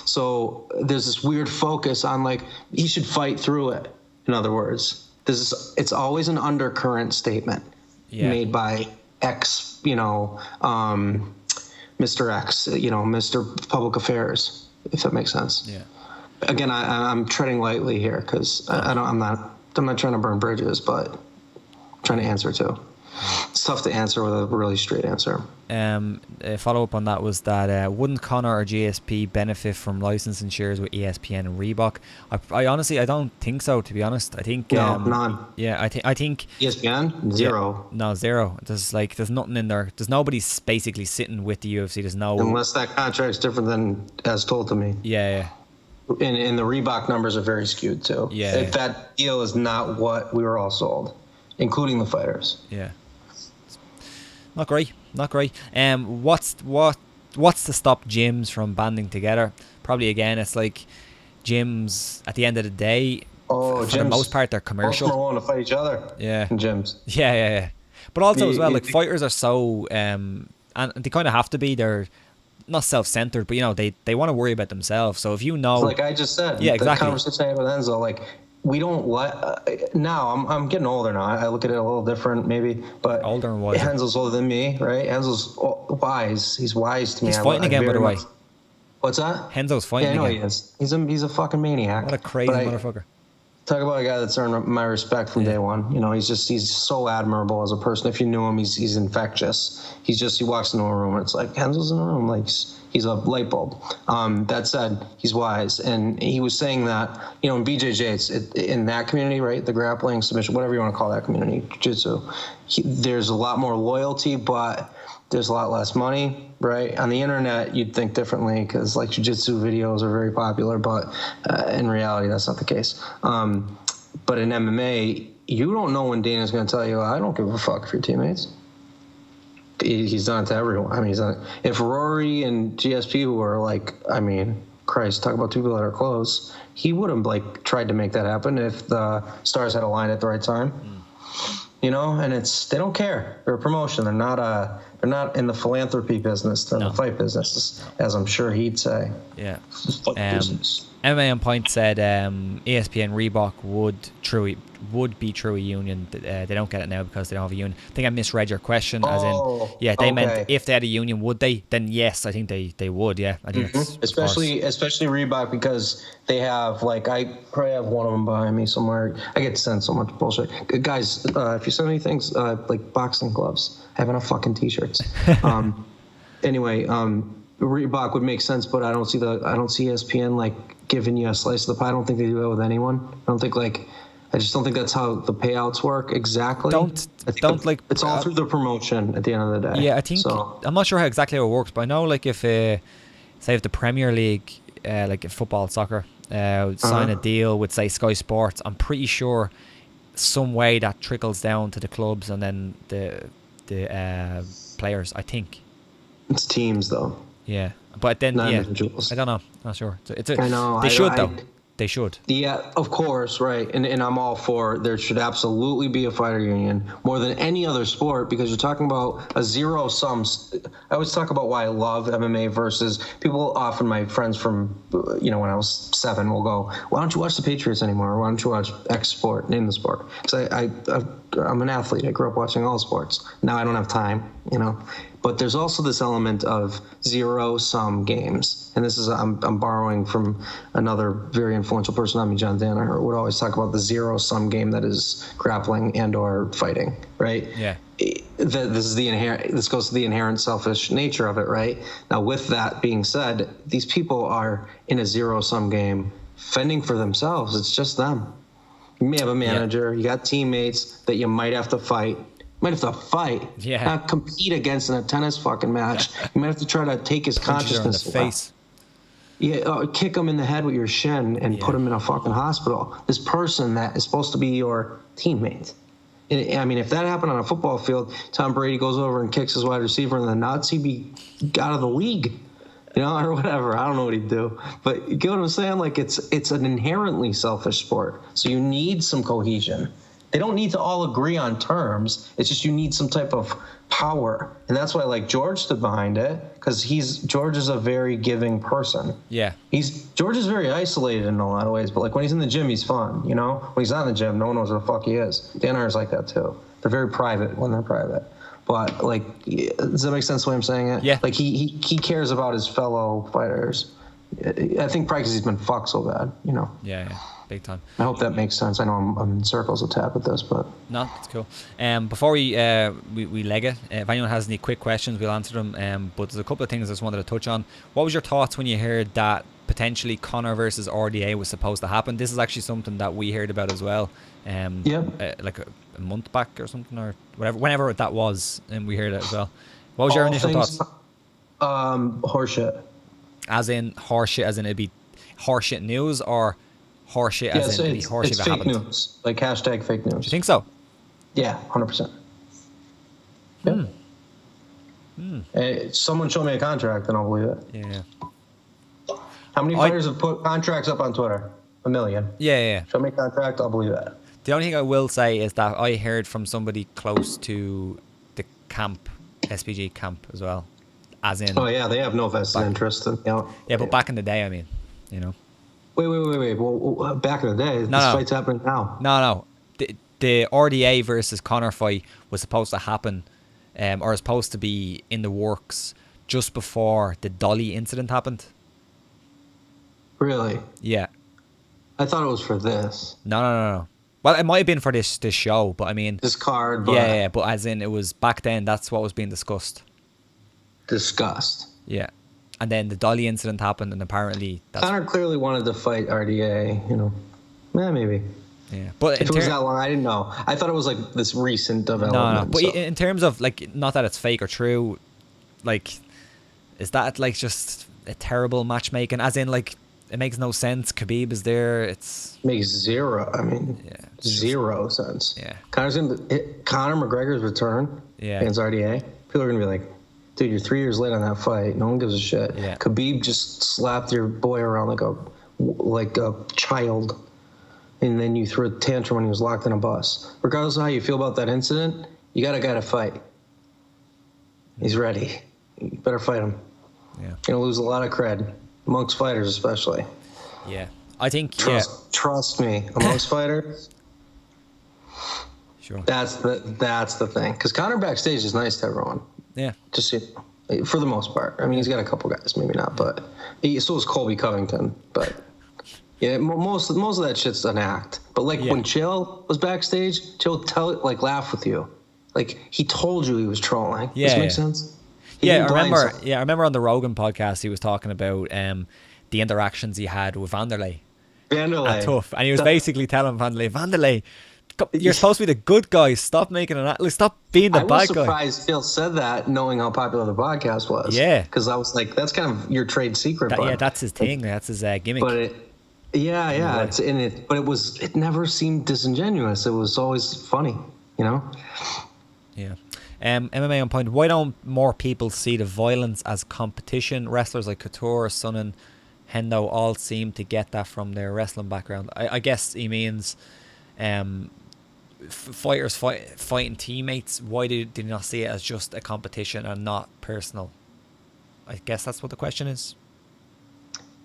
Speaker 2: So there's this weird focus on, like, he should fight through it. In other words. It's always an undercurrent statement made by X, you know, Mr. X, you know, Mr. Public Affairs, if that makes sense. Yeah. Again, I'm treading lightly here because I'm not I'm not trying to burn bridges, but I'm trying to answer too. It's tough to answer with a really straight answer.
Speaker 1: A follow up on that was that wouldn't Conor or GSP benefit from licensing shares with ESPN and Reebok? I honestly, I don't think so, to be honest. I think
Speaker 2: no, none.
Speaker 1: Yeah, I think
Speaker 2: ESPN zero.
Speaker 1: Yeah, no, zero. There's nothing in there. There's nobody basically sitting with the UFC. There's no,
Speaker 2: unless that contract's different than as told to me.
Speaker 1: Yeah.
Speaker 2: And the Reebok numbers are very skewed too.
Speaker 1: Yeah.
Speaker 2: If that deal is not what we were all sold, including the fighters.
Speaker 1: Yeah. Not great. What's to stop gyms from banding together? Probably again, it's like gyms at the end of the day. For the most part, they're commercial.
Speaker 2: Most are willing to fight each other.
Speaker 1: Yeah.
Speaker 2: In gyms.
Speaker 1: Yeah. But also as well, like fighters are so and they kind of have to be. They're not self-centered, but you know they want to worry about themselves. So if you know,
Speaker 2: like I just said,
Speaker 1: yeah, exactly.
Speaker 2: The conversation I had with Enzo, like. We don't let now. I'm getting older now. I look at it a little different, maybe. But
Speaker 1: older and wiser.
Speaker 2: Enzo's older than me, right? Enzo's wise. He's wise to me.
Speaker 1: He's fighting again, by the way.
Speaker 2: What's that?
Speaker 1: Henzo's fighting
Speaker 2: again.
Speaker 1: Yeah,
Speaker 2: he is. He's a fucking maniac.
Speaker 1: What a crazy motherfucker.
Speaker 2: Talk about a guy that's earned my respect from day one. You know, he's so admirable as a person. If you knew him, he's infectious. He walks into a room and it's like Enzo's in the room, like. He's a light bulb. That said, he's wise. And he was saying that, you know, in BJJ, in that community, right, the grappling, submission, whatever you want to call that community, jiu-jitsu, there's a lot more loyalty, but there's a lot less money, right? On the internet, you'd think differently because, like, jiu-jitsu videos are very popular, but in reality, that's not the case. But in MMA, you don't know when Dana's going to tell you, I don't give a fuck for your teammates. He's done it to everyone. I mean, he's done it. If Rory and GSP were like, I mean, Christ, talk about two people that are close, he would have like tried to make that happen if the stars had aligned at the right time. You know, and they don't care. They're a promotion. They're not in the philanthropy business. They're in the fight business, as I'm sure he'd say.
Speaker 1: Yeah. MMA on Point said ESPN Reebok would be true a union. They don't get it now because they don't have a union. I think I misread your question as in, they meant if they had a union, would they? Then yes, I think they would, yeah. I think
Speaker 2: especially Reebok because they have, like, I probably have one of them behind me somewhere. I get sent so much bullshit. Guys, if you send me things like boxing gloves, I have enough fucking t-shirts. Anyway, Reebok would make sense, but I don't see ESPN like giving you a slice of the pie. I don't think they do that with anyone. I just don't think that's how the payouts work exactly. It's all through the promotion at the end of the day.
Speaker 1: Yeah, I think I'm not sure how exactly how it works, but I know like if the Premier League, like football, soccer, sign a deal with say Sky Sports, I'm pretty sure some way that trickles down to the clubs and then the players. I think
Speaker 2: it's teams though.
Speaker 1: Yeah, but then
Speaker 2: individuals.
Speaker 1: I don't know. Not sure.
Speaker 2: I know.
Speaker 1: They should though. They should.
Speaker 2: Yeah, of course, right. And I'm all for there should absolutely be a fighter union more than any other sport because you're talking about a zero-sum. I always talk about why I love MMA versus people. Often my friends from, when I was 7 will go, why don't you watch the Patriots anymore? Why don't you watch X sport? Name the sport. Because I'm an athlete. I grew up watching all sports. Now I don't have time, But there's also this element of zero-sum games. And this is, I'm borrowing from another very influential person on me, John Danaher, would always talk about the zero-sum game that is grappling and or fighting, right?
Speaker 1: Yeah.
Speaker 2: This goes to the inherent selfish nature of it, right? Now, with that being said, these people are in a zero-sum game fending for themselves. It's just them. You may have a manager. You got teammates that you might have to fight. You might have to fight, not compete against in a tennis fucking match. You might have to try to take his consciousness
Speaker 1: in the face.
Speaker 2: Yeah, kick him in the head with your shin and put him in a fucking hospital. This person that is supposed to be your teammate. I mean, if that happened on a football field, Tom Brady goes over and kicks his wide receiver in the nuts, he'd be out of the league, or whatever. I don't know what he'd do. But you get what I'm saying? Like, it's an inherently selfish sport. So you need some cohesion. They don't need to all agree on terms. It's just you need some type of power. And that's why, like, George stood behind it, because George is a very giving person.
Speaker 1: Yeah.
Speaker 2: George is very isolated in a lot of ways, but, like, when he's in the gym, he's fun, When he's not in the gym, no one knows where the fuck he is. Danaher's like that, too. They're very private when they're private. But, like, does that make sense the way I'm saying it?
Speaker 1: Yeah.
Speaker 2: Like, he cares about his fellow fighters. I think probably because he's been fucked so bad,
Speaker 1: Yeah. big time.
Speaker 2: I hope that makes sense. I know I'm in circles a tad with this, but
Speaker 1: no, it's cool. Before we leg it, if anyone has any quick questions, we'll answer them. But there's a couple of things I just wanted to touch on. What was your thoughts when you heard that potentially Conor versus RDA was supposed to happen? This is actually something that we heard about as well. Like a month back or something, or whenever that was, and we heard it as well. What was your initial thoughts?
Speaker 2: Horseshit.
Speaker 1: As in horseshit, as in it'd be horseshit news, or horseshit as in it'd be horseshit
Speaker 2: it's
Speaker 1: if it
Speaker 2: fake
Speaker 1: happened?
Speaker 2: news, like hashtag fake news.
Speaker 1: Do you think so?
Speaker 2: Yeah, 100%. Yeah. Someone show me a contract and I'll believe it.
Speaker 1: Yeah.
Speaker 2: How many fighters have put contracts up on Twitter? 1 million.
Speaker 1: Yeah.
Speaker 2: Show me a contract, I'll believe that.
Speaker 1: The only thing I will say is that I heard from somebody close to the camp, SPG camp as well. As in,
Speaker 2: oh yeah, they have no vested interest in.
Speaker 1: Yeah, but back in the day, I mean, you know.
Speaker 2: Wait. Well, back in the day, this fight's happening now.
Speaker 1: No. The RDA versus Conor fight was supposed to happen, or supposed to be in the works just before the Dolly incident happened.
Speaker 2: Really?
Speaker 1: Yeah.
Speaker 2: I thought it was for this.
Speaker 1: No. Well, it might have been for this show, but I mean,
Speaker 2: this card. But
Speaker 1: yeah, but as in, it was back then. That's what was being discussed. Yeah, and then the Dolly incident happened, and apparently
Speaker 2: Conor clearly wanted to fight RDA. You know, maybe.
Speaker 1: Yeah, but
Speaker 2: if it was that long, I didn't know. I thought it was like this recent development.
Speaker 1: No. But in terms of like, not that it's fake or true, like, is that like just a terrible matchmaking? As in, like, it makes no sense. Khabib is there. Makes
Speaker 2: zero. I mean, zero sense.
Speaker 1: Yeah.
Speaker 2: Conor McGregor's return against RDA. People are gonna be like, dude, you're 3 years late on that fight. No one gives a shit.
Speaker 1: Yeah.
Speaker 2: Khabib just slapped your boy around like a child, and then you threw a tantrum when he was locked in a bus. Regardless of how you feel about that incident, you got a guy to fight. He's ready. You better fight him.
Speaker 1: Yeah.
Speaker 2: You're gonna lose a lot of cred amongst fighters, especially.
Speaker 1: Yeah, I think.
Speaker 2: Trust me, amongst fighters.
Speaker 1: Sure.
Speaker 2: That's the thing. Because Conor backstage is nice to everyone.
Speaker 1: Yeah.
Speaker 2: Just for the most part. I mean, he's got a couple guys, maybe not, but so is Colby Covington. But yeah, most of that shit's an act. But like when Chill was backstage, Chill laugh with you. Like he told you he was trolling.
Speaker 1: Yeah.
Speaker 2: Does that make sense?
Speaker 1: I remember on the Rogan podcast he was talking about the interactions he had with Vanderlei. At Tough, and he was basically telling Vanderlei, you're supposed to be the good guy. Stop making stop being the bad guy. I was
Speaker 2: surprised Phil said that, knowing how popular the podcast was.
Speaker 1: Yeah,
Speaker 2: because I was like, that's kind of your trade secret.
Speaker 1: That's his thing. That's his gimmick.
Speaker 2: But it's in it. But it never seemed disingenuous. It was always funny, you know.
Speaker 1: Yeah. MMA on point. Why don't more people see the violence as competition? Wrestlers like Couture, Sonnen, Hendo all seem to get that from their wrestling background. I guess he means fighters fighting teammates. Why did you not see it as just a competition and not personal? I guess that's what the question is.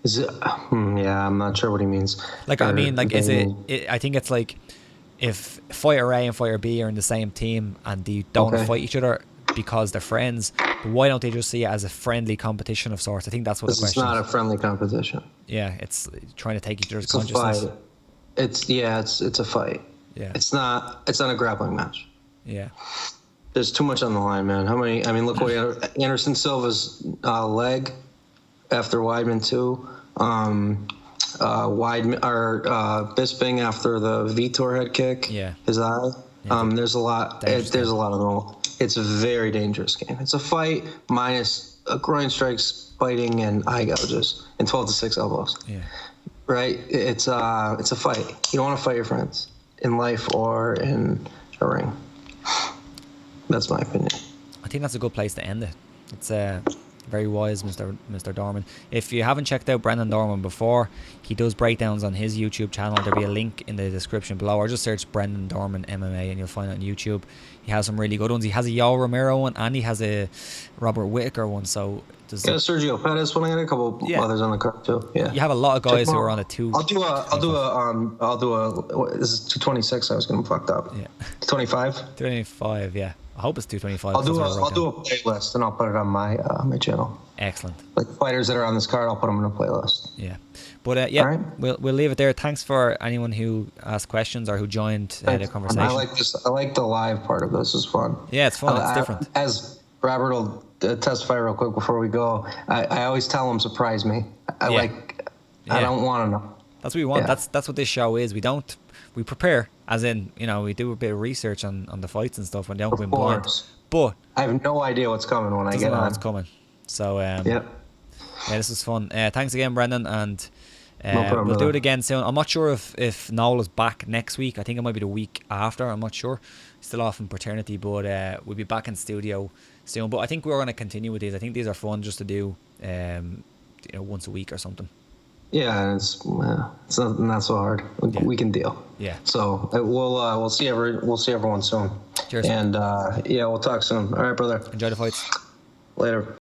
Speaker 2: Is it? Yeah, I'm not sure what he means.
Speaker 1: Like, I mean, like, is it? I think it's like, if fighter A and fighter B are in the same team and they don't fight each other because they're friends, but why don't they just see it as a friendly competition of sorts? I think that's what the question is.
Speaker 2: It's not a friendly competition.
Speaker 1: Yeah, it's trying to take each other's consciousness.
Speaker 2: It's a fight.
Speaker 1: Yeah.
Speaker 2: It's not a grappling match.
Speaker 1: Yeah.
Speaker 2: There's too much on the line, man. Look what Anderson Silva's leg after Weidman too. Bisping after the Vitor head kick.
Speaker 1: Yeah.
Speaker 2: His eye. There's a lot. There's a lot of them. It's a very dangerous game. It's a fight minus groin strikes, biting, and eye gouges, and 12-6 elbows.
Speaker 1: Yeah.
Speaker 2: Right. It's a fight. You don't want to fight your friends in life or in a ring. That's my opinion.
Speaker 1: I think that's a good place to end it. It's very wise, Mr. Dorman. If you haven't checked out Brendan Dorman before, he does breakdowns on his YouTube channel. There'll be a link in the description below, or just search Brendan Dorman MMA and you'll find it on YouTube. He has some really good ones. He has a Yoel Romero one and he has a Robert Whittaker one. So
Speaker 2: Sergio Pettis one. I got a couple others on the card too. Yeah,
Speaker 1: you have a lot of guys who are on it too.
Speaker 2: I'll do a. This is 226. I was getting fucked up.
Speaker 1: Yeah,
Speaker 2: 25.
Speaker 1: 25. Yeah. I hope it's 225.
Speaker 2: I'll do a playlist and I'll put it on my my channel.
Speaker 1: Excellent.
Speaker 2: Like fighters that are on this card, I'll put them in a playlist.
Speaker 1: Yeah, but yeah,
Speaker 2: right.
Speaker 1: we'll leave it there. Thanks for anyone who asked questions or who joined the conversation.
Speaker 2: I like this. I like the live part of this. It's fun.
Speaker 1: Yeah, it's fun. It's different.
Speaker 2: As Robert will testify real quick before we go, I always tell him surprise me. I don't want to know.
Speaker 1: That's what we want. Yeah. That's what this show is. We prepare, as in, you know, we do a bit of research on the fights and stuff and don't win blind. But
Speaker 2: I have no idea what's coming when I get on.
Speaker 1: What's coming. So yeah, this was fun. Thanks again, Brendan, and
Speaker 2: no problem,
Speaker 1: we'll do it again soon. I'm not sure if Noel is back next week. I think it might be the week after. I'm not sure. Still off on paternity, but we'll be back in studio soon. But I think we're going to continue with these. I think these are fun just to do, once a week or something.
Speaker 2: Yeah, it's not so hard. We can deal.
Speaker 1: Yeah.
Speaker 2: So we'll see everyone soon.
Speaker 1: Cheers.
Speaker 2: And we'll talk soon. All right, brother.
Speaker 1: Enjoy the fights.
Speaker 2: Later.